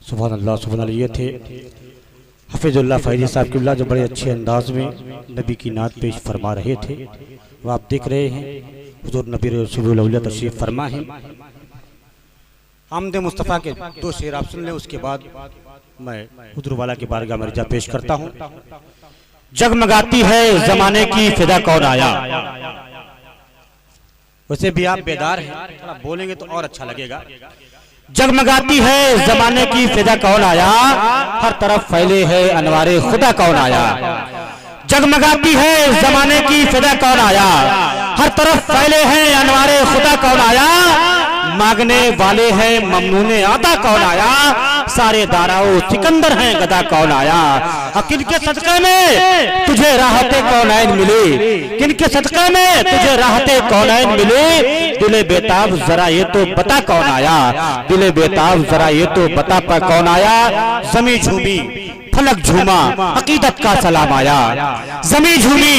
सुभान अल्लाह। ये थे हफीजुल्लाह फैजी साहब किबला, जो बड़े अच्छे अंदाज में नबी की नात पेश फरमा रहे थे। वो आप देख रहे हैं हुजूर नबी रसूलुल अव्वल तशरीफ फरमा है। आमद मुस्तफ़ा के दो शेर आप सुन लें, उसके बाद मैं हुजूर वाला की बारगाह में रिजा पेश करता हूँ। जगमगाती है जमाने की फिदा कौन आया। वैसे भी आप बेदार हैं, थोड़ा बोलेंगे तो और अच्छा लगेगा। जगमगाती है जमाने की फिदा कौन आया, हर तरफ फैले है अनवारे खुदा कौन आया। जगमगाती है जमाने की फिदा कौन आया, हर तरफ फैले हैं अनवारे खुदा कौन आया। मांगने वाले हैं ममनूने आता कौन आया, सारे दाराओ सिकंदर हैं गदा कौन आया। किनके सदक़े में तुझे राहते कौनैन मिली, किनके सदक़े में तुझे राहते कौनैन मिली। दिले बेताब जरा ये तो बता कौन आया, दिले बेताब जरा ये तो बता पर कौन आया। ज़मीं झूमी फलक झूमा अकीदत का सलाम आया, ज़मीं झूमी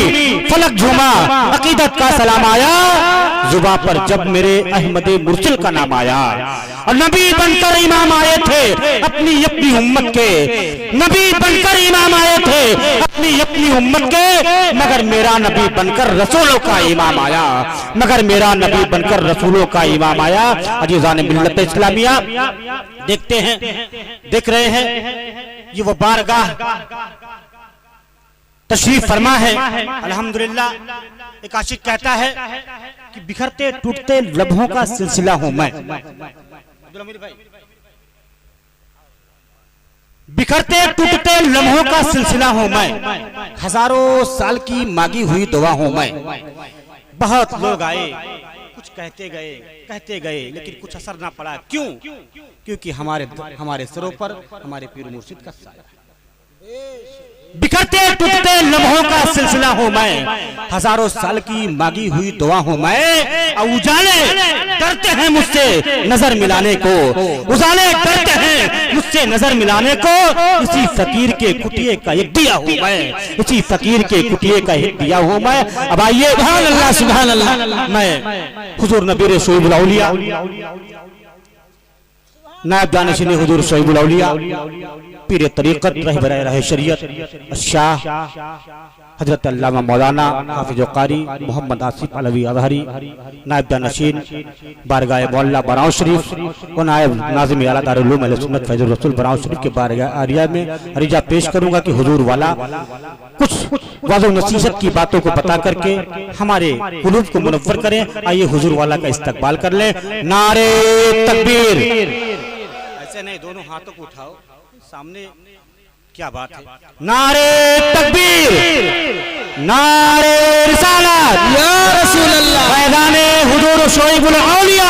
फलक झूमा अकीदत का सलाम आया। जुबां पर जब मेरे अहमदे मुर्सिल का नाम आया। और नबी बनकर इमाम आए थे अपनी अपनी उम्मत के, नबी बनकर इमाम आए थे अपनी अपनी उम्मत के। मगर मेरा नबी बनकर रसूलों का इमाम आया, मगर मेरा नबी बनकर रसूलों का इमाम आया। अजीज़ान मिल्लत इस्लामिया, देखते हैं, देख रहे हैं ये वो बारगाह तशरीफ फरमा है। अल्हम्दुलिल्लाह। एक आशिक कहता है कि बिखरते टूटते लम्हों का सिलसिला हूं मैं, बिखरते टूटते लम्हों का सिलसिला हूं मैं। हजारों साल की मांगी हुई दुआ हूं मैं। बहुत लोग आए, कुछ कहते गए लेकिन कुछ असर ना पड़ा। क्यों? क्योंकि हमारे सरों पर हमारे पीर मुर्शिद का साया है। बिखरते टूटते लम्हों का सिलसिला हूँ मैं, हजारों साल की मांगी हुई दुआ हूँ मैं। उजाले डरते हैं मुझसे नजर मिलाने को, उजाले डरते हैं मुझसे नजर मिलाने को। इसी फकीर के कुटिये का एक दिया हूँ मैं, इसी फकीर के कुटिये का एक दिया हूँ मैं। अब आइए सुभान अल्लाह सुभान अल्लाह, मैं हुजूर नबी शोइबुल औलिया नायब जानशीन हुजूर शोइबुल औलिया पीर तरीक़त रहबरे रहे शरीयत शाह हजरत अल्लामा मौलाना हाफिज कारी मोहम्मद आसिफ अलवी अज़हरी नायब जानशीन बारगाह मौला बराउ शरीफ और नायब नाज़िम आला दारुल उलूम अहले सुन्नत फैज़ुर रसूल बराउ शरीफ के बारगाह आरिया में रिजा पेश करूंगा कि हुजूर वाला कुछ वाज़ो नसीहत की बातों को बता करके हमारे कुलूब को मुनव्वर करें। आइए हुजूर वाला का इस्तकबाल कर लें। नारे तकबीर। ऐसे नहीं, दोनों हाथों को उठाओ सामने, क्या बात है। नारे तकबीर, नारे रिसालत या रसूल अल्लाह, फैज़ाने हुजूर शोइबुल औलिया,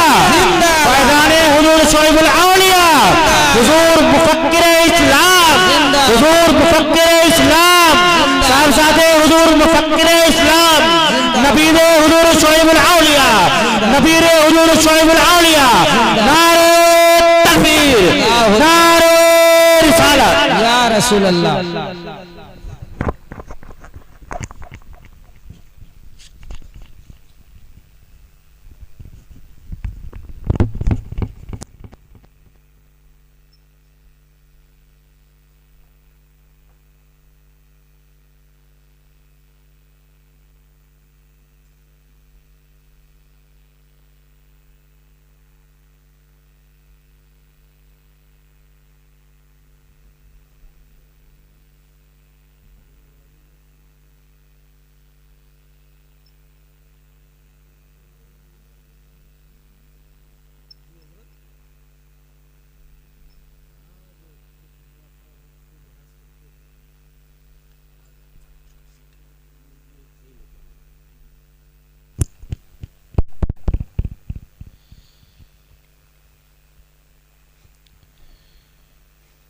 फैज़ाने हुजूर शोइबुल औलिया, हुजूर मुफक्किर इस्लाम, हुजूर मुफक्किर इस्लाम, साहबजादे हुजूर मुफक्किर इस्लाम, नबीरे हुजूर शोइबुल औलिया, नबीरे हुजूर शोइबुल औलिया। नारे तकबीर, नारे रिसालत या रसूल अल्लाह।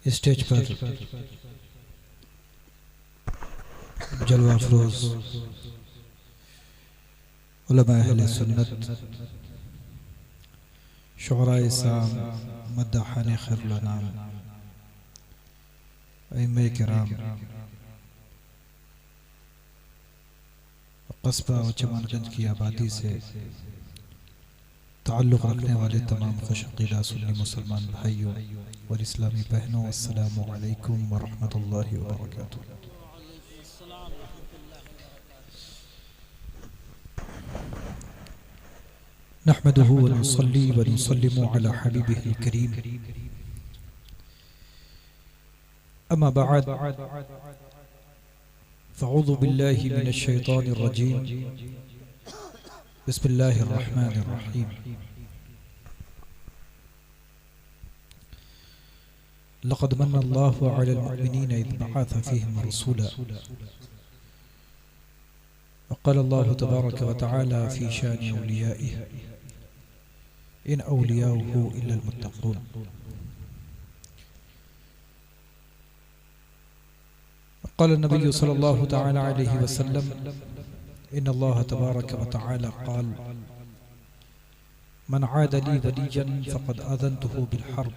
स्टेज पर जलवा अफरोज उलमा अहले सुन्नत, शुअराए इस्लाम, मद्दाहाने खैरुल अनाम, अइम्मे किराम, कस्बा और चमनगंज की आबादी से ताल्लुक़ रखने वाले तमाम खुश अक़ीदा सुन्नी मुसलमान भाइयों, और इस्लामी बहनों, अस्सलामु अलैकुम वरहमतुल्लाहि वबरकातुह। नहमदुहु व नुसल्ली व नुसल्लिमु अला हबीबिहिल करीम, अम्मा बअद, फ़अऊज़ु बिल्लाहि मिनश शैतानिर रजीम, बिस्मिल्लाहिर रहमानिर रहीम। लक़द मन्नल्लाहु अलल मुअमिनीना इज़ बअथ फ़ीहिम रसूला व क़ाल अल्लाहु तबारक व तआला फ़ी शानि औलियाइहि इन औलियाउहु इल्लल मुत्तक़ून। क़ाल नबी सल्लल्लाहु तआला अलैहि वसल्लम इन अल्लाह तबारक व तआला क़ाल मन आद ली वलिय्यन फ़क़द आज़नतुहु बिल हर्ब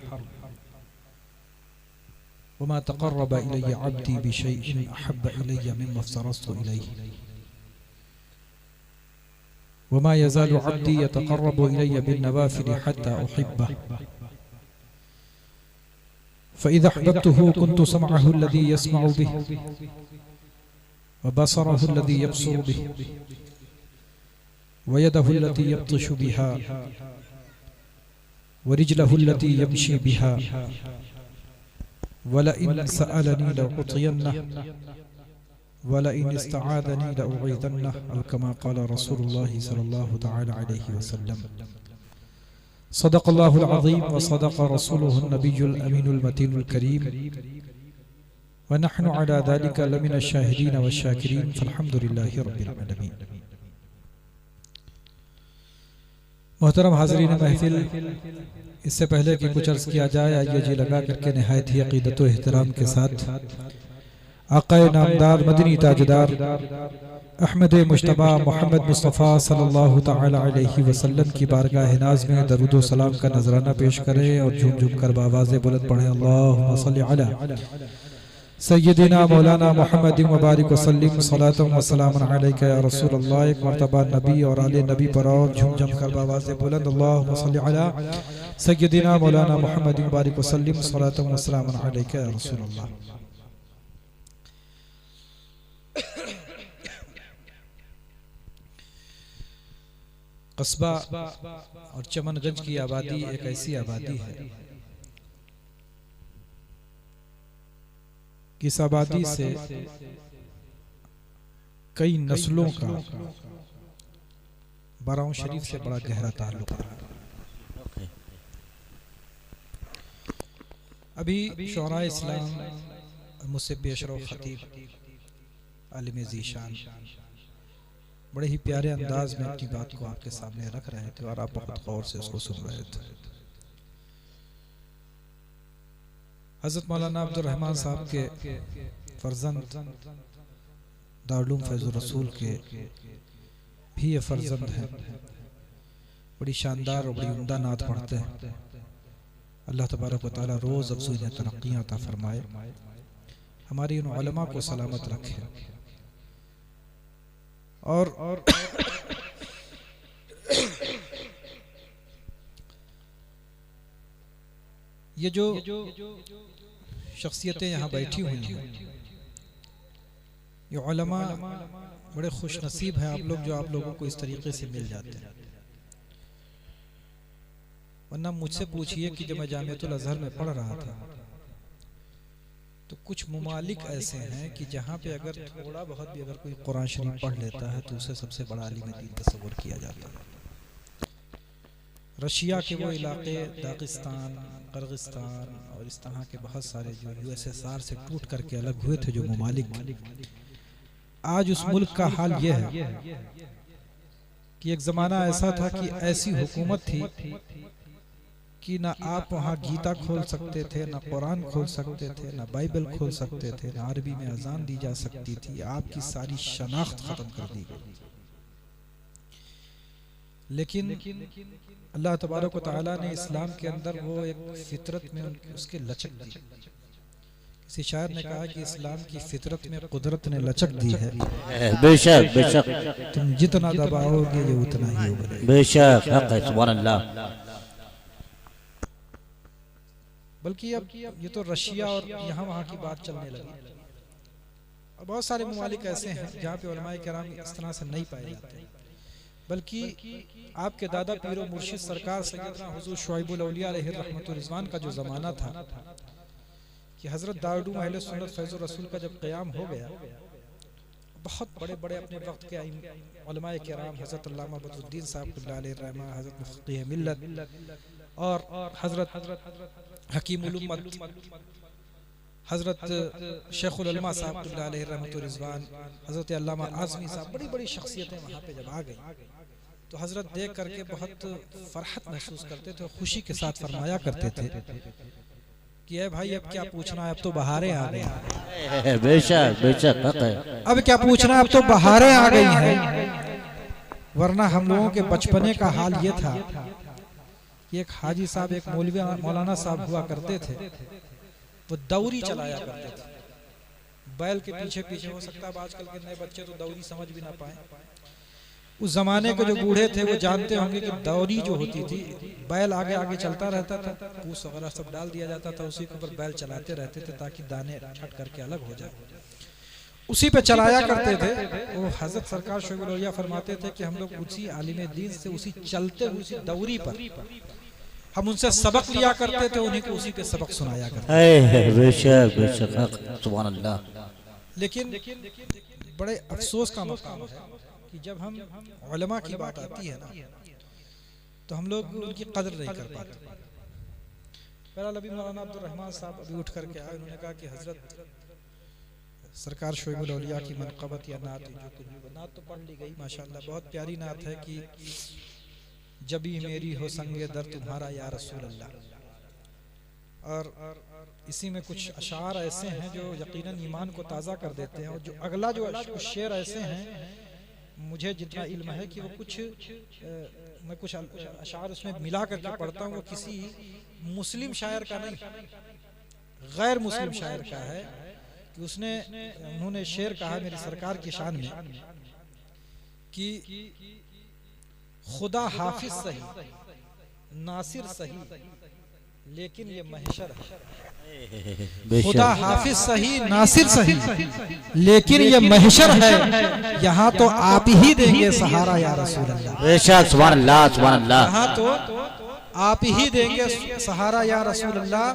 वमा तक़र्रब इलय्या अब्दी बिशैइन अहब्ब इलय्या मिम्मा इफ़्तरज़्तु इलैहि वमा यज़ालु अब्दी यतक़र्रबु इलय्या बिन्नवाफ़िल हत्ता उहिब्बह फ़इज़ा अहबब्तुहु कुन्तु समअहु अल्लज़ी यस्मअु बिहि व बसरहु अल्लज़ी यबसुरु बिहि व यदहु अल्लती यब्तिशु बिहा व रिजलहु अल्लती यमशी बिहा वलइन सअलनी लअुतियन्नह वलइन इस्तआज़नी लअुईज़न्नह औ कमा क़ाल रसूलुल्लाह सल्लल्लाहु तआला अलैहि वसल्लम। सदक़ल्लाहुल अज़ीम व सदक़ रसूलुहुन नबियुल अमीनुल मतीनुल करीम व नहनु अला ज़ालिका लमिनश शाहिदीन व शाकिरीन फ़ल्हम्दुलिल्लाहि रब्बिल आलमीन। मोहतरम हाज़रीन महफ़िल, इससे पहले कि कुछ अर्ज़ किया जाए, आइए जी लगा करके नहायत ही अक़ीदत व एहतराम के साथ आक़ाए नामदार मदनी ताजदार अहमद मुश्तबा मोहम्मद मुस्तफ़ा सल्लल्लाहु तआला अलैहि वसल्लम की बारगाह नाज़ में दरूद व सलाम का नजराना पेश करें और झूम झूम कर बावाज़े बुलंद पढ़ें अल्लाहुम्मा सल्लि अला सय्यदिना मौलाना मुहम्मदिन व बारिक व सल्लिम सलातन व सलामन अलैका या रसूल अल्लाह। एक मरतबा नबी और आले नबी पर और झूम झूम कर बावाज़े बुलंद अल्लाहुम्मा सल्लि अला सय्यदिना मौलाना मुहम्मदिन व बारिक व सल्लिम सलातन व सलामन अलैका या रसूल अल्लाह। कस्बा और चमनगंज की आबादी एक ऐसी आबादी है कि इस आबादी से कई नस्लों का बराऊं शरीफ से बड़ा गहरा ताल्लुक है। अभी शोरा इस्लाम मुसब्बी अशरफ खतीब आलिम ज़ीशान बड़े ही प्यारे अंदाज में अपनी बात को आपके सामने रख रहे थे और आप बहुत गौर से उसको सुन रहे थे। हज़रत मौलाना अब्दुल रहमान साहब के फर्जंद दारुल उलूम फैज़ुर रसूल के भी ये फर्जंद हैं, बड़ी शानदार और बड़ी उम्दा नात पढ़ते हैं। अल्लाह तबारक व तआला रोज़ अफ़ज़ूल तरक्कियाँ अता फरमाए, हमारी इन उलमा को सलामत रखे। और ये जो शख्सियतें यहाँ बैठी हुई हैं, ये उलमा बड़े खुश नसीब हैं आप लोग जो आप लोगों को इस तरीके से मिल जाते हैं। वरना मुझसे पूछिए कि जब मैं जामिअतुल अज़हर में पढ़ रहा था तो कुछ ममालिक ऐसे हैं कि जहाँ पे अगर थोड़ा बहुत भी अगर कोई कुरान शरीफ पढ़ लेता है तो उसे सबसे बड़ा आलिम दीन तस्वुर किया जाता है। रशिया के वो इलाके, दागिस्तान, किर्गिस्तान और इस तरह के बहुत सारे जो USSR से टूट करके अलग हुए थे जो ममालिक, आज उस मुल्क का हाल ये है कि एक ज़माना ऐसा था कि ऐसी हुकूमत थी कि ना आप वहाँ गीता खोल सकते थे, ना कुरान खोल सकते थे, ना बाइबल खोल सकते थे, ना अरबी में अजान दी जा सकती थी। आपकी सारी शनाख्त ख़त्म कर दी गई। लेकिन अल्लाह तबारक व तआला ने इस्लाम के अंदर वो एक फितरत में उसके लचक दी। किसी शायर ने कहा कि इस्लाम की फितरत में कुदरत ने लचक दी है। बेशक बेशक, तुम जितना दबाओगे ये उतना ही होगा। बेशक, हक़ है, सुभान अल्लाह। बल्कि अब ये तो रशिया और यहाँ वहाँ की बात चलने लगी। और बहुत सारे ममालिक ऐसे हैं जहाँ पे उलमाए किराम इस तरह से नहीं पाए जाते, बल्कि आपके दादा पीरो मुर्शिद सरकार सैयदना हुजूर शुआइबुल औलिया अलैहि रहमतुर रिज़वान का जो ज़माना था कि हज़रत दाऊद अहले सुन्नत फैज़ुर रसूल का जब क़याम हो गया, बहुत बड़े बड़े अपने वक्त के उलमाए किराम हज़रत अल्लामा बदरुद्दीन साहब अलैहि रहमा, हज़रत मुफ़्ती मिल्लत और हज़रत हकीमुल उम्मत हज़रत शेखुल उलमा साहब अलैहि रहमतुर रिज़वान, हज़रत अल्लामा आज़मी साहब, बड़ी बड़ी शख्सियतें वहाँ पे जब आ गई तो हज़रत देख करके बहुत फ़रहत महसूस करते थे, खुशी के साथ फरमाया करते थे कि ए भाई अब क्या पूछना है, अब तो बहारें आ गई हैं। बेशक बेशक, अब क्या पूछना है, अब तो बहारें आ गई हैं। वरना हम लोगों के बचपने का हाल ये था कि एक हाजी साहब, एक मौलवी मौलाना साहब हुआ करते थे, वो दौरी चलाया करते थे बैल के पीछे पीछे। हो सकता है आजकल के नए बच्चे तो दौरी समझ भी ना पाए, उस जमाने के जो बूढ़े थे वो जानते होंगे कि दौरी जो होती थी, बैल आगे आगे चलता रहता था, पूस वगैरह सब डाल दिया जाता था, उसी के ऊपर बैल चलाते रहते थे ताकि दाने छट करके अलग हो जाए, उसी पे चलाया करते थे। वो हजरत सरकार शुआइबुल औलिया फरमाते थे कि हम लोग उसी आलिम दीन से, उसी चलते हुए उसी दौरी पर हम उनसे सबक लिया करते थे, उन्हीं को उसी पे सबक सुनाया करते थे। बेशक बेशक, सुभान अल्लाह। लेकिन बड़े अफसोस का मकाम है कि जब हम उलमा की बात आती है ना तो हम लोग उनकी कदर नहीं कर पाते। बहरहाल अभी मौलाना अब्दुल रहमान साहब अभी उठ करके आए, उन्होंने कहा कि हजरत सरकार शुआइबुल औलिया की मनक़बत या नात, जो कुछ भी नात तो पढ़ ली गई माशाअल्लाह, बहुत प्यारी नात है कि जबी मेरी हो संगे दर तुम्हारा या रसूल अल्लाह। और इसी में कुछ अशार ऐसे हैं जो यकीनन ईमान को ताज़ा कर देते हैं, और जो अगला जो शेर ऐसे हैं, मुझे जितना इल्म है कि वो मैं कुछ अशार उसमें मिला करके पढ़ता हूँ, वो किसी मुस्लिम शायर का नहीं, गैर मुस्लिम शायर का है कि उन्होंने शेर कहा मेरी सरकार की शान में कि खुदा हाफिज सही, नासिर सही, लेकिन ये महशर है। खुदा हाफिज सही, नासिर सही, लेकिन ये महशर है, यहाँ तो आप ही देंगे सहारा या रसूल अल्लाह। बेशक, सुभान अल्लाह सुभान अल्लाह। यहाँ तो आप ही देंगे सहारा या रसूल अल्लाह।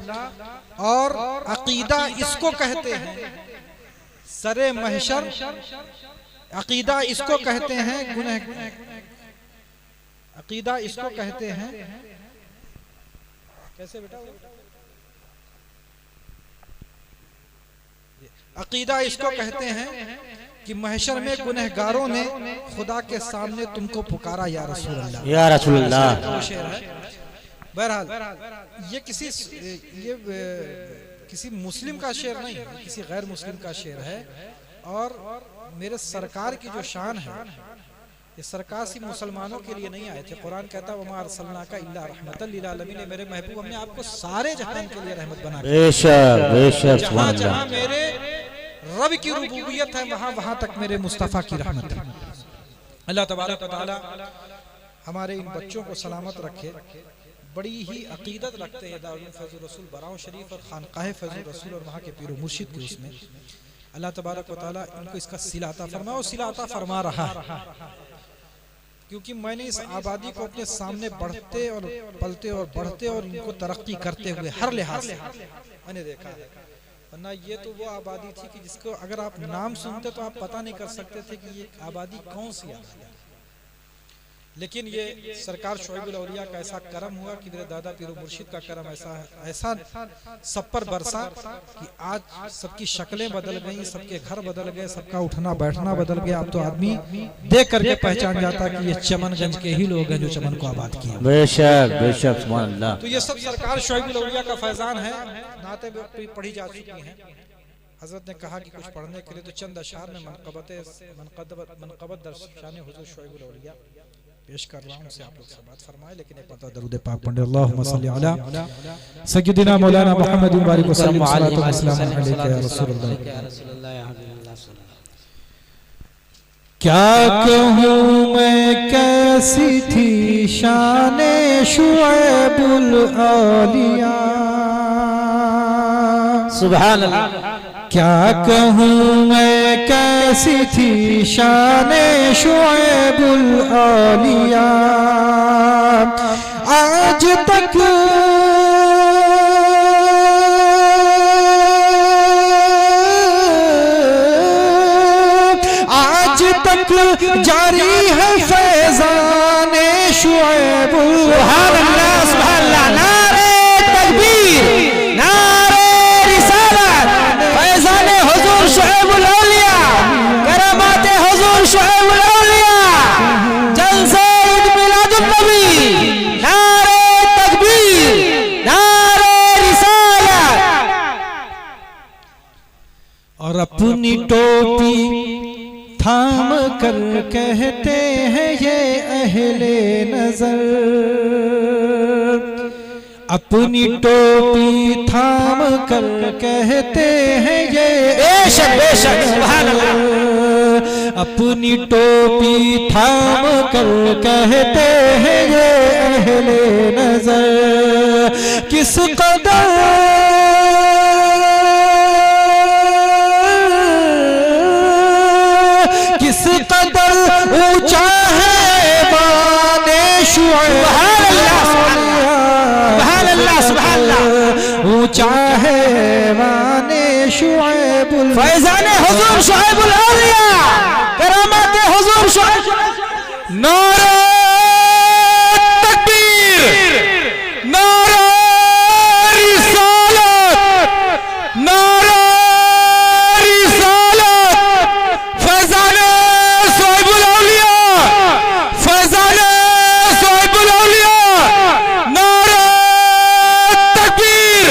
और अकीदा इसको कहते हैं सरे महशर, अकीदा इसको कहते हैं गुनह, अकीदा इसको कहते हैं, कैसे बेटा, अकीदा इसको कहते हैं कि महशर में गुनहगारों ने खुदा के सामने तुमको पुकारा या रसूल अल्लाह, या रसूल अल्लाह। वो शेर है। बहरहाल ये किसी मुस्लिम का शेर नहीं है, किसी गैर मुस्लिम का शेर है। और मेरे सरकार की जो शान है, ये सरकार सिर्फ मुसलमानों के लिए नहीं आए थे। कुरान कहता है वमा अरसलनाका इल्ला रहमतल लिल आलमीन, मेरे महबूब हमने आपको सारे जहान के लिए रहमत बना दिया। बेशक बेशक, सुभान अल्लाह। जहां मेरे रब की रुबूबियत है, वहां वहां तक मेरे मुस्तफ़ा की रहमत है। अल्लाह तबारक व तआला हमारे इन बच्चों को सलामत रखे। बड़ी ही अकीदत रखते हैं दारुल फैज़ुर रसूल बराऊं शरीफ और खानकाह फैज़ुर रसूल और वहाँ के पीर मुर्शिद के उसमें। अल्लाह तबारक व तआला इनको इसका सिला अता फरमाए, और सिला अता फरमा रहा है, क्योंकि मैंने इस आबादी को अपने सामने बढ़ते और पलते और बढ़ते और इनको तरक्की करते हुए हर लिहाज से मैंने देखा है। वरना ये तो वो आबादी थी कि जिसको अगर आप नाम सुनते तो आप पता नहीं कर सकते थे कि ये आबादी कौन सी आबादी है। लेकिन ये सरकार शुआइबुल औलिया का ऐसा करम हुआ कि मेरे दादा पीर मुर्शिद का करम ऐसा सब पर बरसा कि आज सबकी शक्लें बदल गई, सबके घर बदल गए, सबका उठना बैठना बदल गया। अब तो आदमी देख करके पहचान जाता कि ये चमनगंज के ही लोग हैं जो चमन को आबाद किए। बेशक बेशक, सुभान अल्लाह। तो ये सब सरकार शुआइबुल औलिया का फैजान है। नाते पढ़ी जा चुकी हैं। हजरत ने कहा कि कुछ पढ़ने के लिए तो चंद अशार में मनक़बत दर शान हुज़ूर शुआइबुल औलिया पेश कर रहा हूं, उनसे आप लोग समाअत फरमाए। लेकिन एक बार दरूद पाक पढ़े, अल्लाहुम्मा सल्ली अला सय्यिदिना मौलाना मुहम्मद बारिक वसल्लम सल्लल्लाहु अलैहि वसल्लम। क्या कहूँ मैं कैसी थी शान शुआइबुल औलिया, सुभान अल्लाह। क्या कहूँ मैं कैसी थी शाने शुएबुल औलिया, आज तक जारी है फैज़ाने शुएबुल। सुभान अल्लाह सुभान अल्लाह। नारे तकबीर, नारे रिसालत, फैज़ाने हुजूर शुएबुल औलिया, करामाते हुजूर शुएबुल औलिया, जलसे ईद मिलादुन नबी। नारे तकबीर, नारे रिसालत। और अपनी टोपी थाम कर कहते हैं ये अहले नजर, अपनी टोपी थाम कर कहते हैं ये बेशक बेशक सुभान अल्लाह। अपनी टोपी थाम कर कहते हैं ये अहले नजर, किस कदर ऊंचा है माने शुएब, ऊंचा है माने शुएबुल। फैज़ाने हुजूर शुएबुल औलिया, करामाते हुजूर शुएब। नारे तकबीर, नारे रिसालत, नारे रिसालत। फैज़ाने शुएबुल औलिया, फैज़ाने शुएबुल औलिया। नारे तकबीर,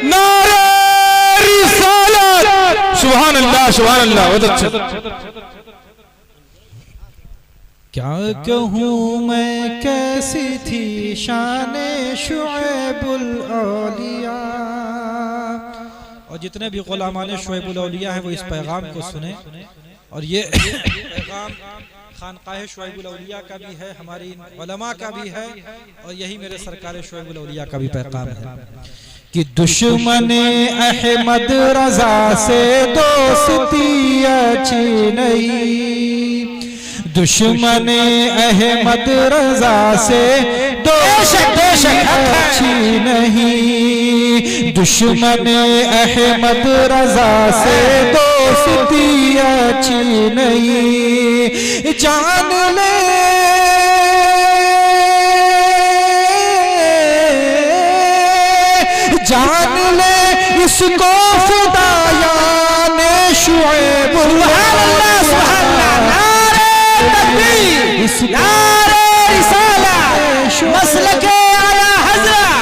नारे रिसालत। सुभान अल्लाह सुभान अल्लाह। बहुत अच्छा। क्या कहूँ मैं कैसी थी शाने शुएबुल औलिया। और जितने भी गुलामान शुएबुल औलिया हैं वो इस पैगाम को सुने, और ये पैगाम खानकाह शुएबुल औलिया का भी है, हमारी उलमा का भी है, और यही मेरे सरकार शुएबुल औलिया का भी पैगाम है कि दुश्मने अहमद रजा से दोस्ती अच्छी नहीं, दुश्मने अहमद रजा से दोस्ती अच्छी नहीं, दुश्मने अहमद रजा से दोस्ती अच्छी नहीं। जान ले जान ले इसको फिदायाने शुएबुल। सुभान अल्लाह सुभान अल्लाह। नारे तकबीर, नारे रिसालत, मसलके आला हज़रत,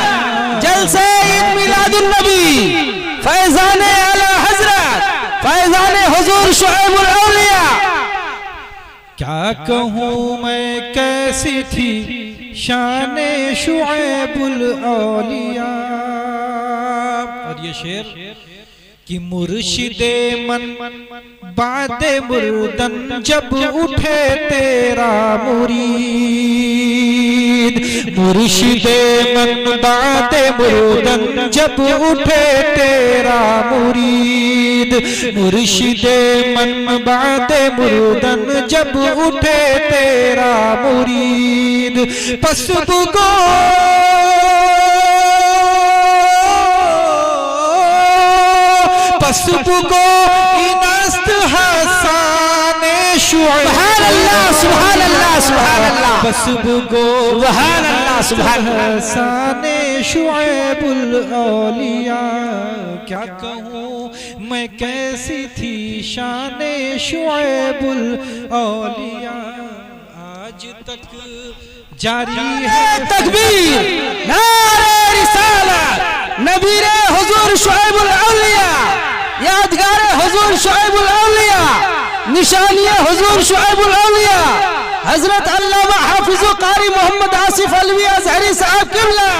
जलसे ईद मिलादुन नबी, फैज़ाने आला हज़रत, फैज़ाने हुजूर शुएबुल औलिया। क्या कहूँ मैं कैसी थी शाने शुएबुल औलिया। और ये शेर कि मुर्शिदे मन बादे मुर्दन जब उठे तेरा मुरीद, मुर्शिदे मन बादे मुर्दन जब उठे तेरा मुरीद, मुर्शिदे मन बादे मुर्दन जब उठे तेरा मुरीद। पसबुगो पसबुगो इनस्त हसाने शुएब। सुभान अल्लाह सुभान अल्लाह सुभान अल्लाह। पसबुगो सुभान अल्लाह सुभान अल्लाह। हसाने शुएबुल औलिया। क्या कहूँ मैं कैसी थी शाने शुएबुल औलिया, आज तक जारी है तकबीर, नारे रिसालत, नबीरे हुजूर शुएबुल औलिया, यादगारे हुजूर शुएबुल औलिया, निशानिये हुजूर शुएबुल औलिया, हजरत अल्लामा हाफिज़ कारी मोहम्मद आसिफ अलवी अज़हरी साहब किबला,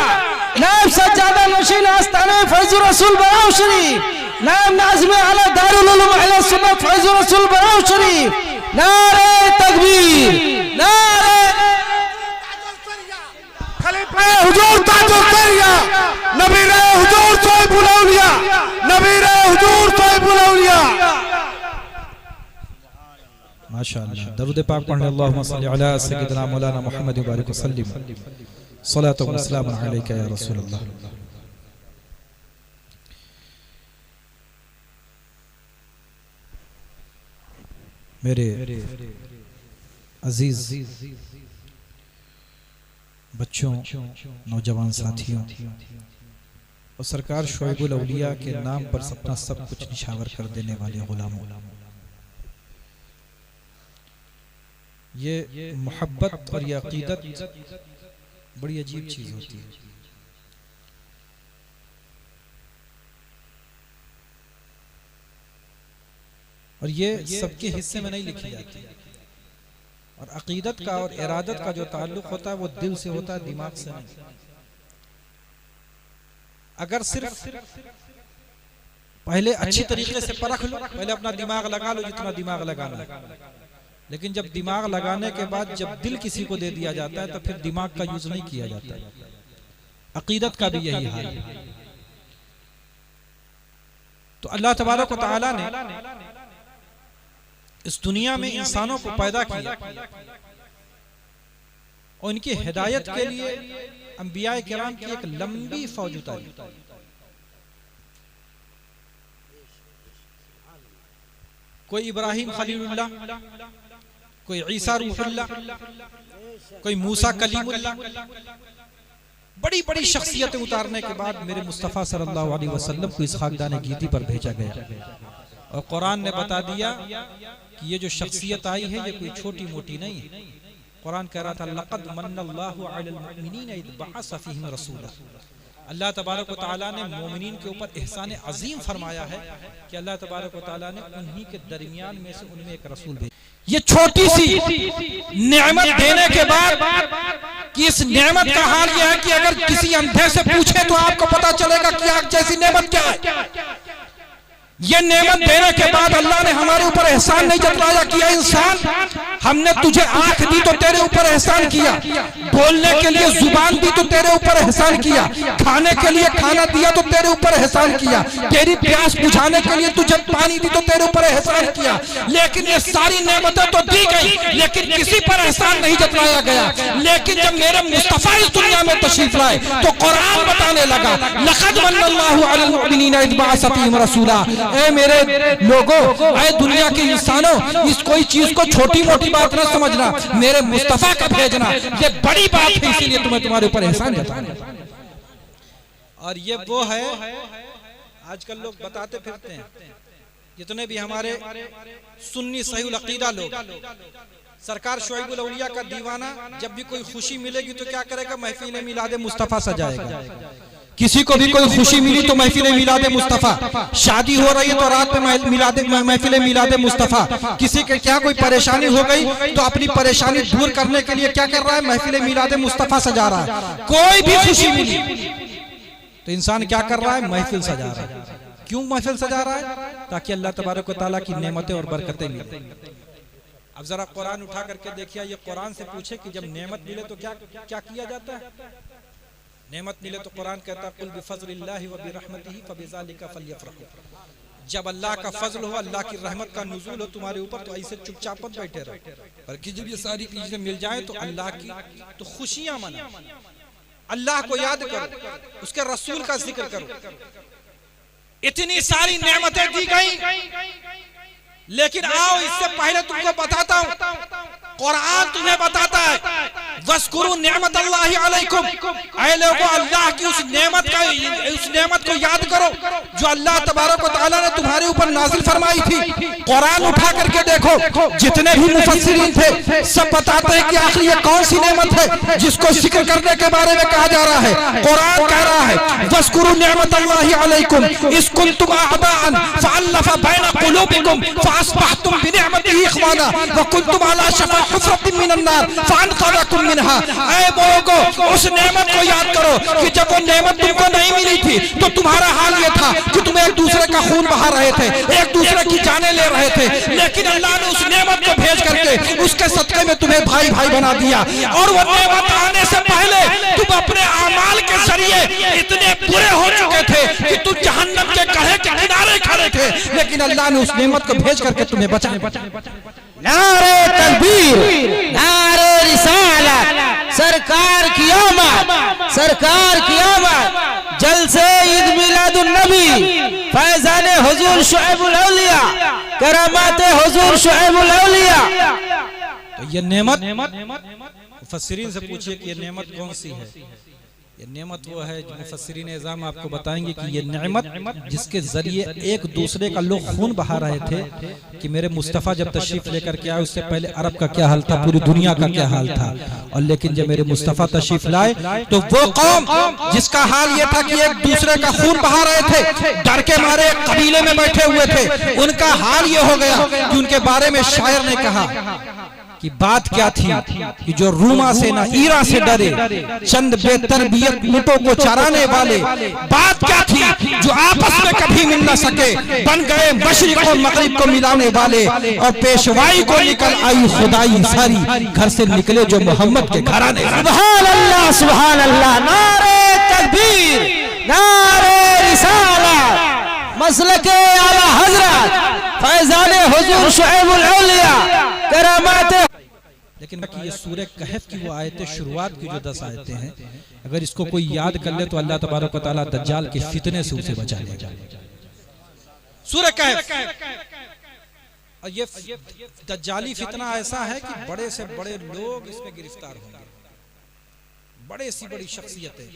नायब सज्जादा नशीन आस्ताने फैज़ुर रसूल बराउ शरीफ, नायब नाज़िम आला दारुल उलूम अहले सुन्नत फैज़ुर रसूल बराउ शरीफ। नारे तकबीर, नारे हुजूर ताजुल करिया, नबी रे हुजूर शुएबुल औलिया, नबी माशाअल्लाह। दरूद पाक पढ़ने अल्लाहुम्मा सल्ली अला सय्यिदिना मौलाना मुहम्मद व बारिक वसल्लिम सलातु व सलाम अलैका या रसूलल्लाह। मेरे अजीज बच्चों, नौजवान साथियों और सरकार शुएबुल औलिया के नाम पर अपना सब कुछ निछावर कर देने वाले गुलामों, ये मोहब्बत और ये अकीदत बड़ी अजीब चीज होती है। और ये सबके हिस्से में नहीं लिखी जाती। और अकीदत का और इरादत का जो ताल्लुक होता है वो दिल से होता है, दिमाग से नहीं। अगर सिर्फ पहले अच्छी तरीके से परख लो, पहले अपना दिमाग लगा लो जितना दिमाग लगाना है, लेकिन जब दिमाग लगाने के बाद जब दिल किसी को दे दिया जाता है तो फिर दिमाग का यूज नहीं किया जाता। अकीदत का भी यही हाल है। तो अल्लाह तबारक व तआला ने इस दुनिया में इंसानों को पैदा किया और इनकी हिदायत के लिए अंबिया किराम की एक लंबी फौज उतारी। कोई इब्राहिम खलीलुल्लाह, कोई ईसा रूहुल्लाह, कोई मूसा कलीमुल्लाह, बड़ी बड़ी शख्सियतें उतारने के बाद मेरे मुस्तफ़ा सल्लल्लाहु अलैहि वसल्लम को इस खाकदान गीती पर भेजा गया। और कुरान ने बता दिया कि ये जो शख्सियत आई है ये कोई छोटी मोटी नहीं है। कुरान कह रहा था लक़द मन्नल्लाहु अलल मुमिनीन इज़ बअस फ़ीहिम रसूला। अल्लाह तबारक व तआला ने मोमिनीन के ऊपर एहसान अजीम फरमाया है कि अल्लाह तबारक व तआला ने उन्हीं के दरमियान में से उनमें एक रसूल भेजा। ये छोटी सी नेमत देने के बाद कि इस नेमत का हाल यह है कि अगर किसी अंधे से पूछे तो आपको पता चलेगा कि आग जैसी नेमत क्या है। ये नेमत देने के बाद अल्लाह ने हमारे ऊपर एहसान नहीं जताया कि इंसान हमने तुझे आंख दी तो तेरे ऊपर एहसान किया, बोलने के लिए जुबान दी तो तेरे ऊपर एहसान किया, खाने के लिए खाना दिया तो तेरे ऊपर एहसान किया, तेरी प्यास बुझाने के लिए तुझे पानी दी तो तेरे ऊपर एहसान किया। लेकिन ये सारी नेमतें तो दी गई लेकिन किसी पर एहसान नहीं जताया गया। लेकिन जब मेरे मुस्तफा इस दुनिया में तशरीफ लाए तो कुरान बताने लगा लक़द मन्नल्लाहु अलल मुमिनीना इज़ बअस फ़ीहिम रसूला। ऐ मेरे लोगों, ऐ दुनिया के इंसानों, इस कोई चीज को छोटी मोटी बात न समझना। मेरे मुस्तफा का भेजना ये बड़ी बात है, इसीलिए तुम्हें तुम्हारे ऊपर एहसान जताना। और ये वो है आजकल लोग बताते फिरते हैं, जितने भी हमारे सुन्नी सही अकीदा लोग, सरकार शुएबुल औलिया का दीवाना जब भी कोई खुशी मिलेगी तो क्या करेगा, महफिल मिलाद मुस्तफा सजाएगा। किसी को भी कोई खुशी मिली तो महफिल मिलाद मुस्तफा, शादी हो रही है तो रात में महफिल मिलाद मुस्तफा, किसी के क्या कोई परेशानी हो गई तो अपनी परेशानी दूर करने के लिए क्या कर रहा है, महफिल मिलाद मुस्तफा सजा रहा है। कोई भी खुशी मिली तो इंसान क्या कर रहा है, महफिल सजा रहा है। क्यों महफिल सजा रहा है? ताकि अल्लाह तबारक व तआला की नेमतें और बरकतें मिले। अब जरा कुरान उठा करके देखिए, ये कुरान से पूछे कि जब नेमत मिले तो क्या क्या किया जाता है। नेमत मिले तो कुरान कहता है कुल बिफज़लिल्लाहि व बिरहमतिही फबिज़ालिका फलयफ़रहू। जब अल्लाह का फजल हो, अल्लाह की रहमत का नुज़ूल हो तुम्हारे ऊपर तो ऐसे चुपचाप मत बैठे रहो, बल्कि जब ये सारी चीजें मिल जाए तो अल्लाह की तो खुशियां मनाओ, अल्लाह को याद करो, उसके रसूल का जिक्र करो। इतनी सारी नेमतें दी गई, लेकिन आओ इससे पहले तुमको बताता हूं, कुरान तुम्हें बताता है वज़कुरू निअमत अल्लाहि अलैकुम, ऐ लोगों अल्लाह की उस नेमत को याद करो जो अल्लाह तबारक व तआला ने तुम्हारे ऊपर नाजिल फरमाई थी। कुरान उठा करके देखो, जितने भी मुफस्सिरीन थे सब बताते हैं कि आखिर ये कौन सी नेमत है जिसको जिक्र करने के बारे में कहा जा रहा है। कुरान कह रहा है वज़कुरू निअमत अल्लाहि अलैकुम इज़ कुंतुम अअदाअन फ़अल्लफ़ बैन क़ुलूबिकुम फ़अस्बहतुम बिनिअमतिही इख़वाना व कुंतुम अला शफ़ा हुफ़रतिन मिनन नार फ़अनक़ज़कुम मिनहा। ऐ लोगों, उस नेमत को याद करो कि जब वो नेमत तुमको नहीं मिली थी तो तुम्हारा हाल ये था कि तुम एक दूसरे का खून बहा रहे थे, एक दूसरे की जानें ले रहे थे, लेकिन अल्लाह ने उस नेमत को भेज करके उसके सदक़े में तुम्हें भाई भाई बना दिया। और वो नेमत आने से पहले तुम अपने आमाल के जरिए इतने बुरे हो चुके थे कि तुम जहन्नम के कहे के किनारे खड़े थे, लेकिन अल्लाह ने उस नेमत को भेज करके तुम्हें बचाया। नारे तकबीर, नारे रिसालत, सरकार की आमद, सरकार की आमद, जलसे ईद मिलादुन नबी, फैजान हुजूर शुएबुल औलिया, करामात हुजूर शुएबुल औलिया। तो ये नेमत मुफस्सिरीन से पूछिए कि ये नेमत कौन सी है। ये नेमत वो है जो मुफस्सिरीन इज़ाम आपको बताएंगे कि ये नेमत जिसके जरिए एक दूसरे का लोग खून बहा रहे थे कि मेरे मुस्तफ़ा जब तशरीफ लेकर के आए उससे पहले अरब का क्या हाल था, पूरी दुनिया का क्या हाल था, और लेकिन जब मेरे मुस्तफ़ा तशरीफ लाए तो वो कौम जिसका हाल ये था कि एक दूसरे का खून बहा रहे थे, डर के मारे एक कबीले में बैठे हुए थे, उनका हाल ये हो गया कि उनके बारे में शायर ने कहा कि बात क्या थी कि जो रूमा से ना ईरा से डरे, चंद बेतरबियत ऊँटों को चराने वाले, बात क्या थी जो आपस में कभी मिल न सके, बन गए मशरिक और मगरिब को मिलाने वाले, और पेशवाई को निकल आई खुदाई सारी, घर से निकले जो मोहम्मद के घराने। सुभान अल्लाह, सुभान अल्लाह, नारे तकबीर, नारे रिसालत, मसलके आला हजरत, फैजान हुजूर शुएबुल औलिया, करामात। लेकिन ये सूरह कहफ की वो आयतें, शुरुआत की जो 10 आयतें हैं, अगर इसको कोई याद कर ले तो अल्लाह तबारक व तआला दज्जाल के फितने से उसे बचा लेगा। सूरह कहफ, और ये दज्जाली फितना ऐसा है कि बड़े से बड़े लोग इसमें गिरफ्तार होंगे, बड़े सी बड़ी शख्सियतें,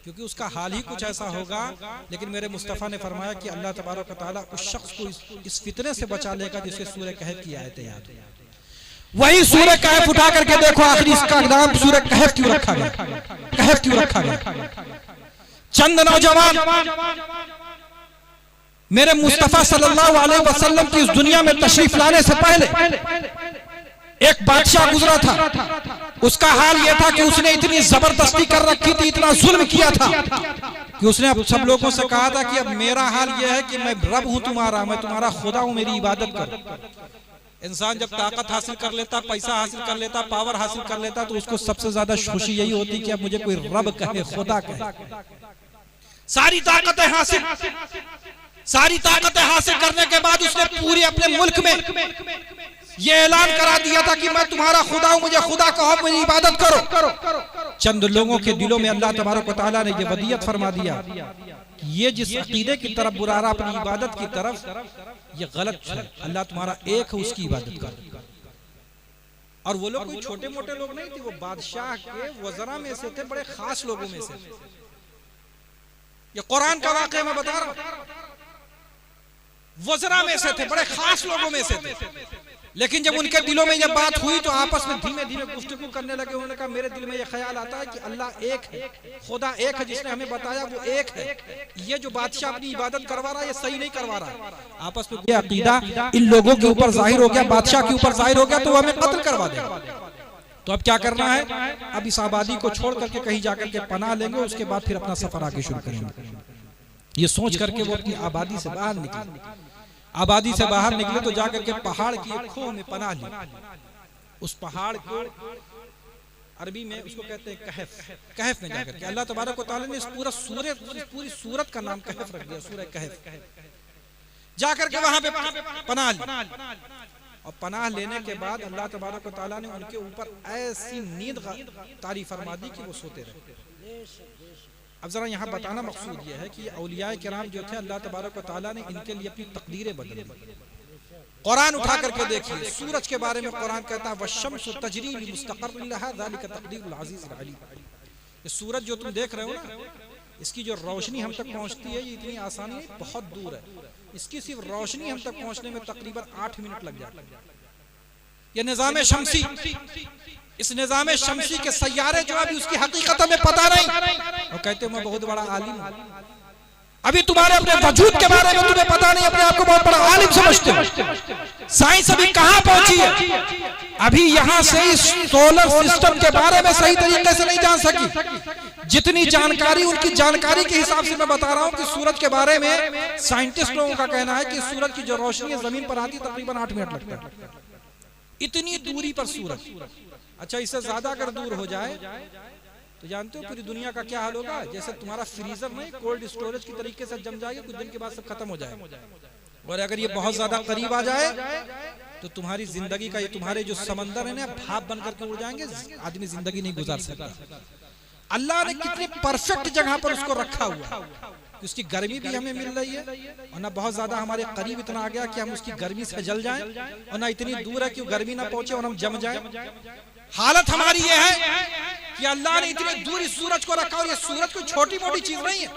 क्योंकि उसका हाल ही कुछ ऐसा होगा। लेकिन मेरे मुस्तफ़ा ने फरमाया कि अल्लाह तबारक व तआला उस शख्स को इस फितने से बचा लेगा जिसे सूरह कहफ की आयतें याद हो। वही सूरह कहफ उठा करके देखो, आखिर इसका नाम सूरह कहफ क्यों रखा गया, कहफ क्यों रखा गया। चंद नौजवान मेरे मुस्तफ़ा सल्लल्लाहु अलैहि वसल्लम की इस दुनिया में तशरीफ लाने से पहले एक बादशाह गुजरा था। उसका हाल यह था कि उसने इतनी जबरदस्ती कर रखी थी, इतना जुल्म किया था कि उसने अब सब लोगों से कहा था कि अब मेरा हाल यह है कि मैं रब हूं तुम्हारा, मैं तुम्हारा खुदा हूं, मेरी इबादत करो। इंसान जब ताकत हासिल कर लेता, पैसा हासिल कर लेता, पावर हासिल कर लेता, तो उसको सबसे ज्यादा खुशी यही होती कि अब मुझे कोई रब कहे, खुदा कहे। सारी ताकतें हासिल करने के बाद उसने पूरे अपने मुल्क में ये ऐलान करा दिया था कि मैं तुम्हारा खुदा हूं, मुझे खुदा कहो, मेरी इबादत करो। चंद लोगों के दिलों में अल्लाह तबारक व तआला ने ये वदियत फरमा दिया कि ये जिस अकीदे की तरफ बुला रहा अपनी इबादत की तरफ, ये गलत है। अल्लाह तुम्हारा एक है, उसकी इबादत करो। और वो लोग कोई छोटे मोटे लोग नहीं थे, वो बादशाह के वज़रा में से थे, बड़े खास लोगों में से थे। ये कुरान का वाक़या मैं बता रहा हूं, वज़रा में से थे, बड़े खास लोगों में से थे। लेकिन जब उनके दिलों में यह बात हुई तो आपस में धीमे धीमे गुफ्तगू करने लगे। उन्होंने कहा मेरे दिल में यह ख्याल आता है कि अल्लाह एक है, खुदा एक है, जिसने हमें बताया वो एक है। ये जो बादशाह अपनी इबादत करवा रहा है ये सही नहीं करवा रहा। आपस में ये अकीदा इन लोगों के ऊपर जाहिर हो गया, बादशाह के ऊपर जाहिर हो गया, तो वो हमें कत्ल करवा देगा। तो अब क्या करना है, अब इस आबादी को छोड़ करके कहीं जाकर के पनाह लेंगे, उसके बाद फिर अपना सफर आगे शुरू करेंगे। ये सोच करके वो अपनी आबादी से बाहर निकले। आबादी से बाहर निकले तो जाकर के पहाड़ की एक खोह में पनाह ली। उस पहाड़ को अरबी में उसको कहते हैं कहफ। कहफ में जाकर के अल्लाह तबारक व तआला ने इस पूरी सूरत का नाम कहफ रख दिया, सूरह कहफ। जाकर के वहां पे पनाह ली, और पनाह लेने के बाद अल्लाह तबारक व तआला ने उनके ऊपर ऐसी नींद तारी फरमा दी कि वो सोते रहे। अब जरा यहाँ बताना मकसूद यह है कि औलिया किराम जो थे, अल्लाह तबारक व तआला ने इनके लिए अपनी तकदीरें बदल दी। कुरान उठा करके देखिए, सूरज के बारे में कुरान कहता है वश्शम्सु तजरी लिमुस्तक़र्रिन लहा ज़ालिका तक़दीरुल अज़ीज़िल अलीम। ये सूरज जो तुम देख रहे हो ना, इसकी जो रोशनी हम तक पहुँचती है ये इतनी आसानी नहीं, बहुत दूर है। इसकी सिर्फ रोशनी हम तक पहुँचने में तकरीबन 8 मिनट लग जाते हैं। ये निज़ाम शम्सी, इस निज़ाम शम्सी के सैयारे जो अभी उसकी हकीकत में पता नहीं, और कहते हैं मैं बहुत बड़ा आलिम हूं। अभी तुम्हारे अपने वजूद के बारे में तुम्हें पता नहीं, अपने आप को बहुत बड़ा आलिम समझते हो। साइंस अभी कहां पहुंची है, अभी यहां से इस सोलर सिस्टम के बारे में सही तरीके से नहीं जान सकी। जितनी जानकारी उनकी जानकारी के हिसाब से मैं बता रहा हूं कि सूरज के बारे में साइंटिस्ट लोगों का कहना है कि सूरज की जो रोशनी है जमीन पर आती तकरीबन 8 मिनट लगता है, इतनी दूरी पर सूरज। अच्छा, इससे ज्यादा अगर दूर हो जाए तो जानते हो पूरी दुनिया का क्या हाल होगा। जैसे तुम्हारा फ्रीजर में कोल्ड स्टोरेज की तरीके से जम जाएगा, कुछ दिन के बाद सब खत्म हो जाएगा। और अगर ये बहुत ज्यादा करीब आ जाए तो तुम्हारी जिंदगी का ये तुम्हारे जो समंदर है ना भाप बन करके उड़ जाएंगे, आदमी जिंदगी नहीं गुजार सकता। अल्लाह ने कितनी परफेक्ट जगह पर उसको रखा हुआ कि उसकी गर्मी भी हमें मिल रही है और ना बहुत ज्यादा हमारे करीब इतना आ गया कि हम उसकी गर्मी से जल जाएं, और ना इतनी दूर है कि गर्मी ना पहुंचे और हम जम जाएं। हालत हमारी ये है कि अल्लाह ने इतनी दूर इस सूरज को रखा, और ये सूरज कोई छोटी मोटी चीज नहीं है।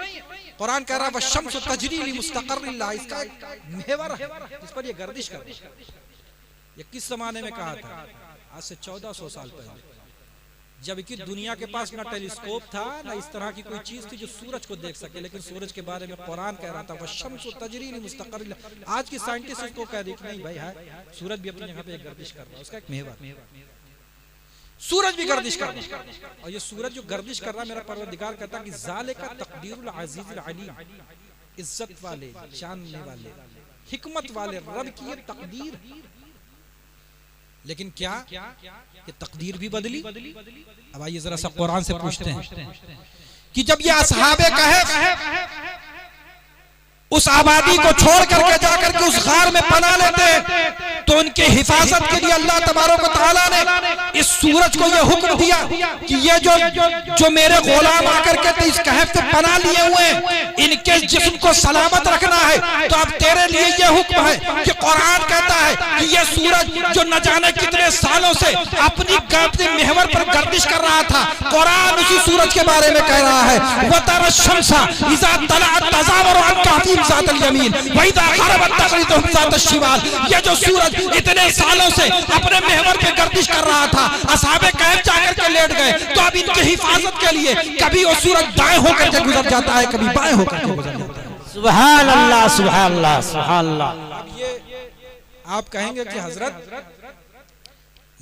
कुरान कह रहा है वशम्स तजरी लिमुस्तक़र्रिन लहा, इसका एक महवर है जिस पर ये गर्दिश कर रही है। ये किस जमाने में कहा था? आज से 1400 साल पहले, जबकि दुनिया के पास ना टेलीस्कोप था ना इस तरह की कोई चीज थी जो सूरज को देख सके, लेकिन सूरज के बारे में कुरान कह रहा था वशम्स तजरी लिमुस्तक़र्रिन लहा। आज की साइंटिस्ट इसको कह रही नहीं भाई है, सूरज भी अपनी जगह पे एक गर्दिश कर रहा है, उसका एक महवर, सूरज भी गर्दिश कर रहा है। और ये सूरज जो गर्दिश कर रहा है, मेरा परवरदिगार कहता कि ज़ालिका तक़दीरुल अज़ीज़ुल अलीम, इज्जत वाले, जानने वाले, हिकमत वाले रब की ये तकदीर। लेकिन क्या ये तकदीर भी बदली? अब आइए जरा सा कुरान से पूछते हैं कि जब ये असहाबे कहफ उस आबादी को छोड़ करके जाकर के उस गार में पनाह लेते हैं, तो उनके हिफाजत के लिए अल्लाह तबारक व तआला ने इस सूरज को यह हुक्म दिया कि ये जो मेरे गुलाम आकर के इस कहफ से पनाह लिए हुए हैं, इनके जिस्म को सलामत रखना है। तो अब तेरे लिए यह हुक्म है कि कुरान कहता है कि यह सूरज जो न जाने कितने सालों से अपनी महवर पर गर्दिश कर रहा था, कुरान उसी सूरज के बारे में कह रहा है वतरा शम्सा इज़ा तलअत तज़ावरु अन कहफिहिम ज़ातल यमीन व इज़ा ग़रबत तग़रिदुहुम ज़ातल शिमाल। ये जो सूरज इतने सालों से अपने महवर पे गर्दिश कर रहा था, असहाबे कहफ जाकर के लेट गए, तो अब इनकी हिफाजत के लिए कभी वो सूरज दाएं होकर के गुजर जाता है, कभी बाएं होकर के गुजर जाता है। सुभान अल्लाह, सुभान अल्लाह, सुभान अल्लाह। अब ये आप कहेंगे कि हजरत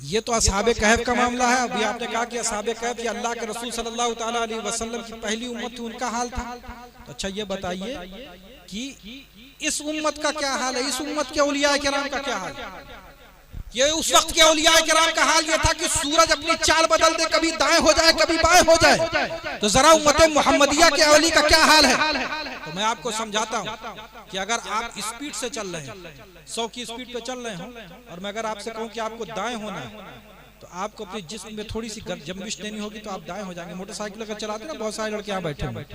ये तो असहाबे कहफ का मामला है। अभी आपने कहा कि असहाबे कहफ ये अल्लाह के रसूल सल्लल्लाहु ताला अलैहि वसल्लम की पहली उम्मत थी, उनका हाल था। तो अच्छा ये बताइए कि इस उम्मत का क्या हाल है, इस उम्मत के औलिया किराम का क्या हाल है? ये उस वक्त के औलिया किराम का हाल ये था कि सूरज अपनी चाल बदल दे, कभी दाएं हो जाए कभी बाएं हो जाए। तो जरा उम्मत मुहम्मदिया के औली का क्या हाल है? तो मैं आपको समझाता हूँ कि अगर आप स्पीड से चल रहे हैं, 100 की स्पीड पे चल रहे हो, और मैं अगर आपसे कहूँ कि आपको दाएं होना है, तो आपको अपने जिस्म में थोड़ी सी जंबिश देनी होगी, तो आप दाएं हो जाएंगे। मोटरसाइकिल अगर चलाते ना, बहुत सारे लड़के यहाँ बैठे हैं,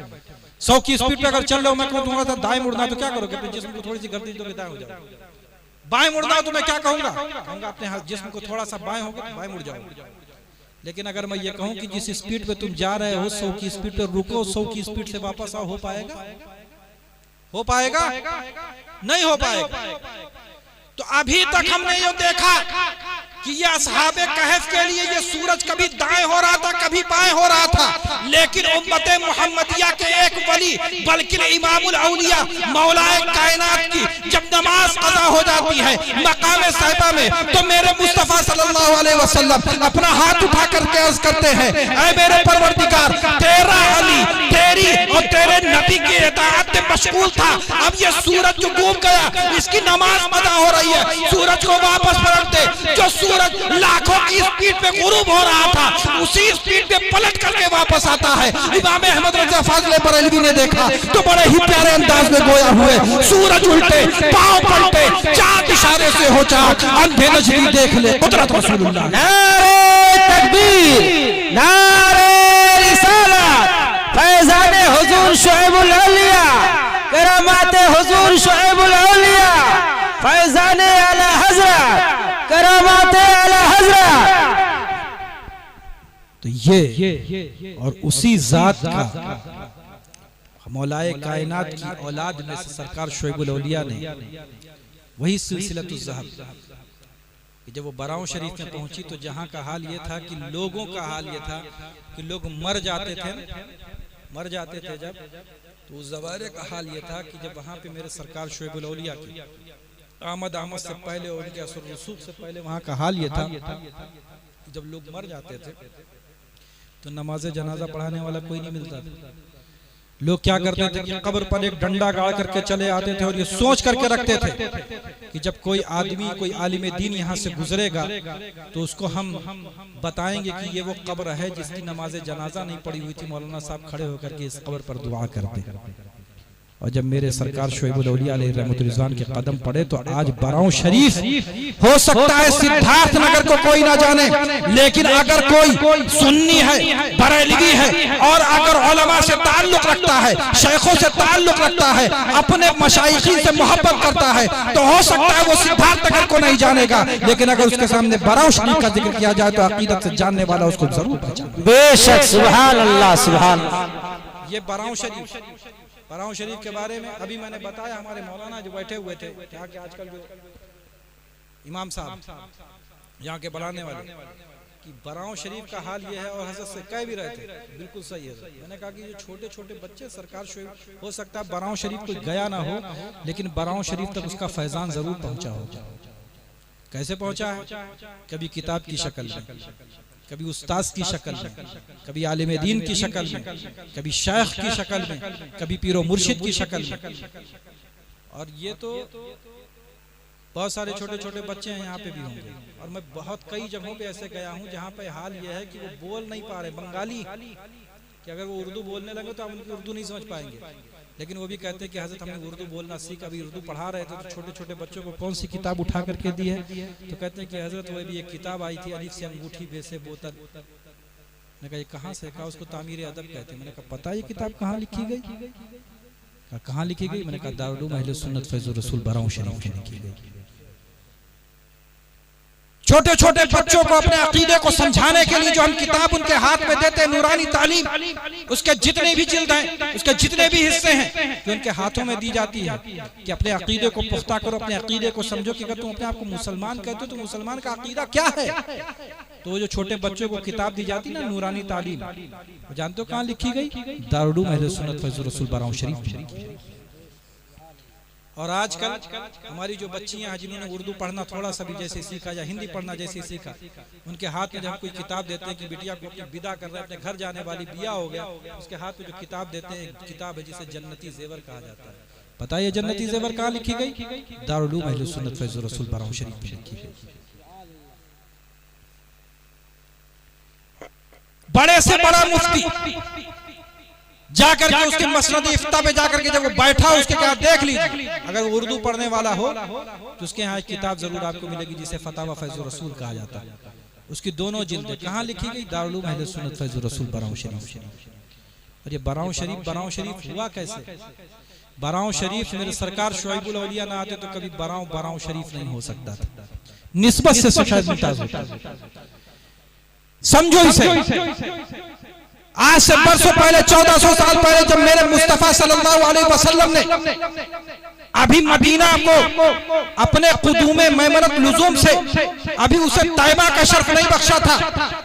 100 की स्पीड पे अगर चल रहे हो, मैं कहूँ थोड़ा सा दाएं मुड़ना, तो क्या करोगे? अपने जिस्म को थोड़ी सी गर्दिश दोगे, दाएं हो जाओगे। बाएं मुड़ना हो तो मैं क्या कहूंगा? कहूंगा अपने जिस्म को थोड़ा सा बाएं होगा तो बाएं मुड़ जाओगे। लेकिन अगर मैं ये कहूं कि जिस स्पीड पे तुम जा रहे हो 100 की स्पीड पे रुको, 100 की स्पीड से वापस आओ, हो पाएगा? हो पाएगा? नहीं हो पाएगा। तो अभी तक हमने ये देखा कि ये असहाबे कहफ के लिए ये सूरज कभी दाएं हो रहा था, कभी बाएं हो रहा था, लेकिन उम्मत मुहम्मदिया के एक वली बल्कि इमामुल औलिया मौलाए कायनात की जब नमाज कज़ा हो जाती है मकाम साहिबा में, तो मेरे मुस्तफा सल्लल्लाहु अलैहि वसल्लम अपना हाथ उठा करके अर्ज करते हैं, ऐ मेरे परवरदिगार, तेरा अली तेरी और तेरे नबी की इताअत में मशगूल था। अब ये सूरज जो डूब गया, इसकी नमाज कज़ा हो रही है, सूरज को वापस पलट दे। जो सूरज लाखों की स्पीड पे गुरूब हो रहा था, उसी स्पीड पे पलट करके वापस आता है। इमाम अहमद रज़ा फाज़िल बरेलवी ने देखा तो बड़े ही प्यारे अंदाज में गोया हुए, सूरज उल्टे पांव पलटे, चांद इशारे से हो चाक, अंधे नजरी देख ले कुदरत रसूलुल्लाह। नारे तकबीर, नारे रिसालत, फैज़ाने हुजूर शुएबुल औलिया, करामाते हुजूर शुएबुल औलिया, फैज़ाने आला हज़रत, करामाते आला हज़रत। तो ये और उसी जात का मौलाए कायनात की औलाद में से सरकार शुएबुल औलिया ने वही सिलसिलतुज़ ज़हब कि जब वो बराऊं शरीफ में पहुंची, तो जहां का हाल ये था कि लोगों का हाल ये था कि लोग मर जाते थे जब, तो उस ज़माने का हाल ये था कि जब वहां पे मेरे सरकार शुएबुल औलिया की आमद से पहले और उनके असर रसूख से पहले वहाँ का हाल ये था कि जब लोग मर जाते थे तो नमाज जनाजा पढ़ाने वाला कोई नहीं मिलता था। लोग क्या करते थे कि कब्र पर एक डंडा गाड़ करके चले आते थे और ये सोच करके रखते थे कि जब कोई आदमी, कोई आलिम दीन यहाँ से गुजरेगा तो उसको हम बताएंगे कि ये वो कब्र है जिसकी नमाज जनाजा नहीं पढ़ी हुई थी, मौलाना साहब खड़े होकर के इस कब्र पर दुआ करते। और जब मेरे सरकार शुएबुल औलिया अलैहि रहमतुल रिज़वान के कदम पड़े तो आज बराऊं शरीफ हो सकता है सिद्धार्थ नगर को कोई ना जाने, लेकिन अगर कोई सुन्नी है, बरेलवी है और अगर उलमा से ताल्लुक रखता है, शेखों से ताल्लुक रखता है, अपने मशाइखीन से मोहब्बत करता है, तो हो सकता है वो सिद्धार्थ नगर को नहीं जानेगा, लेकिन अगर उसके सामने बराऊं शरीफ का जिक्र किया जाए तो अकीदत से जानने वाला उसको जरूर पहचाने। बेशक, सुभान अल्लाह, सुभान अल्लाह। ये बराऊं शरीफ, बराऊं शरीफ के बारे में अभी मैंने बताया, हमारे मौलाना जो बैठे हुए थे यहाँ के, आजकल जो इमाम साहब यहाँ के बढ़ाने वाले, कि बराऊं शरीफ का हाल ये है, और हजरत से कह भी रहे थे, बिल्कुल सही है। मैंने कहा कि जो छोटे छोटे बच्चे सरकार शुएब, हो सकता है बराऊं शरीफ कोई गया ना हो, लेकिन बराऊं शरीफ तक उसका फैजान जरूर पहुंचा होगा। कैसे पहुंचा है? कभी किताब की शक्ल में, कभी उस्ताद की शक्ल में, कभी आलिम दीन की शक्ल में, कभी शेख की शक्ल में, कभी पीरो मुर्शिद की शक्ल में। और ये तो बहुत सारे छोटे छोटे बच्चे हैं यहाँ पे भी होंगे, और मैं बहुत कई जगहों पे ऐसे गया हूँ जहाँ पे हाल ये है कि वो बोल नहीं पा रहे, बंगाली, कि अगर वो उर्दू बोलने लगे तो हम उनकी उर्दू नहीं समझ पाएंगे, लेकिन वो भी कहते हैं कि हजरत हमने उर्दू बोलना सीखा। अभी उर्दू पढ़ा रहे थे तो छोटे छोटे बच्चों को कौन सी किताब उठा करके दी है, तो कहते हैं कि हजरत वो भी एक किताब आई थी, अलिफ से अंगूठी बे से बोतल। मैंने कहा ये कहाँ से? कहा उसको तामीर अदब कहते हैं। मैंने कहा पता है ये किताब कहाँ लिखी गई? कहाँ लिखी गई? मैंने कहा दारुल उलूम अहले सुन्नत फैज़ुर रसूल बराऊं शरीफ में लिखी गई। छोटे छोटे बच्चों को अपने अकीदे को समझाने के लिए जो हम किताब उनके हाथ में देते हैं, नूरानी तालीम, उसके जितने भी जिल्द हैं, उसके जितने भी हिस्से हैं, जो उनके हाथों में दी जाती है कि अपने अकीदे को पुख्ता करो, अपने अकीदे को समझो। कि अगर तुम अपने आप को मुसलमान कहते हो तो मुसलमान का अकीदा क्या है? तो वो जो छोटे बच्चों को किताब दी जाती है ना, नूरानी तालीम, जानते हो कहाँ लिखी गई? दारुल उलूम अहले सुन्नत फैज़ुर रसूल बराऊं शरीफ। और आजकल हमारी जो बच्चियां हैं जिन्होंने उर्दू पढ़ना थोड़ा सा भी जैसे सीखा या हिंदी पढ़ना जैसे सीखा, उनके हाथ में जब कोई किताब देते हैं कि बिटिया को अपनी विदा कर रहे हैं, अपने घर जाने वाली बिया हो गया, उसके हाथ में जो किताब देते हैं, एक किताब है जिसे जन्नती जेवर कहा जाता है। पता है ये जन्नती जेवर कहाँ लिखी गई? दारुल उलूम अहले सुन्नत फैज़ुर रसूल बराऊं शरीफ में लिखी गई। बड़े से बड़ा मुफ्ती जाकर के उसके मसनद इफ्ता पे जाकर के जब वो बैठा, उसके क्या देख लीजिए, अगर वो उर्दू पढ़ने वाला हो तो उसके यहाँ एक किताब जरूर आपको मिलेगी जिसे फतावा फैज़ुर रसूल कहा जाता है। उसकी दोनों जिल्दें कहाँ लिखी गई? दारुल उलूम अहले सुन्नत फैज़ुर रसूल बराऊं शरीफ। और ये बराऊं शरीफ हुआ कैसे? बराऊं शरीफ मेरे सरकार शुएबुल औलिया ना आते तो कभी बराऊं शरीफ नहीं हो सकता था। निस्बत से शायद मुमताज होता। समझो इसे, आज से बरसों पहले, 1400 साल पहले, जब मेरे मुस्तफा सल्लल्लाहु अलैहि वसल्लम ने अभी मदीना को अपने कुदूमे मैमनत लुज़ूम से अभी उसे तैबा का शर्फ नहीं बख्शा था,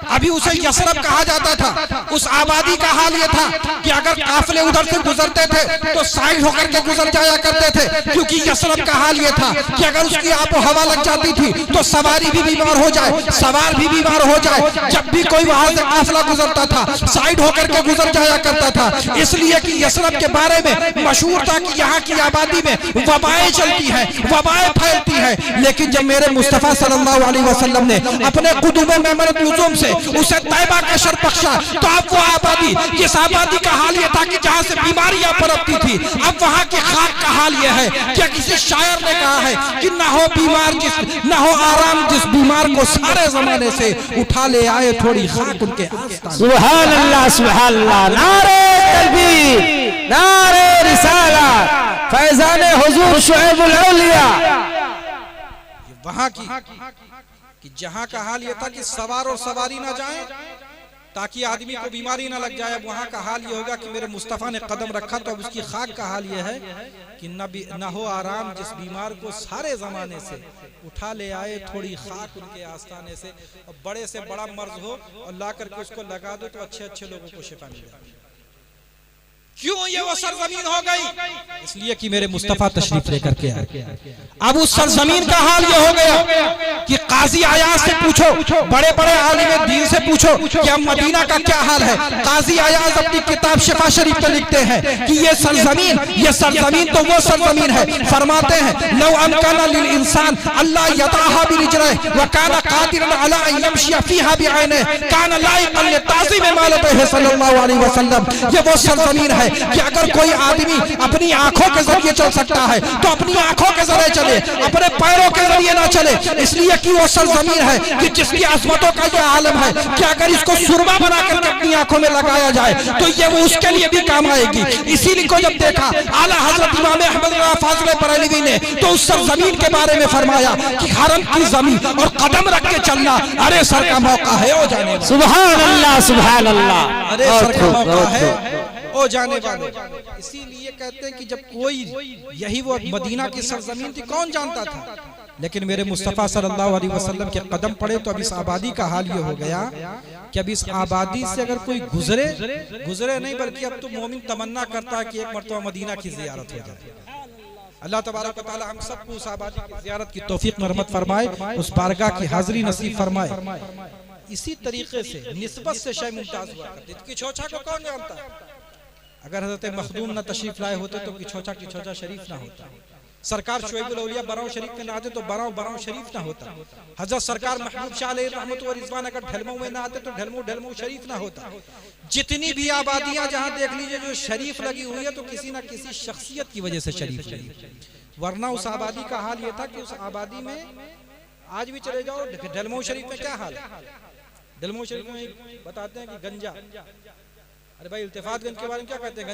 अभी उसे यसरब कहा जाता था। उस आबादी का हाल ये था कि अगर काफिले उधर से गुजरते थे तो साइड होकर के गुजर जाया करते थे, क्योंकि यसरब का हाल ये था कि अगर उसकी आबो हवा लग जाती थी तो सवारी भी बीमार हो जाए, सवार भी बीमार हो जाए। जब भी कोई वहां से काफिला गुजरता था साइड होकर के गुजर जाया करता था, इसलिए कि यसरब के बारे में मशहूर था कि यहाँ की आबादी में वबाएं चलती हैं, वबाएं फैलती हैं। लेकिन जब मेरे मुस्तफा सल्लल्लाहु अलैहि वसल्लम ने अपने कुदूमे मैमनत लुज़ूम से उसे तैबा का शर्फ बख्शा, तो अब वो आबादी, जिस आबादी का हाल ये था कि जहाँ से बीमारियां पनपती थी, अब वहाँ की खाक का हाल ये है। क्या किसी शायर ने कहा है कि न हो बीमार न हो आराम जिस बीमार को सारे जमाने से उठा ले आए थोड़ी खाक उनके आस्तान। सुभान अल्लाह, सुभान अल्लाह, नारे तकबीर, नारे रिसालत, फैज़ान हुजूर शुएबुल औलिया। वहां की कि जहां का हाल ये था कि सवार और सवारी ना जाएं ताकि आदमी को बीमारी ना लग जाए। अब वहां का हाल ये होगा कि मेरे मुस्तफा ने कदम रखा तो अब उसकी खाक का हाल ये है कि न हो आराम जिस बीमार को सारे जमाने से उठा ले आए थोड़ी खाक उनके आस्थाने से। और बड़े से बड़ा मर्ज हो और ला करके उसको लगा दो तो अच्छे अच्छे लोगों को शिफा मिल जाए। क्यों ये वो सरजमीन हो गई? इसलिए कि मेरे मुस्तफा तशरीफ लेकर के आए। अब उस सरजमीन का हाल ये हो गया कि काजी अयाज से पूछो, बड़े बड़े आलिम दीन से पूछो कि अब मदीना का क्या हाल है। काजी अयाज अपनी किताब शिफा शरीफ में लिखते हैं कि ये सरजमीन तो वो सरजमीन है, फरमाते हैं लौ अमकाना लिल इंसान अल्लाह यताहा बिरिजलिhi व काना कादिरन अला अन यमशिया फीहा बिअैनिही काना लाइक़न लिताज़ीम मालतिही सल्लल्लाहु अलैहि वसल्लम। ये वो सरजमीन है कि अगर कोई आदमी अपनी आंखों के जरिए चल सकता है तो अपनी आंखों के जरिए चले, अपने पैरों के जरिए ना चले, इसलिए कि वो सरजमीन है कि जिसकी अजमतों का ये आलम है कि अगर इसको सुरमा बना करके अपनी आंखों में लगाया जाए तो ये वो उसके लिए भी काम आएगी। इसीलिए को जब देखा आला हजरत इमाम अहमद रज़ा फाज़िल बरेलवी ने तो उस सरजमीन के बारे में फरमाया कि हरम की जमीन और कदम रख के चलना, अरे सर का मौका है ओ जाने वाले। सुभान अल्लाह सुभान अल्लाह, अरे सर का मौका है ओ जाने वाले। इसीलिए कहते हैं कि जब कोई, यही वो मदीना की सरजमीन थी, कौन जानता था, लेकिन मेरे मुस्तफ़ा सल्लल्लाहु अलैहि वसल्लम के कदम पड़े तो अब इस आबादी का हाल ये हो गया कि अब इस आबादी से अगर कोई गुजरे नहीं, बल्कि अब तो मोमिन तमन्ना करता है कि एक मरतबा मदीना की ज़ियारत हो जाए। अल्लाह तबारक व तआला हम सबको उस आबादी की ज़ियारत की तौफीक रहमत फरमाए, उस बारगाह की हाज़िरी नसीब फरमाए। इसी तरीके से निस्बत से शय मुमताज़ हुआ करती थी। किछोछा को कौन जानता है? अगर हज़रत मखदूम न तशरीफ लाए होते तो किछोछा शरीफ ना होता। सरकार शुएबुल औलिया बराव शरीफ में ना आते तो बराव शरीफ ना होता। हजरत सरकार महबूब शाह अलैहि रहमत व रिज़वान अगर ढलमऊ में ना आते तो ढलमऊ शरीफ ना होता। जितनी भी आबादियां जहां देख लीजिए जो शरीफ लगी हुई है तो किसी ना किसी शख्सियत की वजह से शरीफ लगी, वरना उस आबादी का हाल ये था कि उस आबादी में आज भी चले जाओ ढलमऊ शरीफ में क्या हाल है। ढलमऊ शरीफ में बताते हैं कि गंजा, अरे भाई इल्तिफातगंज के बारे में क्या कहते हैं,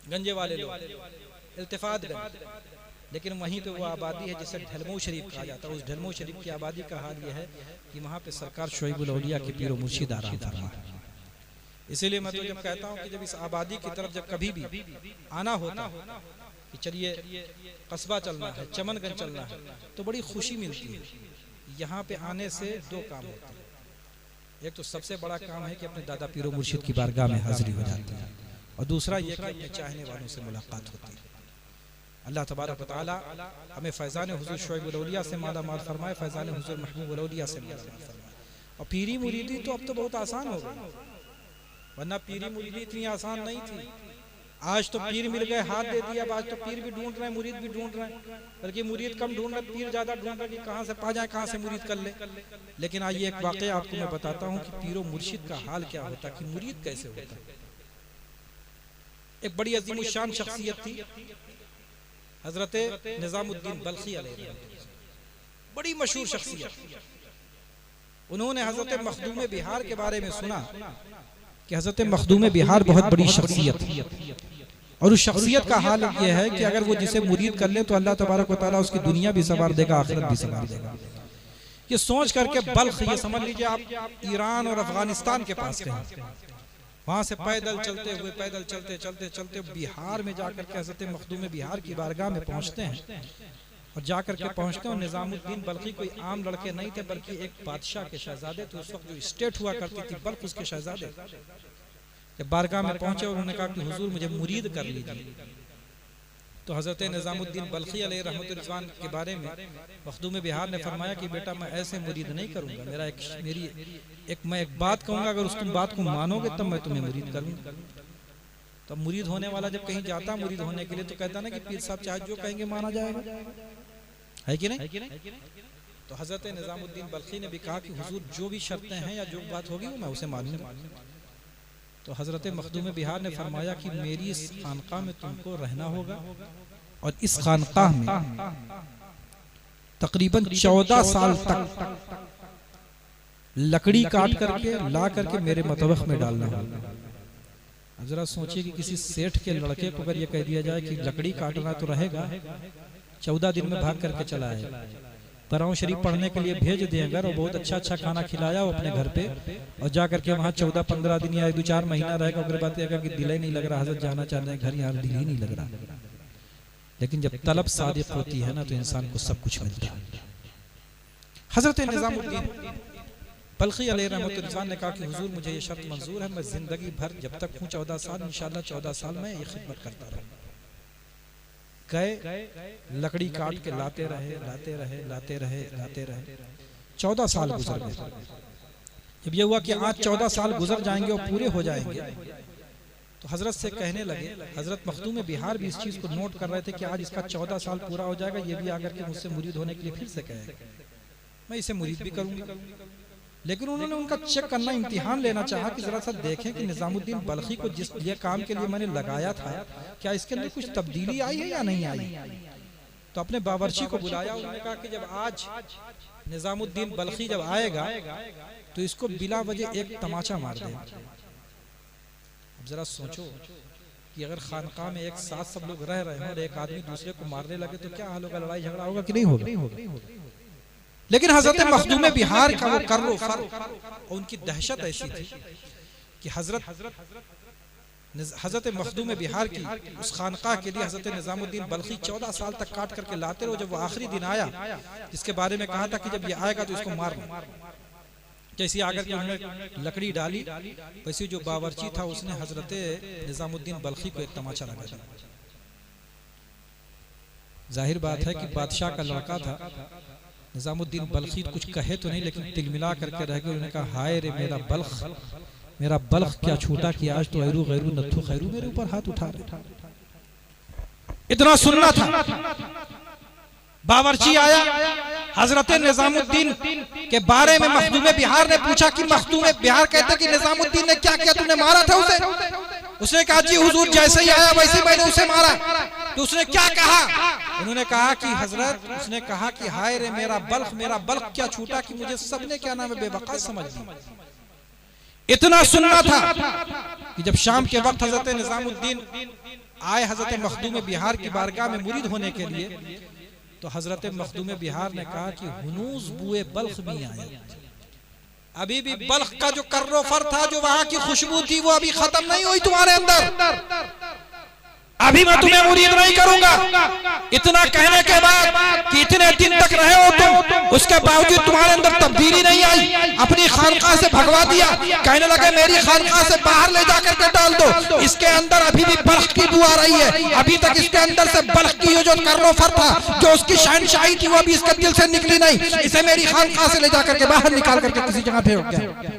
गंजे वाले लोग इल्तिफातगंज, लेकिन वहीं पे वो आबादी है जिसे ढलमऊ शरीफ कहा जाता है। उस ढलमऊ शरीफ की आबादी का हाल ये है कि वहाँ पे सरकार शुएबुल औलिया के पीर मुर्शिद आराम फरमा। इसीलिए मैं तो जब कहता हूँ कि जब इस आबादी की तरफ जब कभी भी आना होता कि चलिए कस्बा चलना है, चमनगंज चलना है, तो बड़ी खुशी मिलती है। यहाँ पे आने से दो काम होते हैं, एक तो सबसे बड़ा काम है कि अपने दादा पीरो मुर्शिद की बारगाह में हाजिरी हो जाती है, और दूसरा ये कि अपने चाहने वालों से मुलाकात होती है। अल्लाह तबारक व तआला हमें फैज़ान हुज़ूर शुएबुल औलिया से माला माल फरमाए, फैज़ान हुज़ूर महबूबुल औलिया से माला माल फरमाए। और पीरी मुरीदी तो अब तो बहुत आसान हो गई, वरना पीरी मुरीदी इतनी आसान नहीं थी। आज तो पीर मिल गए, हाथ दे दिया, आज तो पीर भी ढूंढ रहे हैं, मुरीद भी ढूंढ रहे हैं, बल्कि मुरीद कम ढूंढ रहे, पीर ज्यादा ढूंढ रहे कि कहाँ से पा जाए, कहाँ से मुरीद कर ले। लेकिन आइए एक वाक़या आपको मैं बताता हूँ कि पीरो मुर्शिद का हाल क्या होता, कि मुरीद कैसे होता। एक बड़ी अज़ीमुश्शान शख्सियत थी हजरत निज़ामुद्दीन बल्खी अलैहि, बड़ी मशहूर शख्सियत। उन्होंने हजरत मखदूम बिहार के बारे में सुना कि हजरत मखदूम बिहार बहुत बड़ी शख्सियत, और उस शख्सियत का हाल ये है कि अगर वो जिसे मुरीद कर ले तो अल्लाह तबारक व तआला उसकी दुनिया भी संवार देगा, आखिरत भी संवार देगा। ये सोच करके बल्ख, ये समझ लीजिए आप ईरान और अफगानिस्तान के पास गए, वहां से पैदल चलते बिहार में जाकर के हजरत मखदूम बिहार की बारगाह में पहुंचते हैं। और जाकर के पहुंचते हैं, निज़ामुद्दीन बल्खी कोई आम लड़के नहीं थे, बल्कि एक बादशाह के शहजादे थे। उस वक्त जो स्टेट हुआ करती थी बल्ख, उसके शहजादे। जब बारगाह में पहुंचे और उन्होंने कहा कि हुजूर मुझे मुरीद कर लीजिए, तो हजरत निज़ामुद्दीन बल्खी अलैहि रहमत रिज़वान के बारे में मखदूम बिहार ने फरमाया कि बेटा मैं ऐसे मुरीद नहीं करूंगा, मैं एक बात कहूंगा, अगर उस तुम बात को मानोगे तब मैं तुम्हें मुरीद करूंगा। तब मुरीद होने वाला जब कहीं जाता मुरीद होने के लिए तो कहता ना कि पीर साहब चाहे जो कहेंगे माना जाएगा, है कि नहीं। तो हजरत निज़ामुद्दीन बल्खी ने भी कहा कि हुजूर जो भी शर्तें हैं या जो बात होगी वो मैं उसे मानूंगा। तो हजरत मखदूम बिहार ने फरमाया कि मेरी इस खानकाह में तुमको रहना होगा, और इस खानकाह में तकरीबन 14 साल तक लकड़ी काट करके ला करके मेरे मतबख में डालना होगा। अब जरा सोचिए कि किसी सेठ के लड़के को अगर ये कह दिया जाए कि लकड़ी काटना तो रहेगा, 14 दिन में भाग करके चला है, तराव शरीफ पढ़ने के लिए भेज दिए अगर, और बहुत अच्छा खाना खिलाया वो अपने घर पे, और जा करके वहाँ 14-15 दिन या 2-4 महीना रहेगा, अगर बात अगर कि दिल ही नहीं लग रहा, हजरत जाना चाह रहे हैं घर, यहाँ दिल ही नहीं लग रहा। लेकिन जब तलब सादिक होती है ना तो इंसान को सब कुछ मिलता है। हजरत निज़ामुद्दीन बल्खी अलैहि रहमत रिज़वान ने कहा कि हुजूर मुझे ये शर्त मंजूर है, मैं जिंदगी भर जब तक हूँ 14 साल, इंशाल्लाह 14 साल में ये खिदमत करता रहूँगा। गए, लकड़ी काट के लाते रहे 14 साल गुजर गए। जब ये हुआ कि आज 14 साल गुजर जाएंगे और पूरे हो जाएंगे, तो हजरत से कहने लगे, हजरत मखदूम बिहार भी इस चीज को नोट कर रहे थे कि आज इसका 14 साल पूरा हो जाएगा, ये भी आकर के मुझसे मुरीद होने के लिए फिर से कहेगा, मैं इसे मुरीद भी करूंगा। लेकिन उन्होंने उनका चेक करना, इम्तिहान लेना चाहा कि जरा सा देखें कि निजामुद्दीन बल्खी को जिस ये काम के लिए मैंने लगाया था क्या इसके अंदर कुछ तब्दीली आई है या नहीं आई। तो अपने बावर्ची को बुलाया, उन्होंने कहा कि जब आज निजामुद्दीन बल्खी जब आएगा तो इसको बिला वजह एक तमाचा मार दे। अब जरा सोचो कि अगर खानकाह में एक साथ सब लोग रह रहे हैं और एक आदमी दूसरे को मारने लगे तो क्या हाल होगा, लड़ाई झगड़ा होगा कि नहीं होगा। लेकिन हजरत मखदूम बिहार का वो कर्रो फर्क और उनकी दहशत ऐसी थी कि हजरत मखदूम बिहार की उस खानकाह के लिए हजरत निजामुद्दीन बल्खी 14 साल तक काट करके लाते रहो। जब वो आखिरी दिन आया जिसके बारे में कहा था कि जब ये आएगा तो इसको मारना, जैसे आकर के उन्होंने लकड़ी डाली वैसे जो बावर्ची था उसने हजरत निजामुद्दीन बल्खी को एक तमाचा लगा दिया। जाहिर बात है कि बादशाह का लड़का था, निजामुद्दीन बल्खी कुछ कहे तो नहीं लेकिन तिलमिला करके रह गए। उन्होंने कहा हाय रे मेरा बल्ख क्या छूटा कि आज तो ऐरू गैरू नथु खैरू मेरे ऊपर हाथ उठा रहे। इतना सुनना था। बावर्ची आया, हजरत निजामुद्दीन के बारे में मखदूम बिहार ने पूछा कि मखदूम बिहार कहते कि निजामुद्दीन ने क्या किया, तुमने मारा था उसे? उसने कहा जी हुजूर जैसे ही आया वैसे मैंने उसे मारा। तो उसने क्या कहा? उन्होंने कहा कि हजरत, उसने कहा कि हाय रे मेरा बल्ख क्या छूटा कि मुझे सबने क्या नाम है बेवकूफ समझ लिया। इतना सुनना था कि जब शाम के वक्त हजरत निजामुद्दीन आए हजरत मखदूम बिहार की बारगाह में मुरीद होने के लिए, तो हजरत मखदूम बिहार ने कहा कि हुनूज बुए बल्ख भी आया, अभी भी बल्ख का जो कर्रो फर था, जो वहां की खुशबू थी वो अभी खत्म नहीं हुई तुम्हारे अंदर, अभी मैं तुम्हें मुरीद नहीं करूंगा। इतना कहने के बाद कि इतने दिन तक रहे हो तुम, उसके बावजूद तुम्हारे अंदर तब्दीली नहीं आई, अपनी खानकाह से भगवा दिया। कहने लगे मेरी खानकाह से बाहर ले जाकर के डाल दो, इसके अंदर अभी भी बल्ख की बू आ रही है, अभी तक इसके अंदर से बल्ख की जो कर्रो फर था, जो उसकी शहनशाही थी वो अभी इसके दिल से निकली नहीं, इसे मेरी खानकाह से ले जाकर के बाहर निकाल करके किसी जगह फेंक गया।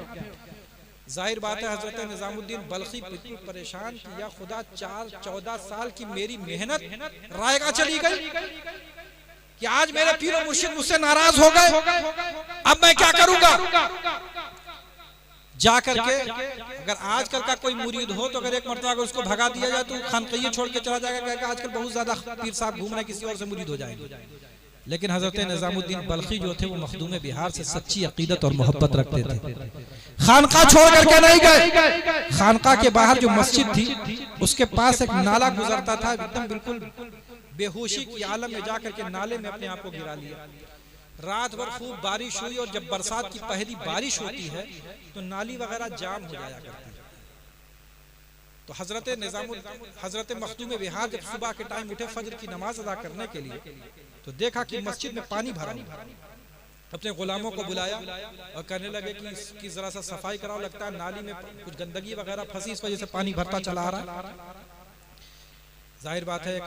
जाहिर बात है हजरत निजामुद्दीन बल्खी बिल्कुल परेशान किया, खुदा 14 साल की मेरी मेहनत रायगा चली गई कि आज मेरे पीर मुर्शिद मुझसे नाराज हो गए, अब मैं क्या करूंगा। जाकर के अगर आजकल का कोई मुरीद हो तो अगर एक मरतबा अगर उसको भगा दिया जाए तो खानकहिया छोड़ के चला जाएगा, कहेगा आजकल बहुत ज्यादा पीर साहब घूम रहे, किसी और से मुरीद हो जाएंगे। लेकिन हजरत निजामुद्दीन बल्खी जो थे वो मखदूम बिहार से सच्ची अकीदत और मोहब्बत रखते थे। खानकाह छोड़ करके नहीं गए। खानकाह के बाहर जो मस्जिद थी उसके पास एक नाला गुजरता था, एकदम बिल्कुल बेहोशी की आलम में जाकर के नाले में अपने आप को गिरा लिया। रात भर खूब बारिश हुई और जब बरसात की पहली बारिश होती है तो नाली वगैरह जाम हो जाया करती है। तो हजरत मखदूम बिहार जब सुबह के टाइम उठे फजर की नमाज अदा करने के लिए, तो देखा कि मस्जिद में पानी भरा, अपने गुलामों को बुलाया और कहने लगे कि इसकी जरा सा सफाई कराओ, लगता है नाली में कुछ गंदगी वगैरह फंसी, इस वजह से पानी भरता चला आ रहा है। जाहिर बात है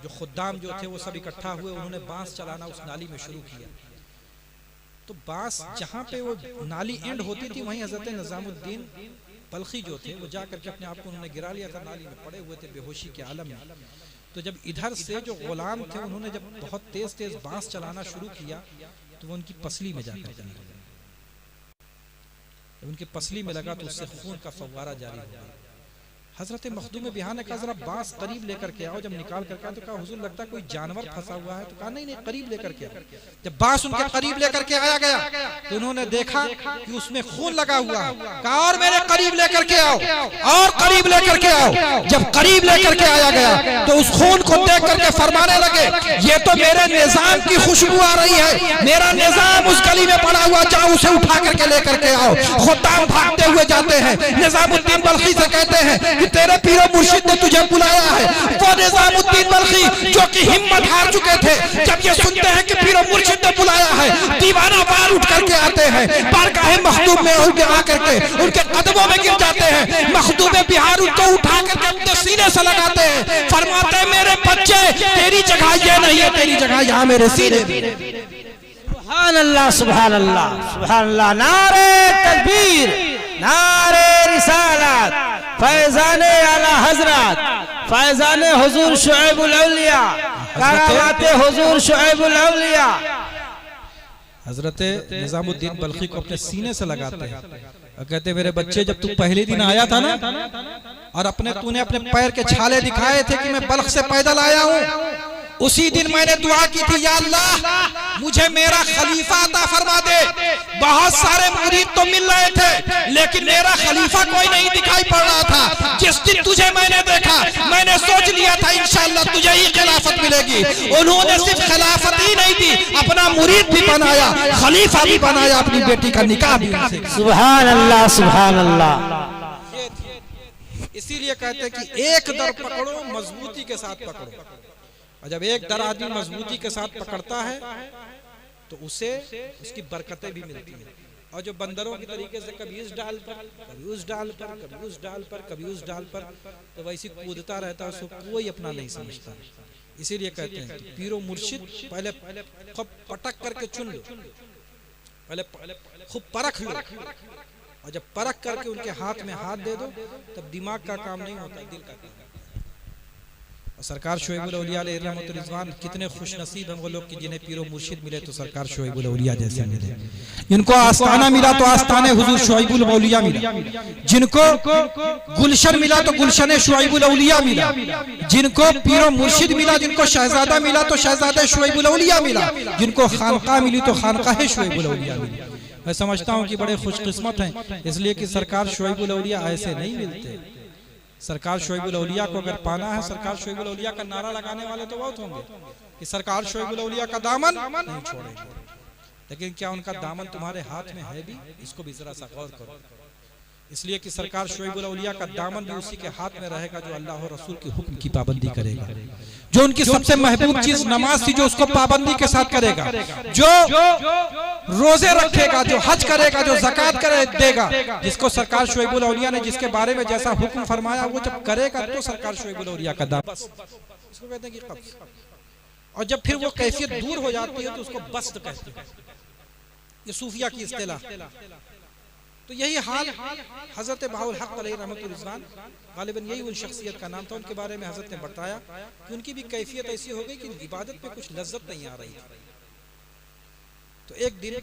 जो खुद्दाम जो थे वो सब इकट्ठा हुए, उन्होंने बांस चलाना उस नाली में शुरू किया। तो बांस जहाँ पे वो नाली एंड होती थी वहीं हजरत निजामुद्दीन बल्खी जो थे वो जाकर के अपने आप को उन्होंने गिरा लिया था, नाली में पड़े हुए थे बेहोशी के आलम में। तो जब इधर से जो गुलाम थे उन्होंने जब बहुत तेज तेज बांस चलाना शुरू किया तो वो उनकी पसली में जाकर के लगा। जब उनकी पसली में लगा तो उससे खून का फव्वारा जारी हो गया। हजरत मखदूम बिहार ने कहा जरा बांस करीब लेकर के आओ। जब निकाल करके आया तो कहा हुजूर लगता कोई जानवर फंसा हुआ है। तो कहा नहीं नहीं करीब लेकर के आओ। जब बांस उनके करीब लेकर के आया गया तो उन्होंने देखा कि उसमें खून लगा हुआ है। कहा और मेरे करीब लेकर के आओ और करीब लेकर के आओ। जब करीब लेकर के आया गया तो उस खून को देख करके फरमाने लगे ये तो मेरे निजाम की खुशबू आ रही है, मेरा निजाम उस गली में पड़ा हुआ, जाओ उसे उठा करके लेकर के आओ। खुद्दाम भागते हुए जाते हैं, निजामुद्दीन बल्खी से कहते हैं तेरे पीरो मुर्शिद ने तुझे बुलाया है। वो निजामुद्दीन बल्खी जो कि हिम्मत हार चुके थे, जब ये सुनते हैं कि पीरो मुर्शिद ने बुलाया है, दीवाना वार उठ करके आते हैं, बारगाह मखदूम में उनके आकर के उनके कदमों में गिर जाते हैं। मखदूम बिहार उनको उठा करके अपने सीने से लगाते हैं, फरमाते हैं मेरे बच्चे तेरी जगह ये नहीं है, तेरी जगह यहाँ मेरे सीने। सुभान अल्लाह सुभान अल्लाह सुभान अल्लाह। नारे तकबीर, नारे रिसालत, फैजाने आला हजरत, फैजाने हुजूर शुएबुल औलिया, करामाते हुजूर शुएबुल औलिया। हजरत निजामुद्दीन बल्खी को अपने सीने से लगाते हैं और कहते मेरे बच्चे, जब तू पहले दिन आया था ना और तूने अपने पैर के छाले दिखाए थे कि मैं बल्ख से पैदल आया हूँ, उसी दिन मैंने दुआ की थी, या अल्लाह मुझे मेरा खलीफा अता फरमा दे। बहुत सारे मुरीद तो मिल रहे थे लेकिन मेरा खलीफा कोई नहीं दिखाई पड़ रहा था। जिस दिन तुझे मैंने देखा मैंने सोच लिया था इंशाअल्लाह तुझे ही खिलाफत मिलेगी। उन्होंने सिर्फ खिलाफत ही नहीं दी, अपना मुरीद भी बनाया, खलीफा भी बनाया, अपनी बेटी का निकाह भी उनसे। सुभान अल्लाह, सुभान अल्लाह। इसीलिए कहते हैं कि एक दर पकड़ो मजबूती के साथ पकड़ो, और जब एक दर आदमी मजबूती के साथ पकड़ता है तो उसे उसकी बरकतें भी मिलती हैं। और जो बंदरों की तरीके से कभी इस डाल पर, कभी उस डाल पर, कभी उस डाल पर, कभी उस डाल पर, तो वैसे कूदता रहता है, उसको कोई अपना नहीं समझता। इसीलिए कहते हैं कि पीरो मुर्शिद पहले खूब पटक करके चुन लो, पहले खूब परख लो, और जब परख करके उनके हाथ में हाथ दे दो तब दिमाग का काम नहीं होता, दिल का काम। और सरकार शोएबुल औलिया अलैहि रहमतुल रिज़वान कितने खुश नसीब हैं वो लोग कि जिन्हें पीरो मुर्शिद मिले तो सरकार शोएबुल औलिया जैसे मिले। जिनको आस्ताना मिला तो आस्ताने हुजूर शोएबुल औलिया मिला, जिनको गुलशन मिला तो गुलशन शोएबुल औलिया मिला, जिनको पीरो मुर्शिद मिला, जिनको शहजादा मिला तो शहजादा शोएबुल औलिया मिला, जिनको खानका मिली तो खानका शोएबुल औलिया मिली। मैं समझता हूँ कि बड़े खुशकिस्मत हैं, इसलिए कि सरकार शोएबुल औलिया ऐसे नहीं मिलते। सरकार शोएबुल औलिया को अगर पाना है, सरकार शोएबुल औलिया का नारा लगाने वाले तो बहुत होंगे कि सरकार शोएबुल औलिया का दामन नहीं छोड़ेंगे, लेकिन क्या उनका दामन तुम्हारे हाथ में है भी? इसको भी जरा सा गौर करो। इसलिए कि सरकार शोएबुल औलिया का दामन भी उसी के हाथ में रहेगा जो अल्लाह और रसूल के हुक्म की पाबंदी करेगा, जो उनकी सबसे महबूब चीज नमाज थी जो उसको पाबंदी के साथ करेगा, जो रोजे रखेगा, जो हज करेगा, जो ज़कात देगा, जिसको सरकार शोएबुल औलिया ने जिसके बारे में जैसा हुक्म फरमाया वो जब करेगा तो सरकार शोएबुल औलिया का दामन, इसको कहते हैं कि क़ब्ज़। और जब फिर वो कैफियत दूर हो जाती है तो उसको बस्त कहते हैं, ये सूफिया की इस्तिलाह। तो यही हाल हजरत बहाउल हक अलैहि रहमतुल रिज़वान, गालिबन यही उन शख्सियत का नाम था, उनके बारे में हजरत ने बताया कि उनकी भी कैफियत ऐसी हो गई कि इबादत में कुछ लज्जत नहीं आ रही थी। तो एक दिन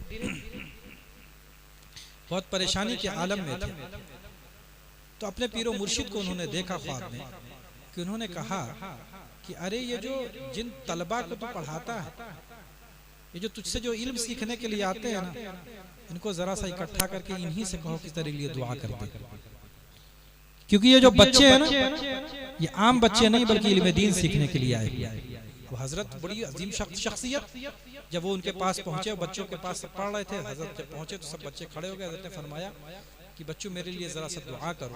बहुत परेशानी के आलम में थे, तो अपने पीरो मुर्शिद को उन्होंने देखा ख्वाब में कि उन्होंने कहा कि अरे ये जो जिन तलबा को तू पढ़ाता है, ये जो तुझसे जो इल्म सीखने के लिए आते हैं ना, इनको जरा सा इकट्ठा करके इन्हीं से कहो कि तेरे लिए दुआ कर दे, क्योंकि ये जो बच्चे हैं ना ये आम बच्चे नहीं बल्कि इल्म दीन सीखने के लिए आए। वो हजरत बड़ी अजीम शख्सियत, जब वो उनके पास पहुंचे, बच्चों के पास सब पढ़ रहे थे, हजरत जब पहुंचे तो सब बच्चे खड़े हो गए। हजरत ने फरमाया कि बच्चों मेरे लिए जरा सा दुआ करो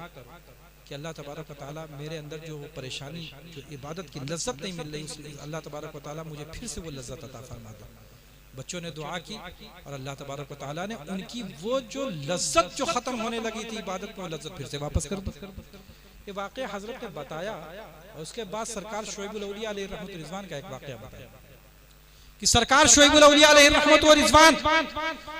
कि अल्लाह तबारक व तआला मेरे अंदर जो वो परेशानी, जो इबादत की लज्जत नहीं मिल रही, अल्लाह तबारक व तआला मुझे फिर से वो लज्जत अता फरमा दो। बच्चों ने दुआ की और अल्लाह तबारक व तआला ने उनकी वो जो लज्जत जो खत्म होने लगी थी इबादत में, वो लज्जत फिर से वापस कर दी। ये वाक़या हजरत ने बताया, और उसके बाद सरकार शोएबुल औलिया अलैहि रहमतुल रिज़वान का एक वाक़या बताया कि सरकार शोएबुल औलिया अलैहि रहमतुल रिज़वान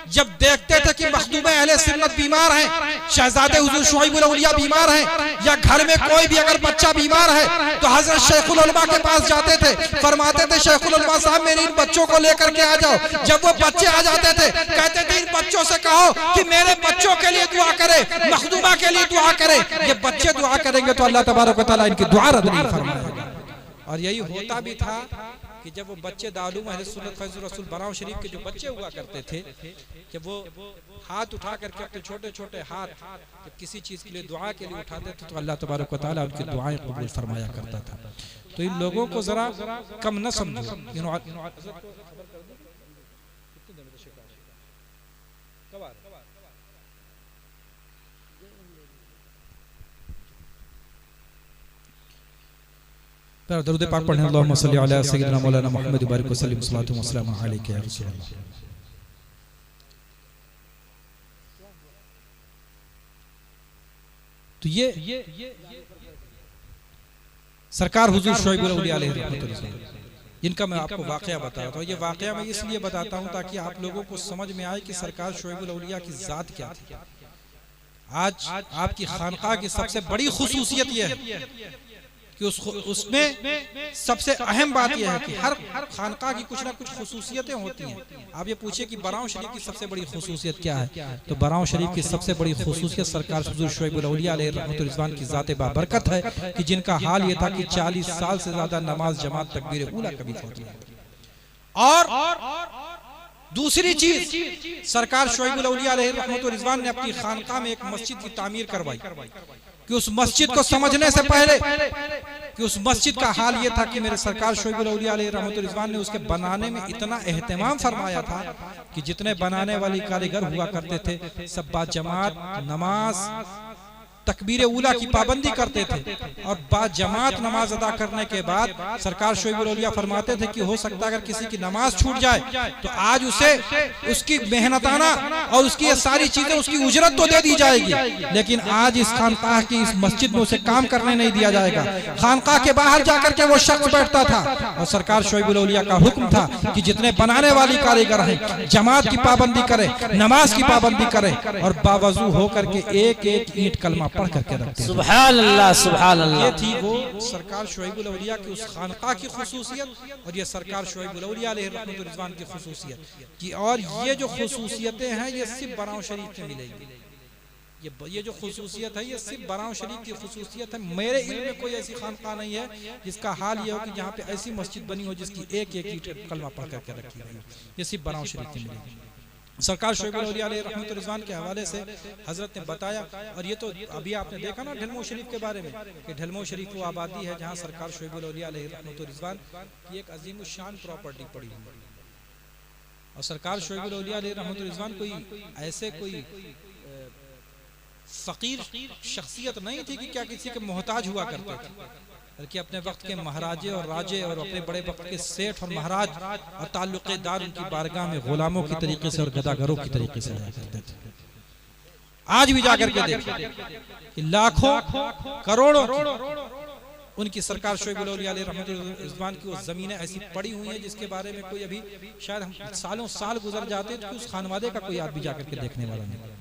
जब देखते थे कि मखदूम अहले सुन्नत बीमार हैं, शहजादे हुजूर शोएबुल औलिया बीमार हैं, या घर में कोई भी अगर बच्चा बीमार है तो हजरत शेखुल उलमा के पास जाते थे, फरमाते थे शेखुल उलमा साहब मेरे इन बच्चों को लेकर के आ जाओ। जब वो बच्चे आ जाते थे कहते थे इन बच्चों से कहो कि मेरे बच्चों के लिए दुआ करे, मखदूमा के लिए दुआ करे। ये बच्चे दुआ करेंगे तो अल्लाह तबारक व तआला इनकी दुआ रद्द नहीं फरमाएगा। और यही होता भी था कि जब वो बच्चे दालूम अहले सुन्नत फैज़ुर रसूल बराव शरीफ के जो बच्चे हुआ करते थे, जब वो हाथ उठा करके अपने छोटे छोटे हाथ जब किसी चीज़ के लिए दुआ के लिए उठाते थे तो अल्लाह तबारक व तआला उनकी दुआएं कबूल फरमाया करता था। तो इन लोगों को जरा कम न समझो। दरूद पाक पढ़ने अल्लाहुम्मा सल्ली अला सय्यिदिना मौलाना मुहम्मद बारिक वसल्लम सल्लल्लाहु अलैहि वसल्लम अलैका या रसूल अल्लाह। तो ये सरकार हुजूर शोएबुल औलिया अलैहि रहमतुल रिज़वान जिनका मैं आपको वाक़या बताता हूँ, ये वाक़या मैं इसलिए बताता हूँ ताकि आप लोगों को समझ में आए कि सरकार शोएबुल औलिया की ज़ात क्या थी। आज आपकी खानका की सबसे बड़ी खुसूसियत यह है कि उसमें सबसे अहम बात यह है कि हर खानका की कुछ ना कुछ खुसूसियतें होती हैं। आप ये पूछिए कि बराऊं शरीफ की सबसे बड़ी खुसूसियत क्या है, तो बराऊं शरीफ की सबसे बड़ी खुसूसियत सरकार हुज़ूर शुएब औलिया अलैहि रहमतुल रिज़वान की ज़ात बाबरकत है कि जिनका हाल ये था कि 40 साल से ज्यादा नमाज जमात तकबीर ऊला कभी फौत नहीं। और दूसरी चीज, सरकार शुएब औलिया अलैहि रहमतुल रिज़वान ने अपनी खानका में एक मस्जिद की तामीर करवाई कि उस मस्जिद को समझने से पहले कि उस मस्जिद का हाल ये था कि मेरे सरकार शुएब औलिया अलैहि रहमतुल रिज़वान ने उसके बनाने में इतना एहतमाम फरमाया था कि जितने बनाने वाली कारीगर हुआ करते थे सब बाजमात नमाज तकबीर उला की पाबंदी करते थे, और बाजमात नमाज अदा करने के बाद सरकार शुएब औलिया फरमाते थे कि हो सकता है अगर किसी की नमाज छूट जाए तो आज उसे उसकी मेहनताना और उसकी ये सारी चीजें उसकी उजरत तो दे दी जाएगी, लेकिन आज इस खानकाह की इस मस्जिद में उसे काम करने नहीं दिया जाएगा। खानकाह के बाहर जाकर के वो शख्स बैठता था और सरकार शुएब औलिया का हुक्म था कि जितने बनाने वाली कारीगर हैं जमात की पाबंदी करें, नमाज की पाबंदी करें और बावजू होकर के एक एक ईंट कलमा पढ़ करके रखते हैं। सुभान अल्लाह, सुभान अल्लाह। ये थी वो सरकार शुएब औलिया की उस खानका की खुसूसियत और ये सरकार शुएब औलिया अलैहि रहमतुल रिज़वान की खुसूसियत की। और ये जो खुसूसियतें हैं ये सिर्फ बराऊं शरीफ में मिलेगी। ये जो खुसूसियत है ये सिर्फ बराऊं शरीफ की खुसूसियत है। मेरे इल्म में कोई ऐसी खानका नहीं है जिसका हाल ये हो कि जहाँ पे ऐसी मस्जिद बनी हो जिसकी एक एक ईंट कलमा पढ़ करके रखी गई हो। ये सिर्फ बराऊं शरीफ में मिलेगी। सरकार शुएब औलिया अलैहि रहमतुल रिज़वान के हवाले से हजरत ने बताया, और ये तो अभी आपने देखा ना ढलमो शरीफ के बारे में कि ढलमो शरीफ वो आबादी है जहाँ सरकार शुएब औलिया अलैहि रहमतुल रिज़वान की एक अजीम शान प्रॉपर्टी पड़ी हुई। और सरकार शुएब औलिया अलैहि रहमतुल रिज़वान कोई ऐसे कोई फकीर शख्सियत नहीं थी कि क्या किसी के मोहताज हुआ करते थे, बल्कि अपने वक्त के महाराजे और राजे और अपने बड़े वक्त के सेठ और महाराज और ताल्लुकेदार उनकी बारगाह में गुलामों की तरीके से और गदागरों की तरीके से रहा करते थे। आज भी जाकर के देखिए कि लाखों करोड़ों उनकी सरकार शुएब औलिया अलैहि रहमतुल रिज़वान की वो जमीनें ऐसी पड़ी हुई हैं जिसके बारे में कोई अभी शायद हम सालों साल गुजर जाते हैं तो उस खानवादे का कोई आदमी जाकर के देखने वाला नहीं।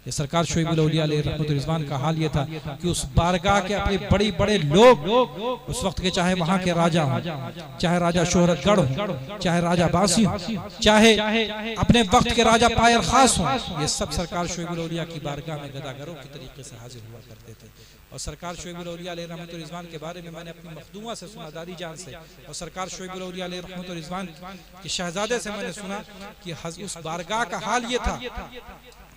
ये सरकार शुएब औलिया अलैहि रहमतुल रिज़वान का हाल ये था कि उस बारगाह के अपने बड़े बड़े लोग उस वक्त के, चाहे वहां के राजा हों, चाहे राजा शोहरतगढ़ हों, चाहे राजा बासी हों, चाहे अपने वक्त के राजा पायर खास हों, ये सब सरकार शुएब औलिया की बारगाह में गदागरों की तरीके से हाजिर हुआ करते थे। और सरकार शुएब औलिया अलैहि रहमतुल रिज़वान के बारे में मैंने अपनी मखदूमा से सुना, दादी जान से, और सरकार शुएब औलिया अलैहि रहमतुल रिज़वान के शहजादे से मैंने सुना कि उस बारगाह का हाल ये था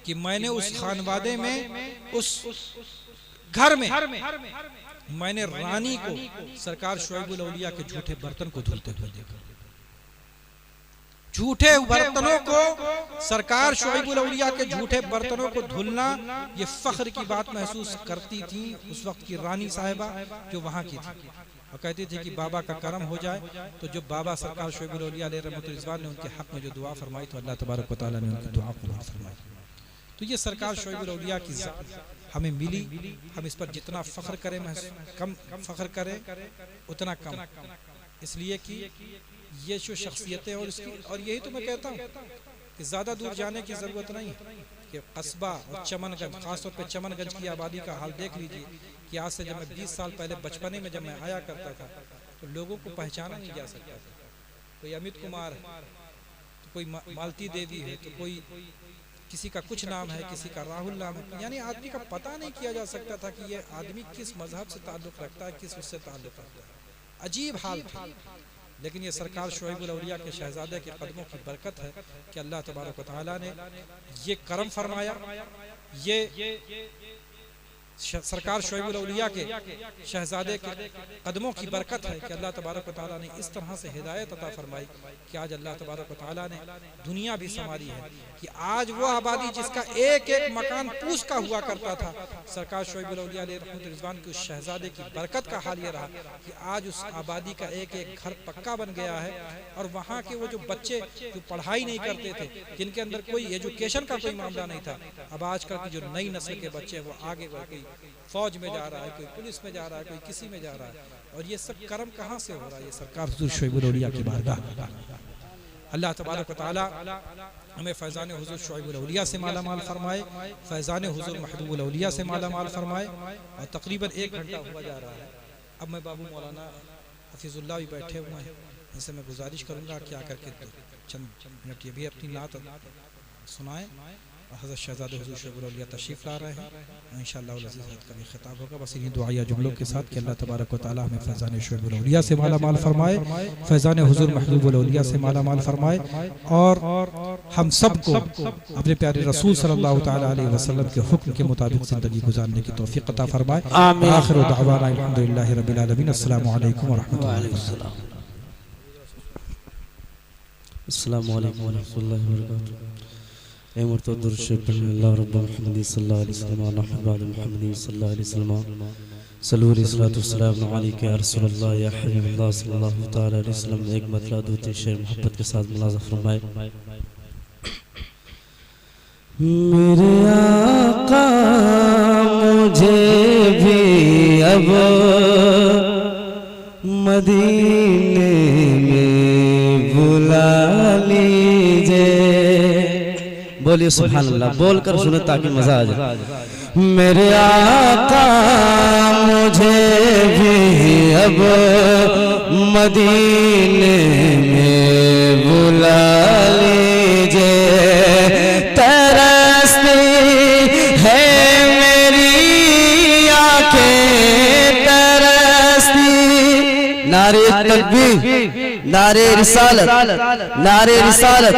कि मैंने उस खानवादे में उस घर में मैंने रानी को सरकार शुएब औलिया के झूठे बर्तन को धुलते हुए देखा। झूठे बर्तनों को, सरकार शुएब औलिया के झूठे बर्तनों को धुलना ये फख्र की बात महसूस करती थी उस वक्त की रानी साहिबा जो वहां की थी, और कहती थी कि बाबा का करम हो जाए तो जो बाबा सरकार शुएब औलिया अलैहि रहमतुल रिज़वान ने उनके हक में जो दुआ फरमाई तो अल्लाह तबारक व तआला ने उनकी दुआ कबूल फरमाई। तो ये सरकार शुएब औलिया की हमें मिली, हम इस पर जितना फख्र करें कम फख्र करें उतना कम, इसलिए कि ये जो शख्सियतें और इसकी, और यही तो मैं कहता हूँ कि ज़्यादा दूर जाने की ज़रूरत नहीं कि कस्बा और चमनगंज, ख़ासतौर पे चमनगंज की आबादी का हाल देख लीजिए कि आज से जब मैं 20 साल पहले बचपने में जब मैं आया करता था तो लोगों को पहचाना नहीं जा सकता था। कोई अमित कुमार है तो कोई मालती देवी है तो कोई किसी का कुछ नाम है, किसी का राहुल नाम है, यानी आदमी का पता नहीं किया जा सकता था कि ये आदमी किस मजहब से ताल्लुक़ रखता है, किस उससे ताल्लुक़ रखता है। अजीब हाल था। लेकिन ये सरकार शुएब औलिया के शहजादे के कदमों की बरकत है कि अल्लाह तबारक व तआला ने ये करम फरमाया। ये सरकार शुएब औलिया के शहजादे के कदमों की बरकत है कि अल्लाह तबारक व तआला ने इस तरह से हिदायत अता फरमाई कि आज अल्लाह तबारक व तआला ने दुनिया भी संवारी है कि आज वो आबादी जिसका एक एक मकान पूछ का हुआ करता था, सरकार शुएब औलिया अलैहि रहमतुल रिज़वान के उस शहजादे की बरकत का हाल ये रहा कि आज उस आबादी का एक एक घर पक्का बन गया है। और वहाँ के वो जो बच्चे जो पढ़ाई नहीं करते थे, जिनके अंदर कोई एजुकेशन का कोई मामला नहीं था, अब आजकल की जो नई नस्ल के बच्चे वो आगे कोई फौज में जा रहा है, कोई पुलिस में जा रहा है, कोई किसी में जा रहा है। और ये सब करम कहाँ से हो रहा है? ये सरकार हुज़ूर शुएब औलिया की बारगाह। अल्लाह तबारक व तआला हमें फैज़ान हुज़ूर शुएब औलिया से माला माल फरमाए, फैज़ान हुज़ूर महबूब औलिया से माला माल फरमाए। और तकरीबन 1 घंटा हुआ जा रहा है अब मैं बाबू मौलाना हफीजुल्लाह भी बैठे हुए हैं, इनसे मैं गुजारिश करूंगा कि आकर के चंद मिनट ये भी अपनी नात सुनाएं। और हज़रत शहज़ादे हुज़ूर शोइबुल औलिया तशरीफ़ ला रहे हैं, इंशाअल्लाह अज़ीज़ का भी खिताब होगा। बस इन्हीं दुआया जुमलों के साथ कि अल्लाह तबारक व तआला हमें फैज़ान शोइबुल औलिया से माला माल फरमाए, फैज़ान हुज़ूर महबूबुल औलिया से माला माल फरमाए, और हम सबको अपने प्यारे रसूल सल्लल्लाहु तआला अलैहि वसल्लम के हुक्म के मुताबिक ज़िंदगी गुजारने की तौफ़ीक़ अता फरमाए। आमीन। आखिर दावाना अल्हम्दुलिल्लाहि रब्बिल आलमीन। अस्सलामु अलैकुम व रहमतुल्लाहि व बरकातुहू। अस्सलामु अलैकुम व रहमतुल्लाहि व बरकातुहू। ए मुर्तज़ शरीफ पढ़ने अल्लाह रब्ब मुहम्मद सल्लल्लाहु अलैहि वसल्लम व नहबाद मुहम्मद सल्लल्लाहु अलैहि वसल्लम सल्लल्लाहु अलैहि वसल्लम अलैका या रसूलल्लाह या हबीबल्लाह सल्लल्लाहु तआला अलैहि वसल्लम। एक मतला दूते शेर मोहब्बत के साथ मुलाज़ा फरमाए। मेरे आका मुझे भी अब मदीने में बुला लीजिए। बोलिए सुभान अल्लाह, बोल कर सुने ताकि मजा आ जाए। मेरे आका मुझे भी अब मदीने में बुला लीजिए। तरसती है मेरी आंखें तरसती। नारे तकबीर, नारे रिसालत, नारे रिसालत।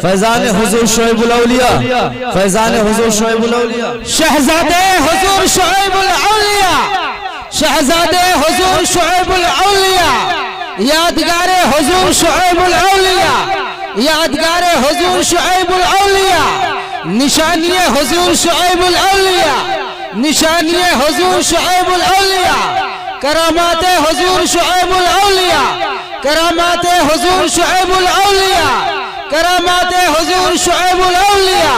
फैज़ान हुज़ूर शोइबुल औलिया, फैज़ान हुज़ूर शोइबुल औलिया, शहजादे हुजूर शोइबुल औलिया, शहजादे हुजूर शोइबुल औलिया, यादगारे हुजूर शोइबुल औलिया, यादगारे हुजूर शोइबुल औलिया, निशानिए हुजूर शोइबुल औलिया, निशानिए हुजूर शोइबुल औलिया, करामाते हुजूर शोइबुल औलिया, करामाते हुजूर शोइबुल औलिया, करामाते हुजूर शोइबुल औलिया।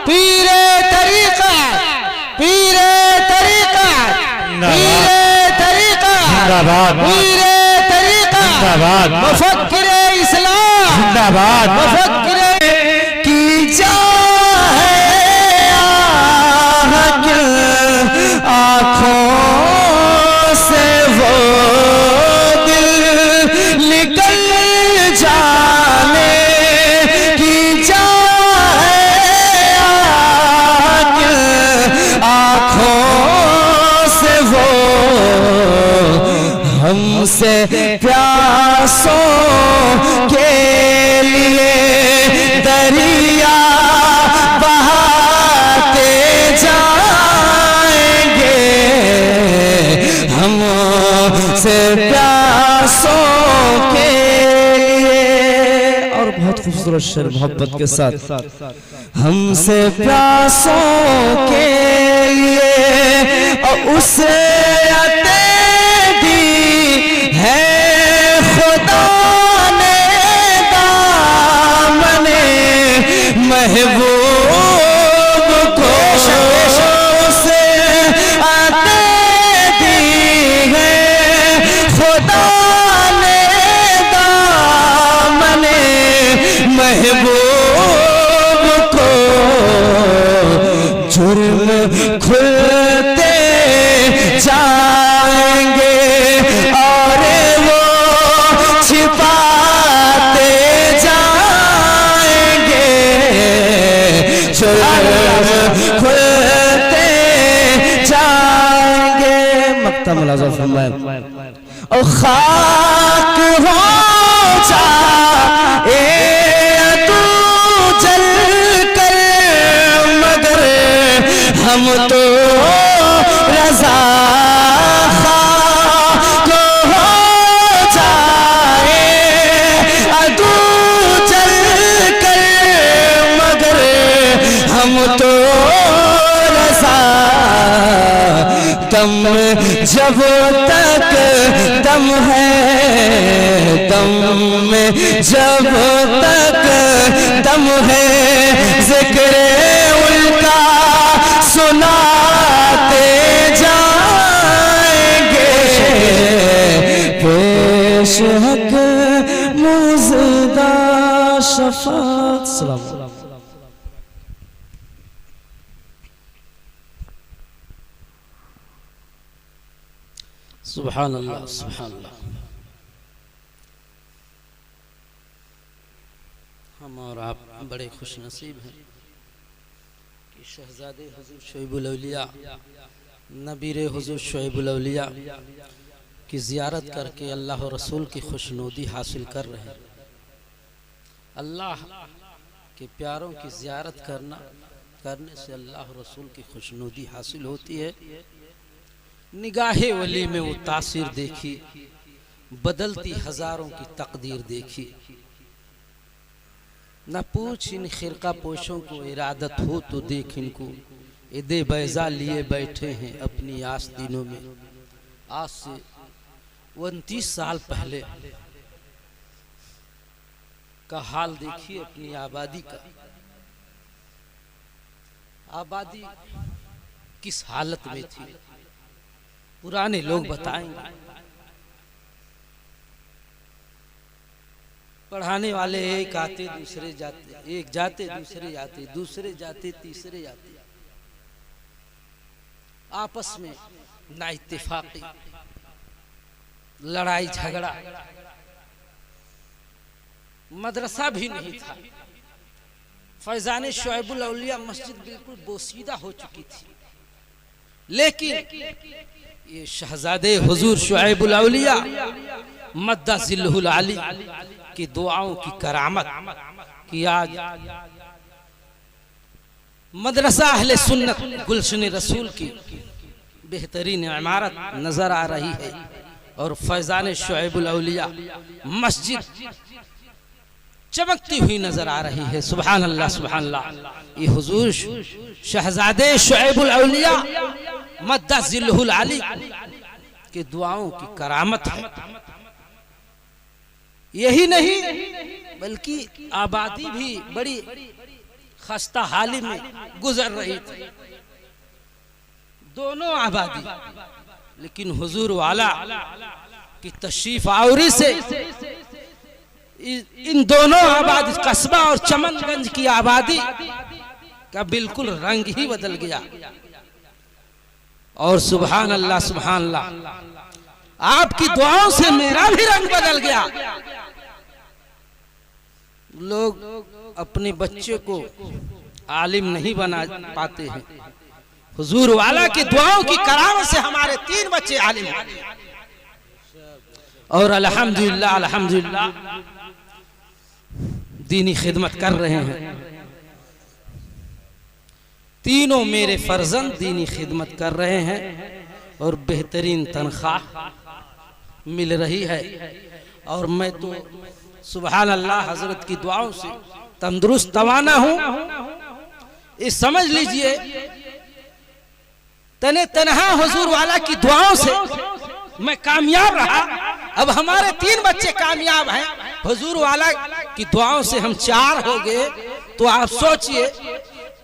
पीरे तरीका, पीरे तरीका, पीरे तरीका, जिंदाबाद, पीरे तरीका, जिंदाबाद, मुफक्किरे इस्लाम, जिंदाबाद, मुफक्किरे की चाहे आँखों से वो दिल निकल जाने की चाहे आँखों से वो हमसे प्यासों के लिए दरिया बहाते जाएंगे। हमसे प्यासों के लिए, और बहुत खूबसूरत शेर मोहब्बत के साथ, हमसे प्यासों के लिए और उसे है खुदा ने दामने महबूब को से आते दी है। खुदा ने दामने महबूब को जुर्म खुलते जाएंगे और वो छिपाते जाएंगे। जुर्म खुलते जाएंगे। मक्ता मुलाज़ा फरमाए। और खाक हो जाए तू जल कर, मगर हम तो रज़ा को हो जाए। तू जल कर, मगर हम तो रज़ा। दम जब तक दम है, दम में जब तक दम है, ज़िक्र उनका सुनाते जाएंगे। पेश हक मुज़दा शफ़ाअत। सलाम। सुभान अल्लाह सुभान अल्लाह। हम और आप बड़े खुश नसीब हैं कि शहजादे हुजूर शुएबुल औलिया नबीरे हुजूर शुएबुल औलिया की ज़ियारत करके अल्लाह और रसूल की खुशनुदी हासिल कर रहे हैं। अल्लाह के प्यारों की ज़ियारत करने से अल्लाह और रसूल की खुशनुदी हासिल होती है। निगाहे वली में वो तासीर देखी, बदलती हजारों की तकदीर देखी। न पूछ इन खिरका पोशों को इरादत हो तो देख इनको, इदे बैजा लिए बैठे हैं अपनी आस्तीनों में। आज से 29 साल पहले का हाल देखिए अपनी आबादी का। आबादी किस हालत में थी पुराने लोग बताएंगे। पढ़ाने वाले एक आते दूसरे जाते, एक जाते दूसरे जाते, दूसरे जाते तीसरे जाते, आपस में ना इत्तेफाकी, लड़ाई झगड़ा। मदरसा भी नहीं था। फैजान शुएबुल औलिया मस्जिद बिल्कुल बोसीदा हो चुकी थी, लेकिन ये शहजादे हुजूर शुएबुल औलिया मद्दा जिल्लुल आली की दुआओं की करामत कि आज मदरसा अहले सुन्नत गुलशन रसूल की बेहतरीन इमारत नजर आ रही है और फैजान शुएबुल औलिया मस्जिद चमकती हुई नजर आ रही है। सुभान अल्लाह सुभान अल्लाह। ये हुजूर शहजादे शुएबुल औलिया मद्दा जिल्लुल आली की दुआओं की करामत है। यही नहीं बल्कि आबादी भी बड़ी खस्ता हाली में गुजर रही थी, दोनों आबादी। लेकिन हुजूर वाला की तशरीफ आवरी से इन दोनों आबादी, कस्बा और चमनगंज की आबादी का बिल्कुल रंग ही बदल गया। और सुभान अल्लाह सुभान अल्लाह, आपकी दुआओं से मेरा भी रंग बदल गया। लोग अपने बच्चे को आलिम नहीं बना पाते हैं। हुजूर वाला की दुआओं की करामत से हमारे 3 बच्चे आलिम हैं और अल्हम्दुलिल्लाह अल्हम्दुलिल्लाह दीनी खिदमत कर रहे हैं। तीनों मेरे फर्जंद दीनी खिदमत कर रहे हैं और बेहतरीन तनख्वाह मिल रही है। और मैं तो सुभान अल्लाह हजरत की दुआओं से तंदुरुस्त तवाना हूं। ये समझ लीजिए तने तनहा हुजूर वाला की दुआओं से मैं कामयाब रहा। अब हमारे 3 बच्चे कामयाब हैं, हुजूर वाला की दुआओं से हम 4 हो गए। तो आप सोचिए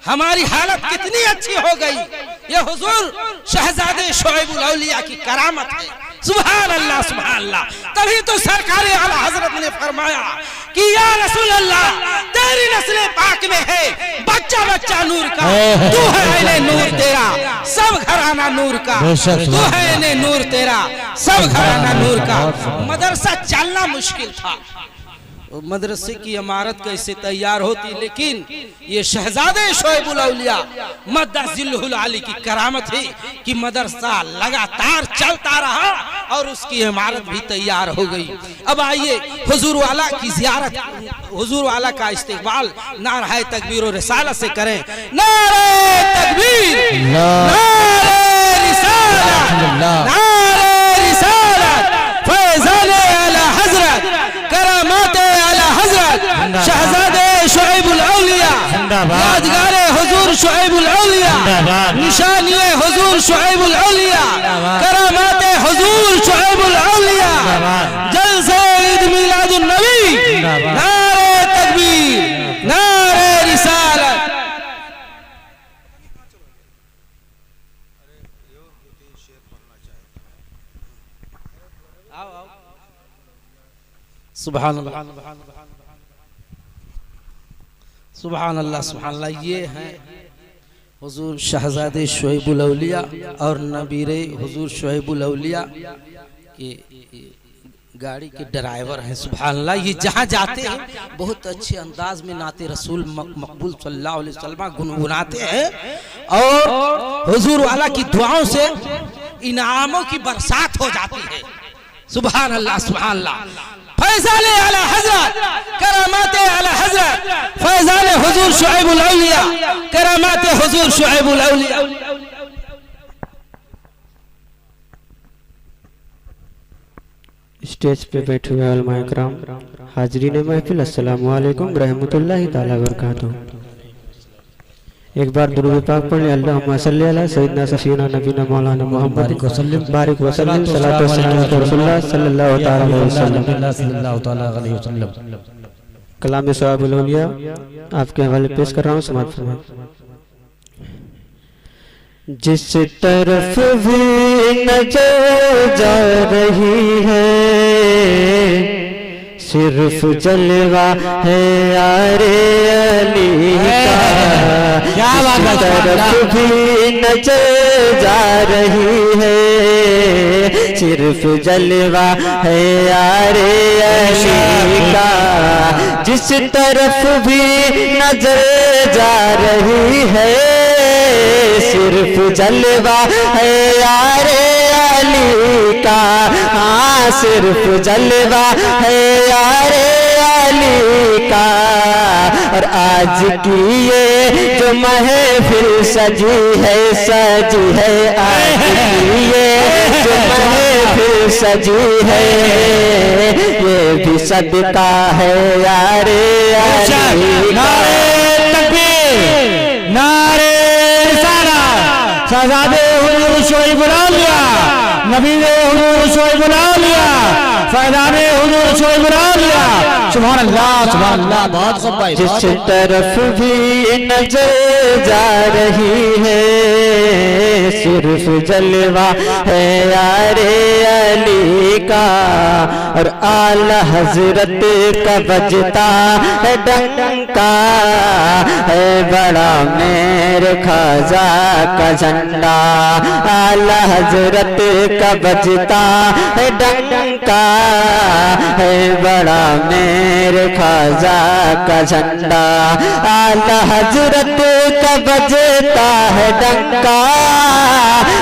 हमारी हालत कितनी अच्छी हो गई। ये हुजूर शहजादे शुएबुल औलिया की करामत है। सुभान अल्लाह सुभान अल्लाह। तभी तो सरकार आला हजरत ने फरमाया कि या रसूल अल्लाह, तेरी नस्ल पाक में है बच्चा बच्चा नूर का, तू है ऐने नूर तेरा सब घराना नूर का, तू है ऐने नूर तेरा सब घराना नूर का। मदरसा चलना मुश्किल था, मदरसे की इमारत कैसे तैयार होती, लेकिन ये शहजादे शुएबुल औलिया मद्दा जिल्लुल आली की करामत है कि मदरसा लगातार चलता रहा और उसकी इमारत भी तैयार हो गई। अब आइए हुजूर वाला की जियारत, हुजूर वाला का इस्तेकबाल नारे तकबीर और रिसालत से करें। नारे तकबीर, नारे रिसालत, नारे रिसालत। फैज़ाने आला हजरत, करामाते आला हजरत शहजादे शुएबुल औलिया, यादगारे हुजूर शुएबुल औलिया, निशानिये हुजूर शुएबुल औलिया, करामाते हुजूर शुएबुल औलिया, जलसे ईद मिलादुन नबी। नारे तकबीर, नारे रिसालत। सुभान अल्लाह सुभान अल्लाह सुभान अल्लाह। ये हैं हुजूर शहजादे शुएबुल औलिया और नबीरे हुजूर शुएबुल औलिया कि गाड़ी के ड्राइवर हैं, सुभान अल्लाह। ये जहाँ जाते हैं बहुत अच्छे अंदाज में नाते रसूल मकबूल सल्लल्लाहु अलैहि वसल्लम गुनगुनाते हैं और हुजूर वाला की दुआओं से इनामों की बरसात हो जाती है। सुभान अल्लाह सुभान अल्लाह। फैज़ान आला हज़रत करामात आला हज़रत फैज़ान हुजूर शुएबुल औलिया करामात हुजूर शुएबुल औलिया। स्टेज पे बैठे हुए उलमाए किराम, हाजरीन महफिल, अस्सलामु अलैकुम रहमतुल्लाहि ताला बरकातहू। एक बार दुरूद पाक पढ़ ले। अल्लाहुम्मा सल्ली अला सय्यिदना सफीना नबीना मौलाना मुहम्मद बारिक वसल्लम सलातो सलाम अला रसूलुल्लाह सल्लल्लाहु ताला अलैहि वसल्लम। कलाम शुएबुल औलिया आपके हवाले पेश कर रहा हूँ, समाअत फरमाएं। जिस तरफ भी नजर जा रही है सिर्फ जलवा है यारे अली का। जिस तरफ भी नजर जा रही है सिर्फ जलवा है यारे अली का। जिस तरफ भी नजर जा रही है सिर्फ जलवा है यारे अली का। हाँ सिर्फ जलवा है यारे अली का। और आज की ये जो महफिल सजी है आज की ये जो महफिल सजी है ये भी सदका है यारे अली का। शहज़ादे हुजूर शुएबुल औलिया नबीए हुजूर शुएबुल औलिया फैज़ाने हुजूर शुएबुल औलिया। सुभान अल्लाह बहुत खूब भाई। जिस तरफ भी नजर जा रही है सिर्फ जलवा है यारे अली का। और आला हजरत का बजता है डंका है बड़ा मेरे खाजा का झंडा। आला हजरत का बजता है डंका है बड़ा मेरे खाजा का झंडा। आला हजरत का बजता है डंका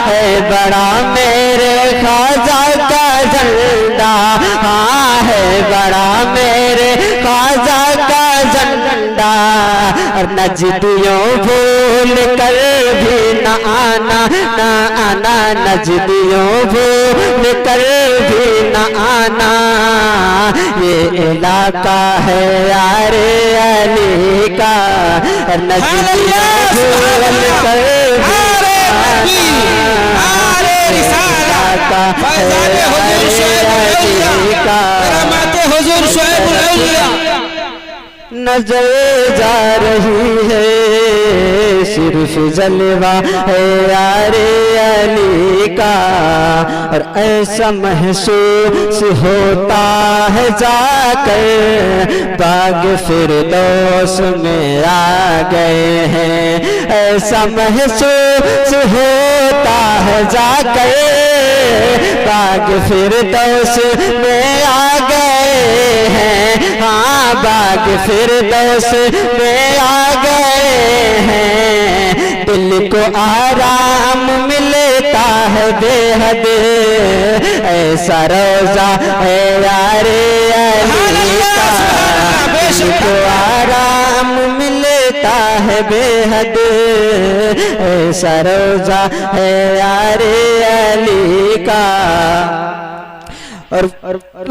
है बड़ा मेरे खाजा का झंडा। हाँ है बड़ा मेरे खाजा का झंडा। और नजदियों भूल कर भी न आना नजदियों भूल कर भी न आना। ये इलाका है यारे अली का। और नजदियों भूल कर भी नजर जा रही है सिर्फ जलवा है यारे अली का। और ऐसा महसूस होता है जाकर बाग फिरदौस में आ गए हैं। ऐसा महसूस होता है जाकर बाग फिरदौस में आ गए हैं। हाँ बाग फिरदौस में आ गए हैं। दिल को आराम मिलता है बेहद ऐसा रोजा है यारे अली का। दिल को आराम मिलता है बेहद ऐसा रोजा है यारे अली का। और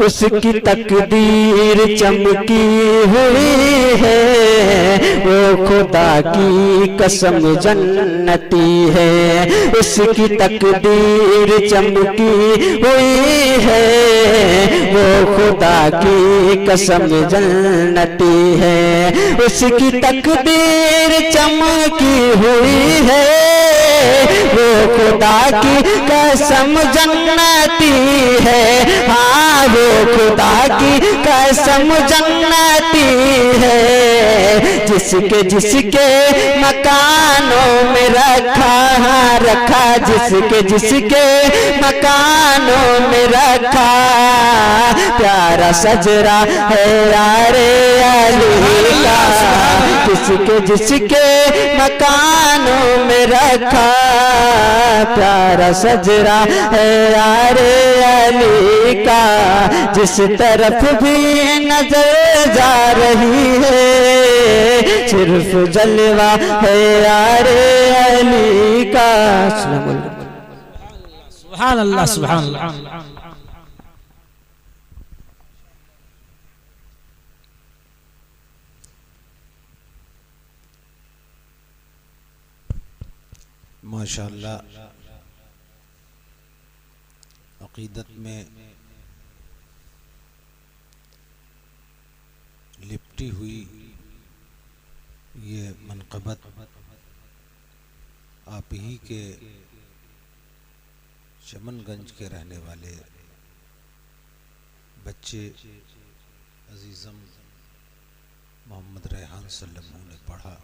उसकी तकदीर चमकी हुई है वो खुदा की कसम जन्नती है। उसकी तकदीर चमकी हुई है वो खुदा की कसम जन्नती है। उसकी तकदीर चमकी हुई है वो खुदा की कसम जन्नती है। हाँ वो खुदा की कसम जन्नती है, जिसके जिसके मकानों में रखा रखा, जिसके जिसके मकानों में रखा, प्यारा सजरा है यारे अली का, जिसके जिसके मकानों में रखा, प्यारा सजरा है यारे अली का, जिस तरफ भी नजर जा रही है सिर्फ जलवा है यारे अली का। सुभान अल्लाह सुभान अल्लाह। माशाअल्लाह अकीदत में लिपटी हुई ये मनक़बत आप ही के चमनगंज के रहने वाले बच्चे अजीज़म मोहम्मद रेहान सल्लल्लाहु ने पढ़ा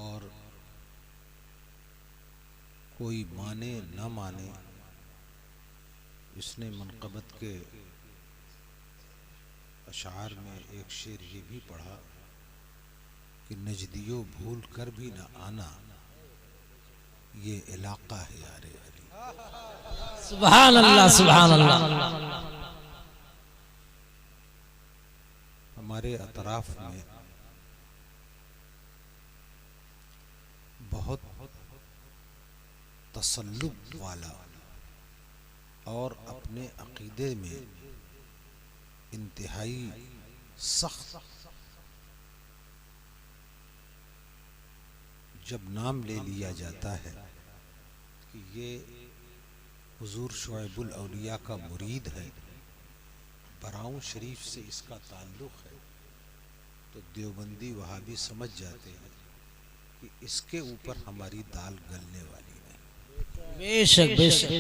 और कोई माने न माने इसने मनक़बत के अशार में एक शेर ये भी पढ़ा कि नजदियों भूल कर भी न आना, ये इलाका है यारे अली। सुभान अल्लाह सुभान अल्लाह। हमारे अतराफ में बहुत तसल्लुब वाला और अपने अकीदे में इंतहाई सख्त जब नाम ले लिया जाता है कि ये हुजूर शुएबुल औलिया का मुरीद है, बराऊं शरीफ से इसका ताल्लुक़ है, तो देवबंदी वहाबी समझ जाते हैं कि इसके ऊपर हमारी दाल गलने वाली नहीं। बेशक बेशक।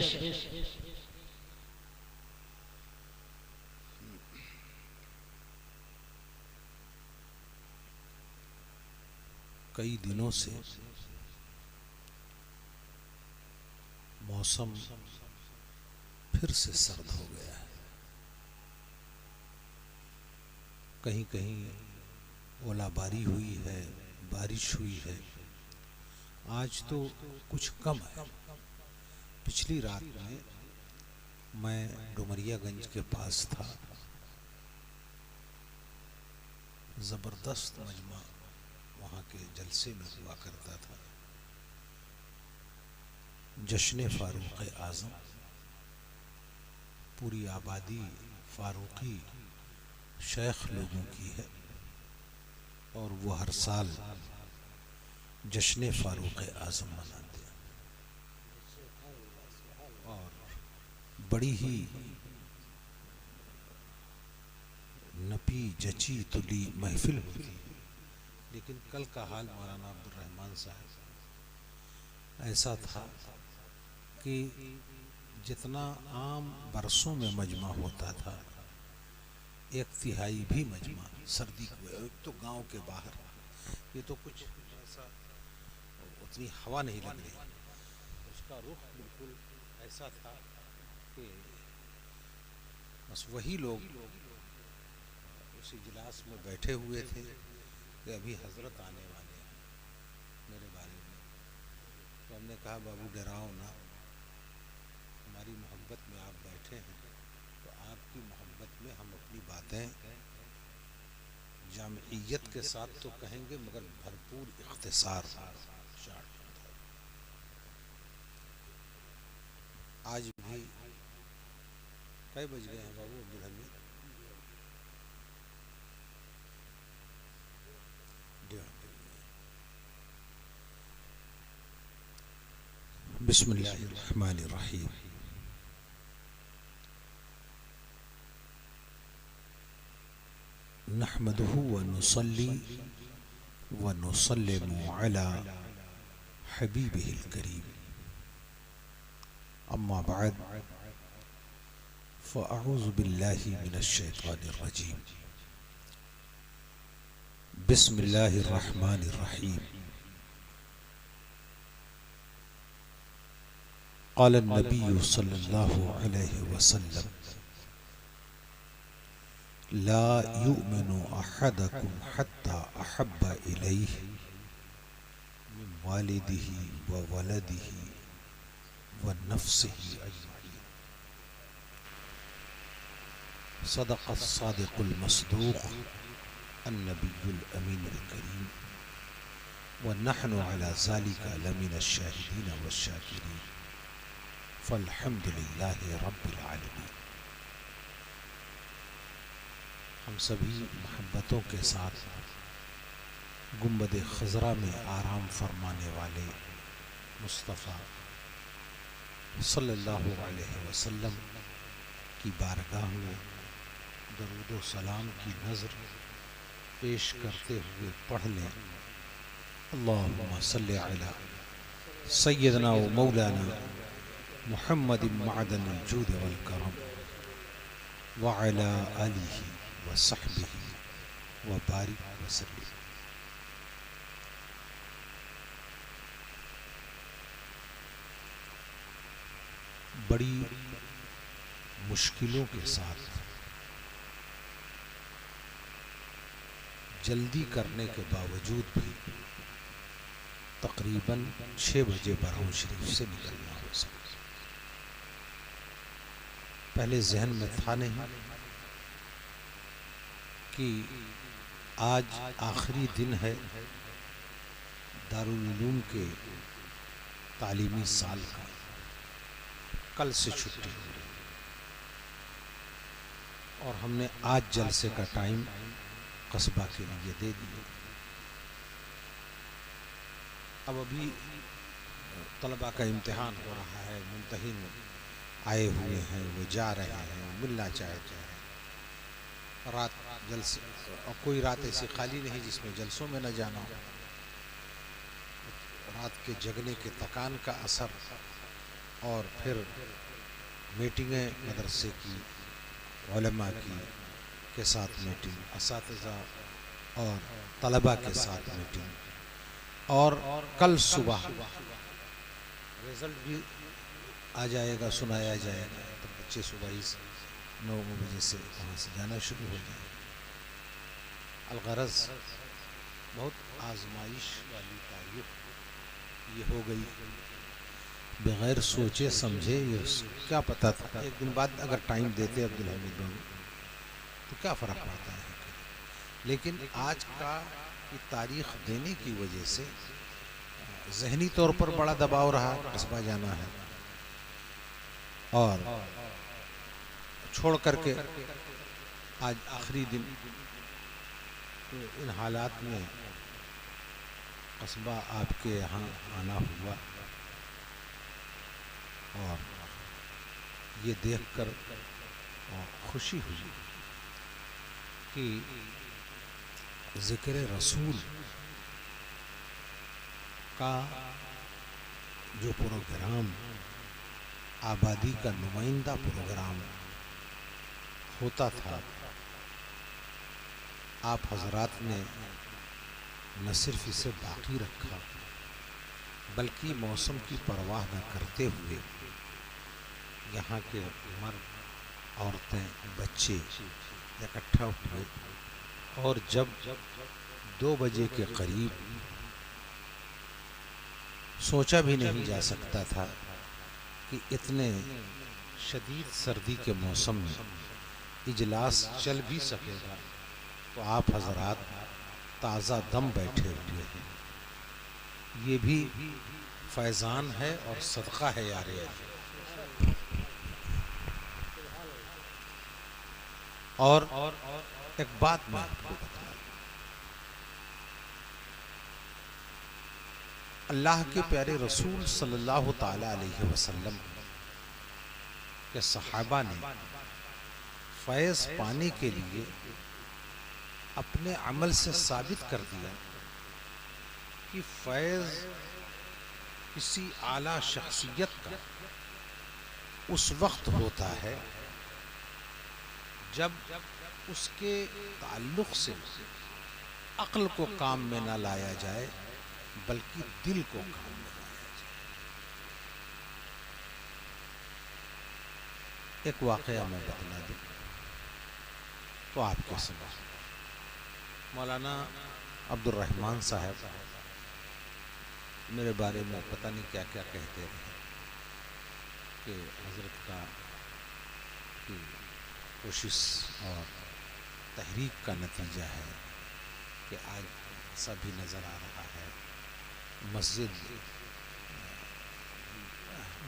कई दिनों से मौसम फिर से सर्द हो गया है, कहीं कहीं ओलाबारी हुई है, बारिश हुई है। आज तो कुछ कम है। पिछली रात में मैं डुमरियागंज के पास था, ज़बरदस्त मजमा वहाँ के जलसे में हुआ करता था। जश्न फारूक आज़म, पूरी आबादी फारूकी शेख लोगों की है और वो हर साल जश्न फारूक आज़म मनाते हैं और बड़ी ही नपी जची तुली महफिल होती है। लेकिन कल का हाल मौलाना अब्दुल रहमान साहब ऐसा था कि जितना आम बरसों में मजमा होता था, 1/3 भी मजमा सर्दी को, एक तो गांव के बाहर, ये तो कुछ ऐसा उतनी हवा नहीं लग रही, उसका रुख बिल्कुल ऐसा था कि बस वही लोग उस इजलास में बैठे हुए थे कि अभी हजरत आने वाले हैं मेरे बारे में। तो हमने कहा बाबू डराओ ना, हमारी मोहब्बत में आप बैठे हैं, तो आपकी मोहब्बत में हम अपनी बातें जामियत के साथ तो कहेंगे मगर भरपूर इख्तिसार। आज भी कई बज गए हैं बाबू अब्दुल हमीद? बिस्मिल्लाहिर्रहमानिर्रहीम। नहमदुहु व नुसल्ली व नुसल्लिमु अला हबीबिहिल करीम, अम्मा बाद फ़अऊज़ु बिल्लाहि मिनश्शैतानिर्रजीम। बिस्मिल्लाहिर्रहमानिर्रहीम। क़ाल नबी सल्लल्लाहु अलैहि वसल्लम ला युमिनु अहदकुम हत्ता अहब्बा इलैहि मिन वालिदिही व वलदिही व नफ्सिही अजमईन। सदक़स सादिक़ुल मस्दूक़ अन्नबियुल अमीनुल करीम व नहनु अला ज़ालिका लमिनश शाहिदीन वश्शाकिरीन फ़ल्हम्दुलिल्लाहि रब्बिल आलमीन। हम सभी मोहब्बतों के साथ गुंबद खज़रा में आराम फरमाने वाले मुस्तफ़ा सल्लल्लाहु अलैहि वसल्लम की बारगाह में दरूद व सलाम की नज़र पेश करते हुए पढ़ लें। अल्लाहुम्मा सल्लि अला सय्यदना व मौलाना मुहम्मदिन मअदनिल जूद वल करम व अला आलिहि व सहबिही व बारिक वसल्लिम। बड़ी मुश्किलों के साथ जल्दी करने के बावजूद भी तकरीबन 6 बजे बरहूं शरीफ से निकलना हो सका। पहले जहन में था नहीं कि आज आखिरी दिन है दारुल उलूम के तालीमी साल का, कल से छुट्टी हो रही और हमने आज जलसे का टाइम कस्बा के लिए दे दिया। अब अभी तलबा का इम्तिहान हो रहा है, मुम्तहिन आए हुए हैं, वो जा रहे हैं, मिलना चाहते हैं। रात जलसे और कोई रात ऐसी खाली नहीं जिसमें जलसों में न जाना हो। रात के जगने के थकान का असर और फिर मीटिंगें मदरसे की, उलमा की के साथ मीटिंग, असातिज़ा और तलबा के साथ मीटिंग, और कल सुबह रिज़ल्ट भी आ जाएगा, सुनाया जाएगा, तो बच्चे सुबह ही 9 बजे से वहाँ से जाना शुरू हो जाए। अलगरज़ बहुत आजमाइश वाली तारीख ये हो गई, बग़ैर सोचे समझे। ये क्या पता था, एक दिन बाद अगर टाइम देते अब्दुल हमीद बाबू तो क्या फ़र्क पड़ता है। लेकिन आज का की तारीख़ देने की वजह से ज़हनी तौर पर बड़ा दबाव रहा, कस्बा जाना है और छोड़ करके आज आखिरी दिन। तो इन हालात में कस्बा आपके यहाँ आना हुआ और ये देखकर खुशी हुई कि ज़िक्र रसूल का जो प्रोग्राम, आबादी का नुमाइंदा प्रोग्राम होता था, आप हजरात ने न सिर्फ इसे बाकी रखा बल्कि मौसम की परवाह न करते हुए यहाँ के मर्द, औरतें, बच्चे इकट्ठा हुए और जब 2 बजे के करीब, सोचा भी नहीं जा सकता था कि इतने शदीद सर्दी के मौसम में इजलास चल भी सकेगा, तो आप हजरात ताज़ा दम बैठे हुए हैं। ये भी फैज़ान है और सदका है यार। और एक बात मैं आपको बता दूं, अल्लाह के प्यारे रसूल सल्लल्लाहु ताला अलैहि वसल्लम के सहाबा ने फैज़ पाने के लिए अपने अमल से साबित कर दिया कि फैज़ किसी आला शख्सियत का उस वक्त होता है जब उसके ताल्लुक से अक्ल को काम में ना लाया जाए बल्कि दिल को काम में लाया जाए। एक वाकया मैं बता दूं तो आपके समझ। मौलाना अब्दुल रहमान साहब मेरे बारे में पता नहीं क्या क्या कहते रहे कि हजरत का की कोशिश और तहरीक का नतीजा है कि आज सभी नज़र आ रहा है। मस्जिद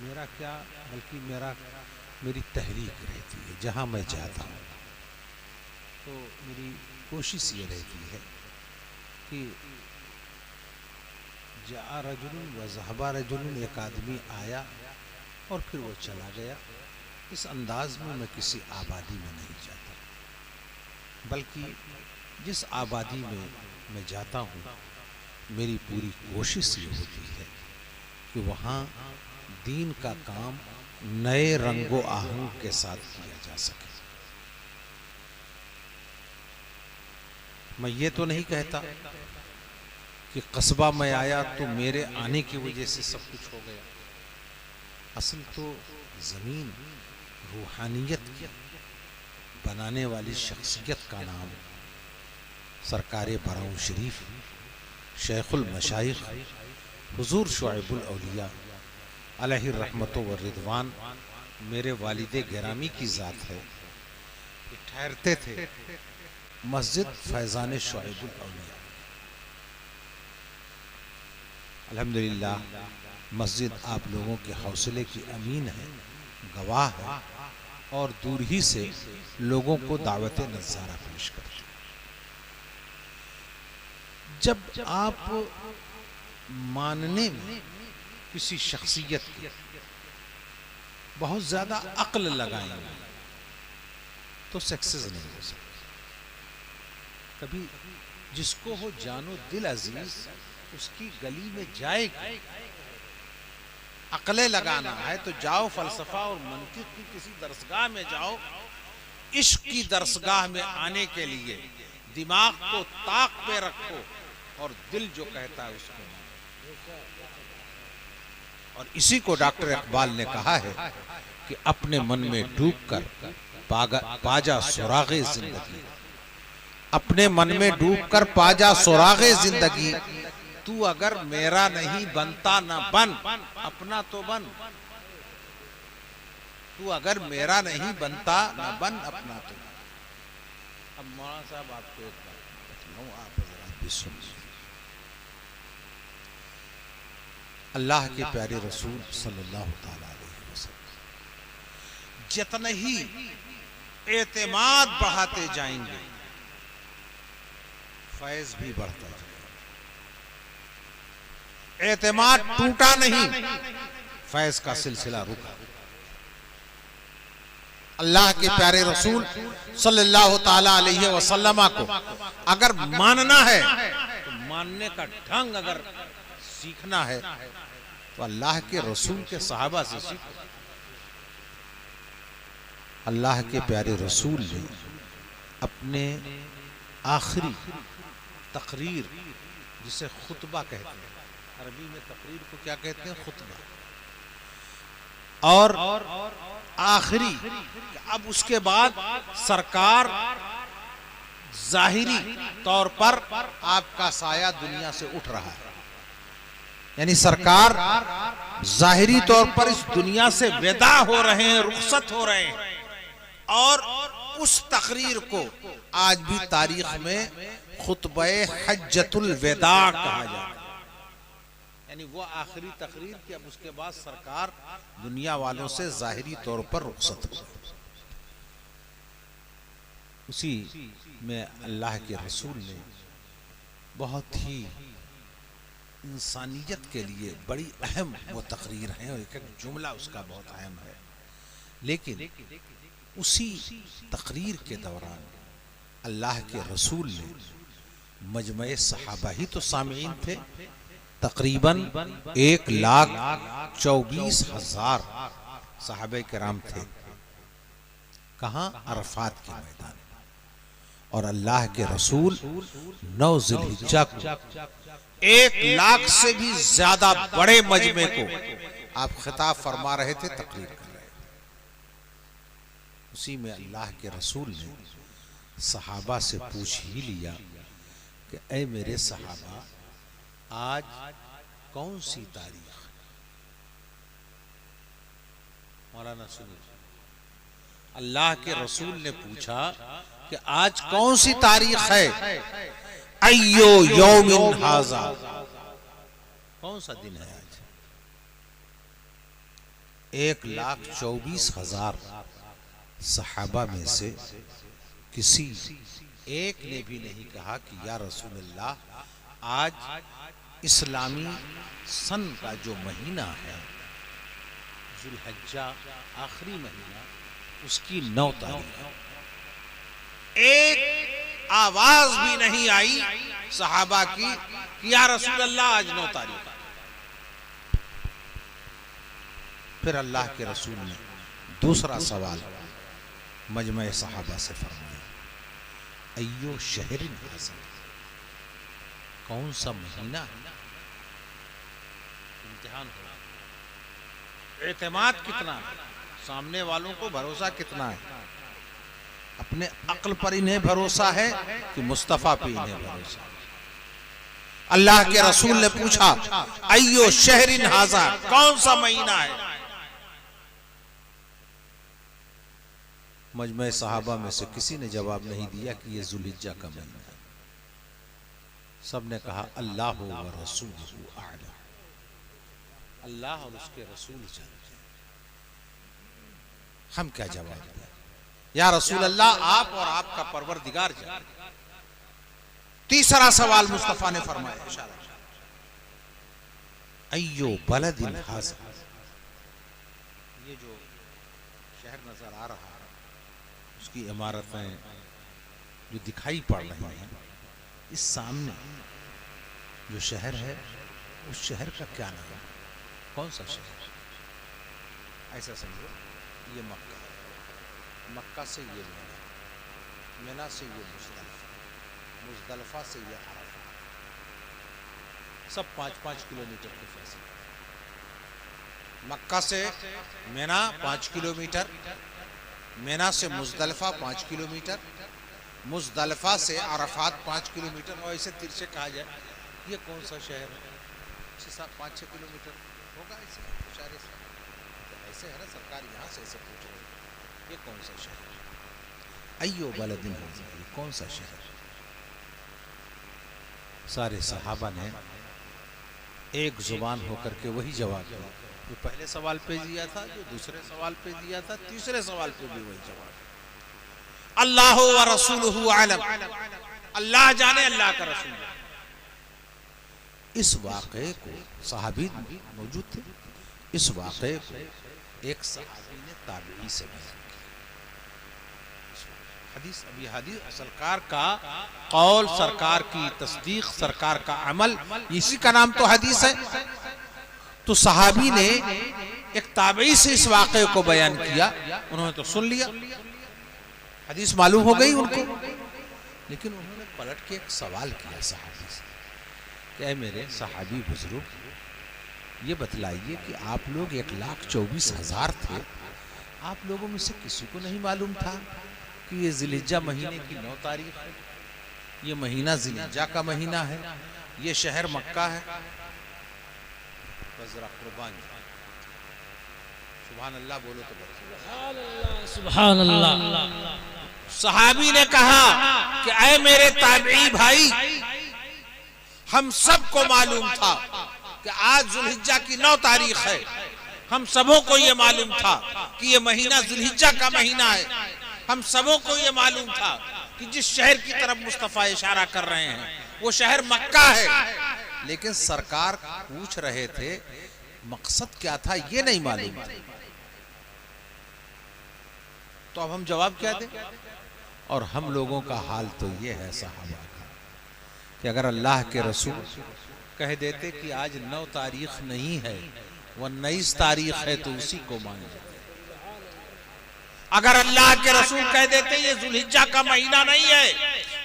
मेरा क्या बल्कि मेरी तहरीक रहती है। जहाँ मैं जाता हूँ तो मेरी कोशिश ये रहती है कि जा रजुलन व ज़हबा रजुलन, एक आदमी आया और फिर वो चला गया। इस अंदाज में मैं किसी आबादी में नहीं जाता, बल्कि जिस आबादी में मैं जाता हूँ मेरी पूरी कोशिश ये होती है कि वहाँ दीन का काम नए रंगो आहंग के साथ किया जा सके। मैं ये तो नहीं कहता कि कस्बा में आया तो मेरे आने की वजह से सब कुछ हो गया। असल तो ज़मीन रूहानियत की बनाने वाली शख्सियत का नाम सरकार बराऊं शरीफ शेखुल मशाइख हुजूर शुआइबुल औलिया अलैहि रहमतो व रिदवान मेरे वालिदे गिरामी की ज़ात है। ठहरते थे मस्जिद फैज़ान शुआइबुल औलिया। अल्हम्दुलिल्लाह मस्जिद आप लोगों के हौसले की अमीन है, गवाह है और दूर ही से लोगों को दावत नज़ारा पेश करते। जब आप मानने में किसी शख्सियत की बहुत ज्यादा अक्ल लगाएंगे तो सक्सेस नहीं हो सकती। कभी जिसको हो जानो दिल अजीज उसकी गली में जाएगी। अकले लगाना है तो जाओ फलसफा और मंतिक की किसी दरसगाह में जाओ। इश्क की दरसगाह में आने के लिए दिमाग को ताक पे रखो और दिल जो कहता है उसको मानो। और इसी को डॉक्टर इकबाल ने कहा है कि अपने मन में डूबकर पाजा सुरागे जिंदगी। अपने मन में डूबकर पाजा सुरागे जिंदगी। तू अगर मेरा नहीं बनता न बन, अपना तो बन। तू अगर मेरा नहीं बनता न बन, अपना तो बन। अब मौलाना साहब आपको एक बात बताऊं, आप हज़रात भी सुनिए। अल्लाह के प्यारे रसूल सल्लल्लाहु ताला अलैहि वसल्लम जितने ही एतमाद बढ़ाते जाएंगे फैज भी बढ़ता जाएगा। एतमाद टूटा नहीं, फैज का सिलसिला रुका। अल्लाह के प्यारे रसूल सल्लल्लाहु ताला अलैहि वसल्लम को अगर मानना है तो मानने का ढंग अगर सीखना है तो अल्लाह के रसूल के सहाबा से सीखो। अल्लाह के प्यारे रसूल ने अपने आखिरी तकरीर, जिसे खुतबा कहते हैं, अरबी में तकरीर को क्या कहते हैं? खुतबा। और आखिरी, अब उसके बाद सरकार जाहिरी तौर पर आपका साया दुनिया से उठ रहा है, यानी सरकार जाहिरी तौर पर इस दुनिया से विदा हो रहे हैं, रुखसत हो रहे हैं। और उस तकरीर को आज भी तारीख में खुतबे हज्जतुल विदा कहा जाता है, यानी वो आखिरी तकरीर कि अब उसके बाद सरकार दुनिया वालों से जाहिरी तौर पर रुखसत हो। उसी में अल्लाह के रसूल ने बहुत ही इंसानियत के लिए बड़ी अहम वो तकरीर है, एक एक जुमला उसका बहुत अहम है। लेकिन उसी तकरीर के दौरान अल्लाह के रसूल ने मजमे सहाबा ही तो सामीन थे, तकरीबन 1,24,000 सहाबे किराम थे। कहाँ? अरफात के मैदान में। और अल्लाह के रसूल 9 ज़िलहिज्जा को 1 लाख से भी ज्यादा बड़े मजमे को आप खिताब फरमा रहे थे, तकरीर कर रहे थे। उसी में अल्लाह के रसूल ने सहाबा से पूछ ही लिया कि ऐ मेरे सहाबा, आज कौन सी तारीख? मौलाना सुनिए, अल्लाह के रसूल ने पूछा कि आज कौन सी तारीख है? अय्यो यौमिन हाजा, कौन सा दिन है आज? 1,24,000 सहाबा में से किसी एक ने भी नहीं कहा कि या रसूलल्लाह, आज इस्लामी सन का जो महीना है ज़ुल्हिज्जा, आखिरी महीना, उसकी 9 तारीख। एक आवाज भी नहीं आई सहाबा की कि या रसूलल्लाह आज 9 तारीख। फिर अल्लाह के रसूल ने दूसरा सवाल मजमे सहाबा से फरमाया, अय्यो शहरिन हाज़ा, कौन सा महीना है? इम्तिहान हो, एतमाद कितना है, सामने वालों को भरोसा कितना है, अपने अक्ल पर इन्हें भरोसा है कि मुस्तफा पे इन्हें भरोसा है। अल्लाह के रसूल ने पूछा, अय्यो शहरिन हाज़ा, कौन सा महीना है? मजमे सहाबा में से किसी ने जवाब नहीं दिया कि यह ज़ुल्हिज्जा का महीना है। सब ने कहा अल्लाह व रसूलुहु आ'लम, अल्लाह और उसके रसूल जानते हैं। हम क्या जवाब दें? या रसूल अल्लाह, आप और आपका परवरदिगार जानते। तीसरा सवाल मुस्तफा ने फरमाया, इशारा, अय्यो बलदिन हाज़ा, ये जो शहर नजर आ रहा है, उसकी इमारतें जो दिखाई पड़ रही हैं, इस सामने जो शहर है, उस शहर का क्या नाम है? कौन सा शहर? ऐसा समझो, ये मक्का, मक्का से ये मीना, मीना से ये मुज़दलिफ़ा, मुज़दलिफ़ा से ये अरफ़ा, सब 5-5 किलोमीटर के फासले। मक्का से मीना 5 किलोमीटर, मीना से मुज़दलिफ़ा 5 किलोमीटर, मुज़दलिफ़ा से अरफ़ात 5 किलोमीटर, और ऐसे तिरछे कहा जाए ये कौन सा शहर है? 5-6 किलोमीटर होगा ऐसे इशारे से। तो ऐसे है ना, सरकार यहाँ से ऐसे पूछ रही है, ये कौन सा शहर है? अय्यो बलदिन हाज़ा, ये कौन सा शहर? सारे सहाबा ने एक जुबान होकर के वही जवाब दिया जो पहले सवाल पे दिया था, जो दूसरे सवाल पे दिया था, तीसरे सवाल पे भी वही जवाब, अल्लाह व रसूलुहु आलम, अल्लाह जाने, अल्लाह का रसूल। इस वाक़े को सहाबी मौजूद थे, इस वाक़े को एक सहाबी ने ताबई से बयान किया। हदीस, अभी हदीस सरकार का कौल, सरकार की तस्दीक, सरकार का अमल, इसी का नाम तो हदीस है। तो सहाबी ने एक ताबई से इस वाक़े को बयान किया, उन्होंने तो सुन लिया, हदीस मालूम हो गई उनको, लेकिन उन्होंने पलट के एक सवाल किया सहाबी से कि ऐ मेरे सहाबी बुजुर्ग, ये बतलाइए कि आप लोग 1,24,000 थे, आप लोगों में से किसी को नहीं मालूम था कि ये ज़िलहिज्जा महीने की 9 तारीख है, ये महीना ज़िलहिज्जा का महीना है, ये शहर मक्का है? जरा कुर्बान, सुभान अल्लाह बोलो तो सुभान अल्लाह। सहाबी ने कहा कि ऐ मेरे ताबई भाई, हम सबको मालूम था कि आज ज़ुल्हिज्जा की 9 तारीख है, हम सबों को ये मालूम था कि ये महीना ज़ुल्हिज्जा का महीना है, हम सबों को ये मालूम था कि जिस शहर की तरफ मुस्तफ़ा इशारा कर रहे हैं वो शहर मक्का है। लेकिन सरकार पूछ रहे थे मकसद क्या था, ये नहीं मालूम था। तो अब हम जवाब क्या दें? और हम लोगों का हाल तो ये है सहाबा का कि अगर अल्लाह के रसूल कह देते कि आज 9 तारीख नहीं है, वह 19 तारीख है, तो उसी को मान लेते। अगर अल्लाह के रसूल कह देते ये जुल्हिज्जा का महीना नहीं है,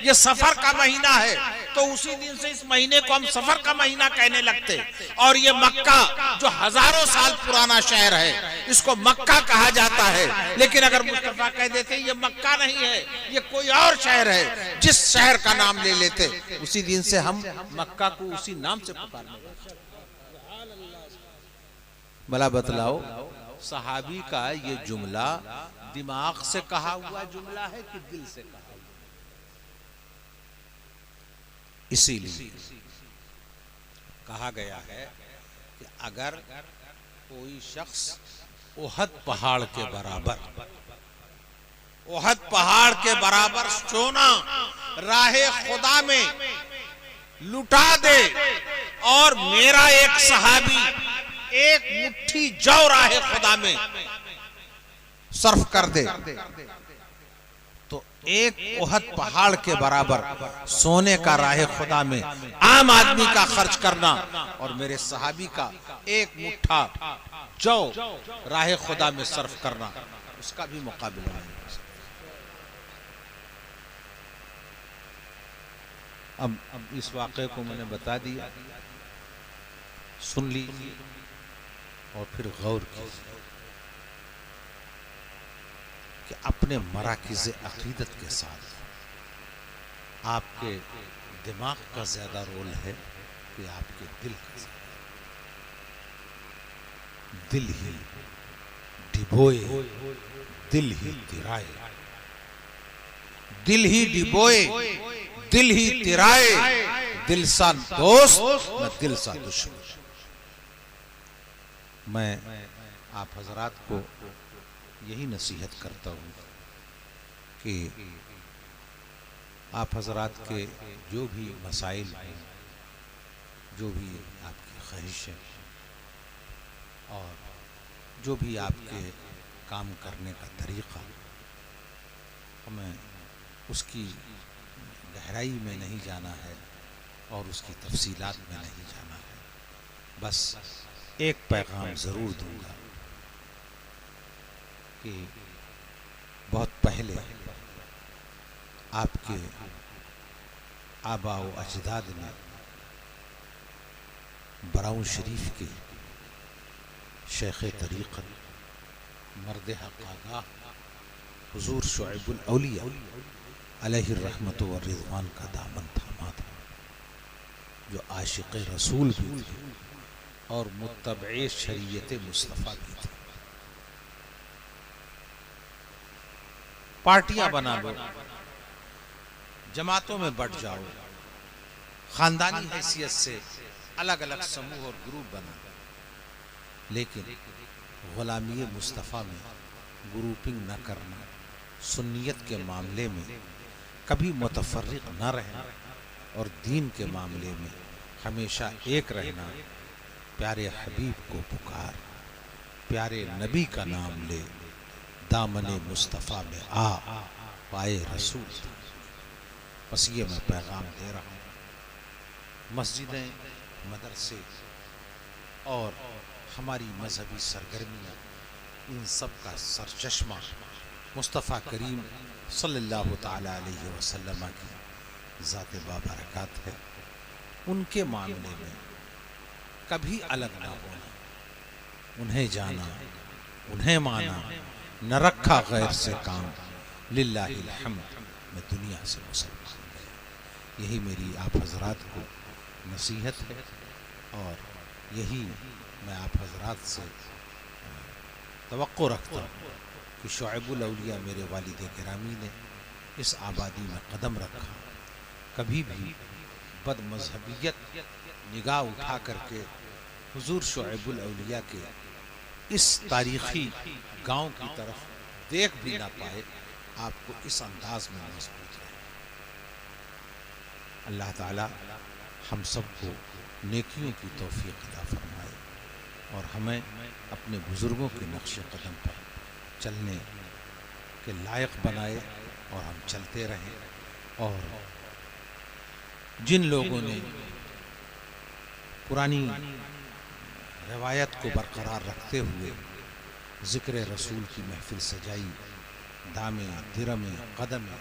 ये सफर का महीना है, तो उसी दिन से इस महीने को हम सफर का महीना कहने लगते। और ये मक्का जो हजारों साल पुराना शहर है, इसको मक्का कहा जाता है। लेकिन अगर मुस्तफा कह देते ये मक्का नहीं है, ये कोई और शहर है, जिस शहर का नाम ले लेते, उसी दिन से हम मक्का को उसी नाम से पुकारने लगते। भला बतलाओ, सहाबी का ये जुमला दिमाग से कहा हुआ जुमला है कि दिल से कहा हुआ? इसीलिए कहा गया है कि अगर कोई शख्स ओहद पहाड़ के बराबर सोना राहे खुदा में लुटा दे और मेरा एक सहाबी एक मुट्ठी जौ राहे खुदा में सर्फ कर दे, तो एक ओहद पहाड़ के बराबर सोने का राहे खुदा में आम आदमी का खर्च करना और मेरे सहाबी का एक मुट्ठा जौ राहे खुदा में सर्फ करना, उसका भी मुकाबला नहीं हो सकता। अब इस वाक़े को मैंने बता दिया, सुन लीजिए और फिर गौर कीजिए कि अपने मराकिज़ अक़ीदत के साथ आपके दिमाग का ज़्यादा रोल है कि आपके दिल का ज़्यादा। दिल ही डिबोए, दिल ही तिराए, दिल ही डिबोए, दिल ही तिराए, दिल सा दोस्त न दिल सा दुश्मन। मैं आप हजरात को यही नसीहत करता हूँ कि आप हजरात के जो भी मसाइल हैं, जो भी आपकी ख्वाहिश है और जो भी आपके काम करने का तरीक़ा, हमें उसकी गहराई में नहीं जाना है और उसकी तफसीलात में नहीं जाना है। बस एक पैगाम ज़रूर दूंगा कि बहुत पहले आपके आबा व अजदाद ने बराऊं शरीफ के शेख तरीक़त मर्द हक़ हुज़ूर शुएबुल औलिया अलैहि रहमत व रिज़वान का दामन थामा था, जो आशिक़ रसूल भी थे और मुत्तबए शरीयत मुस्तफ़ा भी थे। पार्टियां बना लो, जमातों में बट जाओ, खानदानी हैसियत से अलग अलग समूह और ग्रुप बना, लेकिन गुलामी मुस्तफ़ा में ग्रुपिंग न करना, सुन्नियत के मामले में कभी मुतफर्रिक न रहना और दीन के मामले में हमेशा एक रहना। प्यारे हबीब को पुकार, प्यारे नबी का नाम ले, दामने मुस्तफ़ा में आ पाए रसूल। बस ये मैं पैगाम दे रहा हूँ। मस्जिदें, मदरसे और हमारी मजहबी सरगर्मियाँ, इन सब का सरचश्मा मुस्तफ़ा करीम सल्लल्लाहु ताला अलैहि वसल्लम की ज़ात बाबरकत है। उनके मामले में कभी अलग ना होना, उन्हें जाना, उन्हें माना, न रखा गैर से काम, लिल्लाहिल हम्द, मैं दुनिया से मुसलमान गया। यही मेरी आप हजरात को नसीहत है और यही मैं आप हजरात से तवक्को रखता हूँ कि शुएबुल औलिया मेरे वालिद गिरामी ने इस आबादी में कदम रखा, कभी भी बदमज़हबियत निगाह उठा करके हुजूर शुएबुल औलिया के इस तारीख़ी गांव की तरफ देख भी ना पाए। आपको इस अंदाज में मजबूत रहे। अल्लाह ताला हम सबको नेकियों की तौफीक अता फरमाए और हमें अपने बुज़ुर्गों के नक्श कदम पर चलने के लायक बनाए और हम चलते रहें। और जिन लोगों ने पुरानी रवायत को बरकरार रखते हुए ज़िक्र रसूल की महफिल सजाई, दामे दिरमे कदमे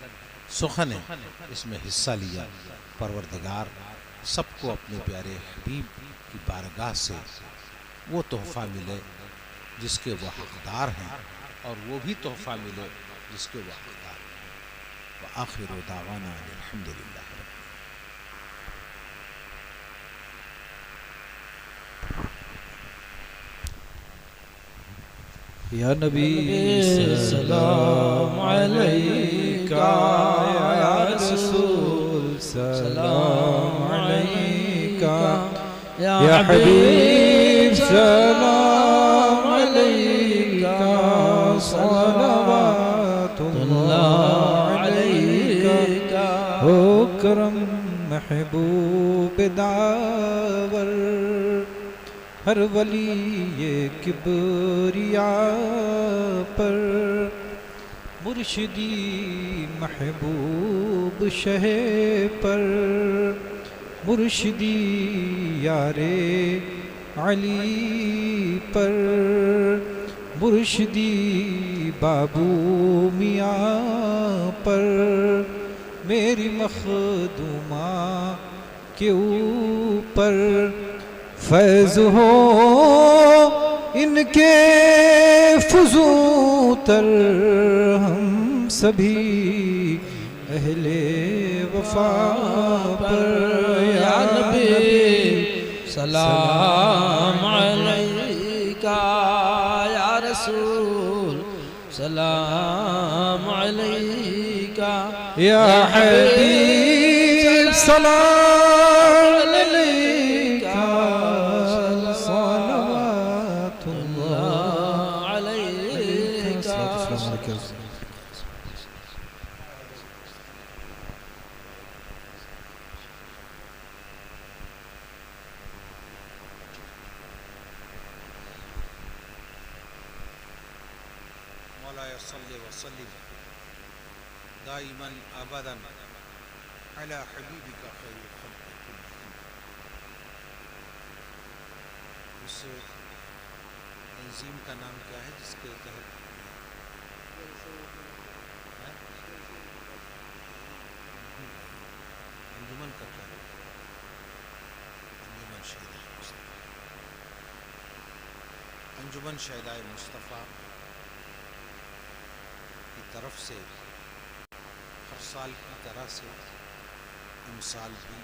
सुखने इसमें हिस्सा लिया। परवरदिगार सबको अपने प्यारे हबीब की बारगाह से वो तोहफ़ा मिले जिसके वो हकदार हैं, और वो भी तोहफ़ा मिले जिसके वो हकदार हैं। व आखिर दावाना अल्हम्दुलिल्लाह। या नबी सलाम अलैका, या रसूल सलाम अलैका, या हबीब सलाम अलैका, सलवातुल्लाह अलैका। हो करम महबूब दावर, हर वली ये किबरिया पर, मुर्शिदी महबूब शहे पर, मुर्शिदी यारे अली पर, मुर्शिदी बाबू मियाँ पर, मेरी मखदूमा के ऊपर फैज़ हो इनके फुज़ूतर, हम सभी अहले वफा पर। या नबी सलाम अलैका, या रसूल सलाम अलैका, या हबीब सलाम अलैका, सलवातुल्लाह अलैका। मौलाया सल्लि व सल्लिम दाइमन अबदन अला हबीबिका खैरुल खल्क़ि कुल्लिहिम। उस तंजीम का नाम क्या है जिसके तहत अंजुमन का क्या है? अंजुमन शहदाए मुस्तफ़ा। अंजुमन शहदाए मुस्तफ़ा की तरफ से हर साल की तरह से इमसाल भी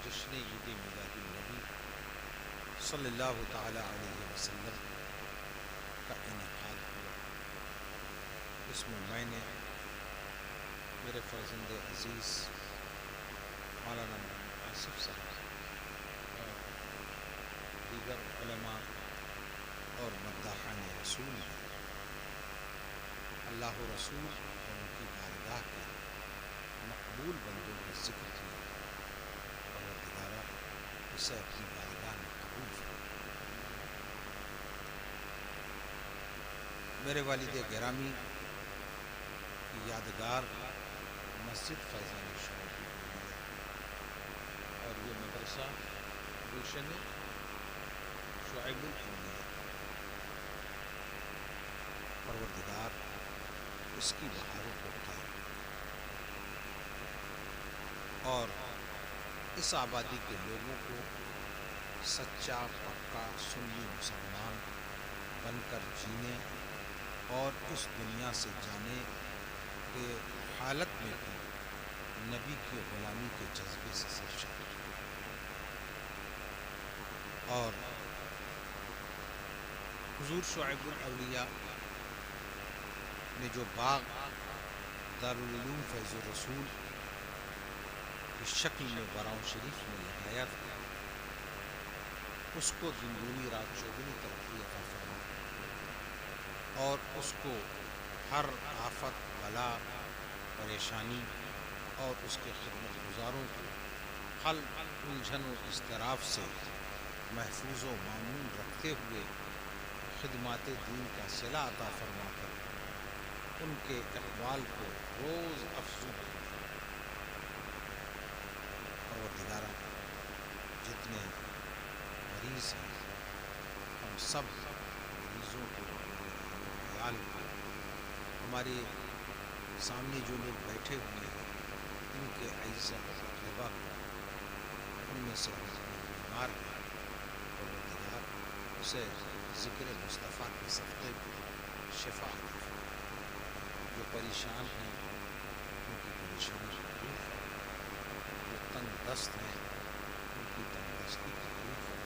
जश्न ईद मिलादुन नबी सल्लल्लाहु ताला अलैहि वसल्लम का इनेकाद हुआ। इसमें मैंने मेरे फ़र्ज़ंद अज़ीज़ मौलाना आसिफ साहब और दीगर उलमा और मद्दाहान रसूल ने अल्लाह रसूल और उनकी बारगाह के मकबूल बंदों का जिक्र किया। परवरदिगारा इसे अपनी बारगाह में कबूल फरमा। मेरे वालिद गिरामी की यादगार मस्जिद फैज़ान शौक़ और ये मदरसा गुलशन शुआइबुल अंबिया। परवरदिगार इसकी बहारों को कायम और इस आबादी के लोगों को सच्चा पक्का सुन्नी मुसलमान बनकर जीने और इस दुनिया से जाने के हालत में भी नबी की ग़ुलामी के जज्बे से सरशार और हुज़ूर शुआइबुल अव्लिया ने जो बाग दारुल उलूम फैज़ुर रसूल की शक्ल में बराउ शरीफ में लगाया था, उसको दिन दूनी रात चौगुनी तरक्की अता फरमा और उसको हर आफत बला परेशानी और उसके खिदमत गुजारों को हल उलझन और इस्तराफ से महफूज व मामून रखते हुए खिदमत दीन का सिला अता फरमा कर उनके अहवाल को रोज़ अफजूद परवरदिगारा जितने मरीज़ हैं हम सब मरीज़ों को ख्याल को हमारे सामने जो लोग बैठे हुए हैं उनके इज्जत रिवा उनमें से बीमार हैं और दिगार उसे ज़िक्र मुस्तफ़ा के सफ़े शिफा जो परेशान हैं उनकी परेशानी दूर है, जो तंगदस्त हैं उनकी तंगदस्ती दूर है,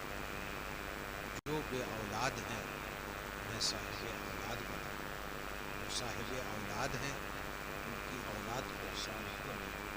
जो बे औलाद हैं उन्हें साहिब औलाद बना, जो साहिब औलाद हैं उनकी औलाद को सालिह बनाए।